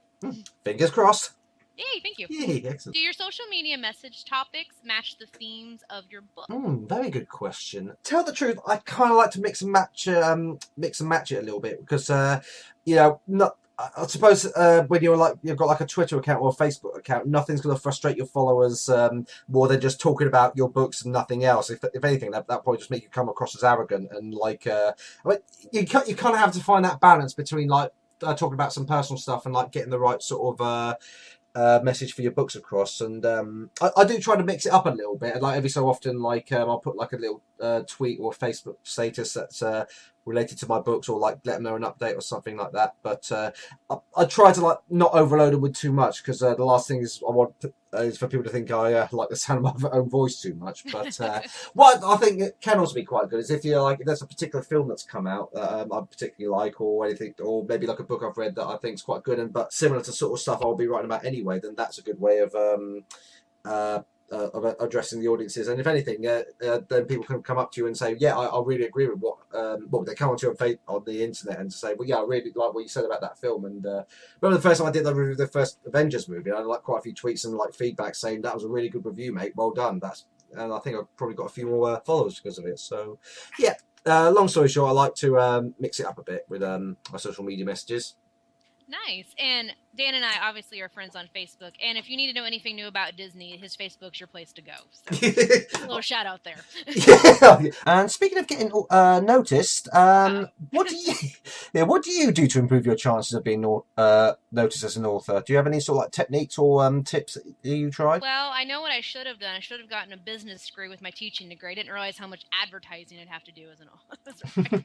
Fingers crossed. Yay, thank you. Yay, excellent. Do your social media message topics match the themes of your book? Very good question. Tell the truth, I kind of like to mix and match it a little bit because, not. I suppose when you've got like a Twitter account or a Facebook account, nothing's going to frustrate your followers more than just talking about your books and nothing else. If anything, that probably just make you come across as arrogant and you kind of have to find that balance between talking about some personal stuff and getting the right sort of message for your books across. And I do try to mix it up a little bit. And every so often, I'll put a little tweet or Facebook status that's related to my books, or let them know an update or something like that. But I try to not overload them with too much, because the last thing is I want is for people to think I like the sound of my own voice too much. But what I think it can also be quite good is if there's a particular film that's come out that I particularly like, or anything, or maybe a book I've read that I think is quite good but similar to sort of stuff I'll be writing about anyway, then that's a good way of addressing the audiences. And if anything, then people can come up to you and say, yeah, I really agree with what they come onto on the internet and say, well, yeah, I really like what you said about that film. And remember the first time I did the first Avengers movie, I had quite a few tweets and feedback saying that was a really good review, mate, well done. And I think I've probably got a few more followers because of it. So yeah, long story short, I like to mix it up a bit with my social media messages. Nice. And Dan and I obviously are friends on Facebook. And if you need to know anything new about Disney, his Facebook's your place to go. So a little shout out there. Yeah. And speaking of getting noticed, what do you do to improve your chances of being noticed as an author? Do you have any sort of techniques or tips that you tried? Well, I know what I should have done. I should have gotten a business degree with my teaching degree. I didn't realize how much advertising I'd have to do as an author.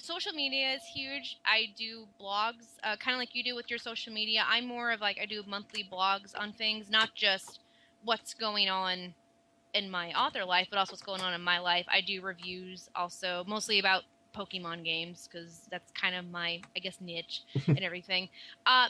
Social media is huge. I do blogs, kind of like you do with your social media. I'm more of I do monthly blogs on things, not just what's going on in my author life, but also what's going on in my life. I do reviews also, mostly about Pokemon games, because that's kind of my, I guess, niche and everything.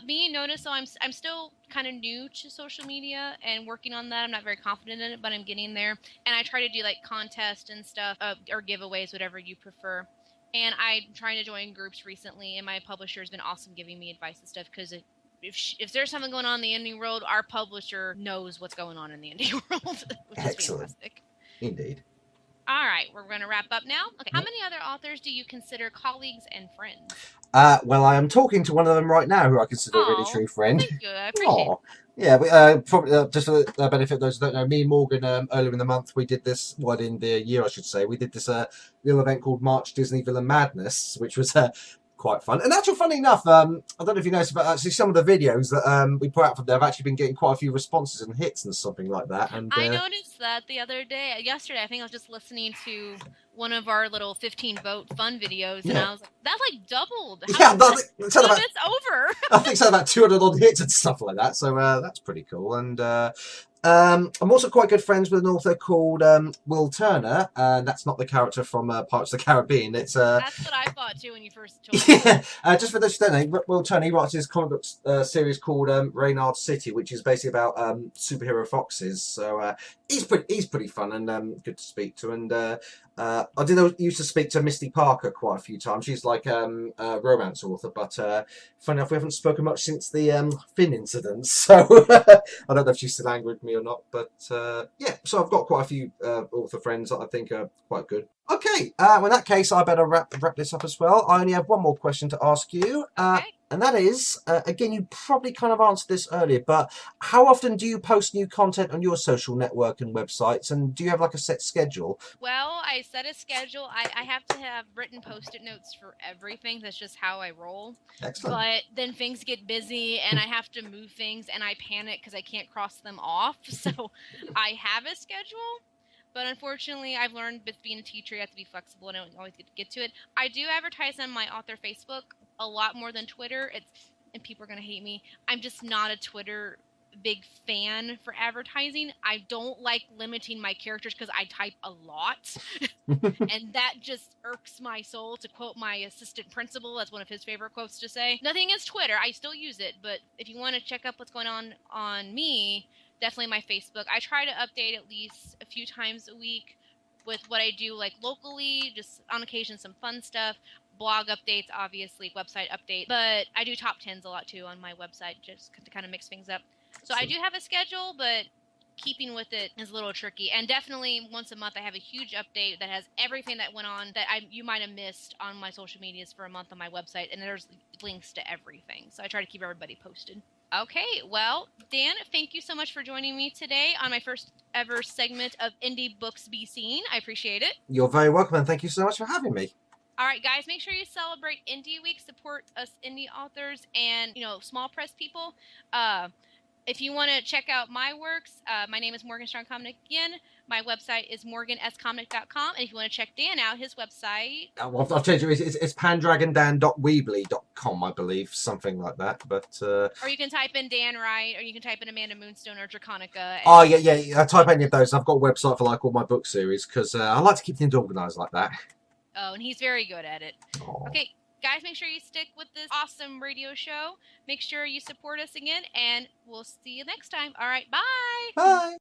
Being noticed, so I'm still kind of new to social media and working on that. I'm not very confident in it, but I'm getting there. And I try to do contests and stuff, or giveaways, whatever you prefer. And I'm trying to join groups recently, and my publisher has been awesome giving me advice and stuff, because if there's something going on in the indie world, our publisher knows what's going on in the indie world, which is fantastic. Indeed. All right, we're going to wrap up now. Okay, how many other authors do you consider colleagues and friends? Well, I am talking to one of them right now who I consider a really true friend. Thank you, I appreciate it. Yeah, probably just for the benefit of those who don't know, me and Morgan, earlier in the month, we did this, in the year I should say, we did this little event called March Disney Villain Madness, which was quite fun. And actually, funny enough, I don't know if you noticed, but actually some of the videos that we put out from there have actually been getting quite a few responses and hits and something like that. And I noticed that yesterday, I think I was just listening to one of our little 15-vote fun videos, and I was like, that's doubled. It's over. I think it's about 200 odd hits and stuff like that, so that's pretty cool. And I'm also quite good friends with an author called Will Turner, and that's not the character from Pirates of the Caribbean. It's that's what I thought too when you first told me. Just for those who don't know, Will Turner, he writes his comic book series called Reynard City, which is basically about superhero foxes. So he's pretty fun and good to speak to. And I used to speak to Misty Parker quite a few times. She's a romance author, but funny enough, we haven't spoken much since the Finn incident. So I don't know if she's still angry with me or not. But yeah, so I've got quite a few author friends that I think are quite good. Okay, well, in that case, I better wrap this up as well. I only have one more question to ask you. Okay. And that is, again, you probably kind of answered this earlier, but how often do you post new content on your social network and websites? And do you have a set schedule? Well, I set a schedule. I have to have written Post-it notes for everything. That's just how I roll. Excellent. But then things get busy, and I have to move things, and I panic because I can't cross them off. So I have a schedule. But unfortunately, I've learned with being a teacher, you have to be flexible, and I don't always get to it. I do advertise on my author Facebook a lot more than Twitter. And people are going to hate me. I'm just not a Twitter big fan for advertising. I don't like limiting my characters because I type a lot. And that just irks my soul, to quote my assistant principal. That's one of his favorite quotes to say. Nothing against Twitter. I still use it. But if you want to check up what's going on me, definitely my Facebook. I try to update at least a few times a week with what I do, like locally, just on occasion some fun stuff, blog updates, obviously, website updates. But I do top 10s a lot too on my website, just to kind of mix things up. So I do have a schedule, but keeping with it is a little tricky. And definitely once a month I have a huge update that has everything that went on that you might have missed on my social medias for a month on my website, and there's links to everything. So I try to keep everybody posted. Okay, well, Dan, thank you so much for joining me today on my first ever segment of Indie Books Be Seen. I appreciate it. You're very welcome, and thank you so much for having me. All right, guys, make sure you celebrate Indie Week, support us indie authors and, small press people. If you want to check out my works, my name is Morgan Straughan Comnick again. My website is morganscomnick.com. And if you want to check Dan out, his website... I've changed it. It's pandragondan.weebly.com, I believe, something like that. But Or you can type in Dan Wright, or you can type in Amanda Moonstone or Draconica. Oh, yeah. I type any of those. I've got a website for all my book series, because I like to keep things organised like that. Oh, and he's very good at it. Aww. Okay. Guys, make sure you stick with this awesome radio show. Make sure you support us again, and we'll see you next time. All right, bye. Bye.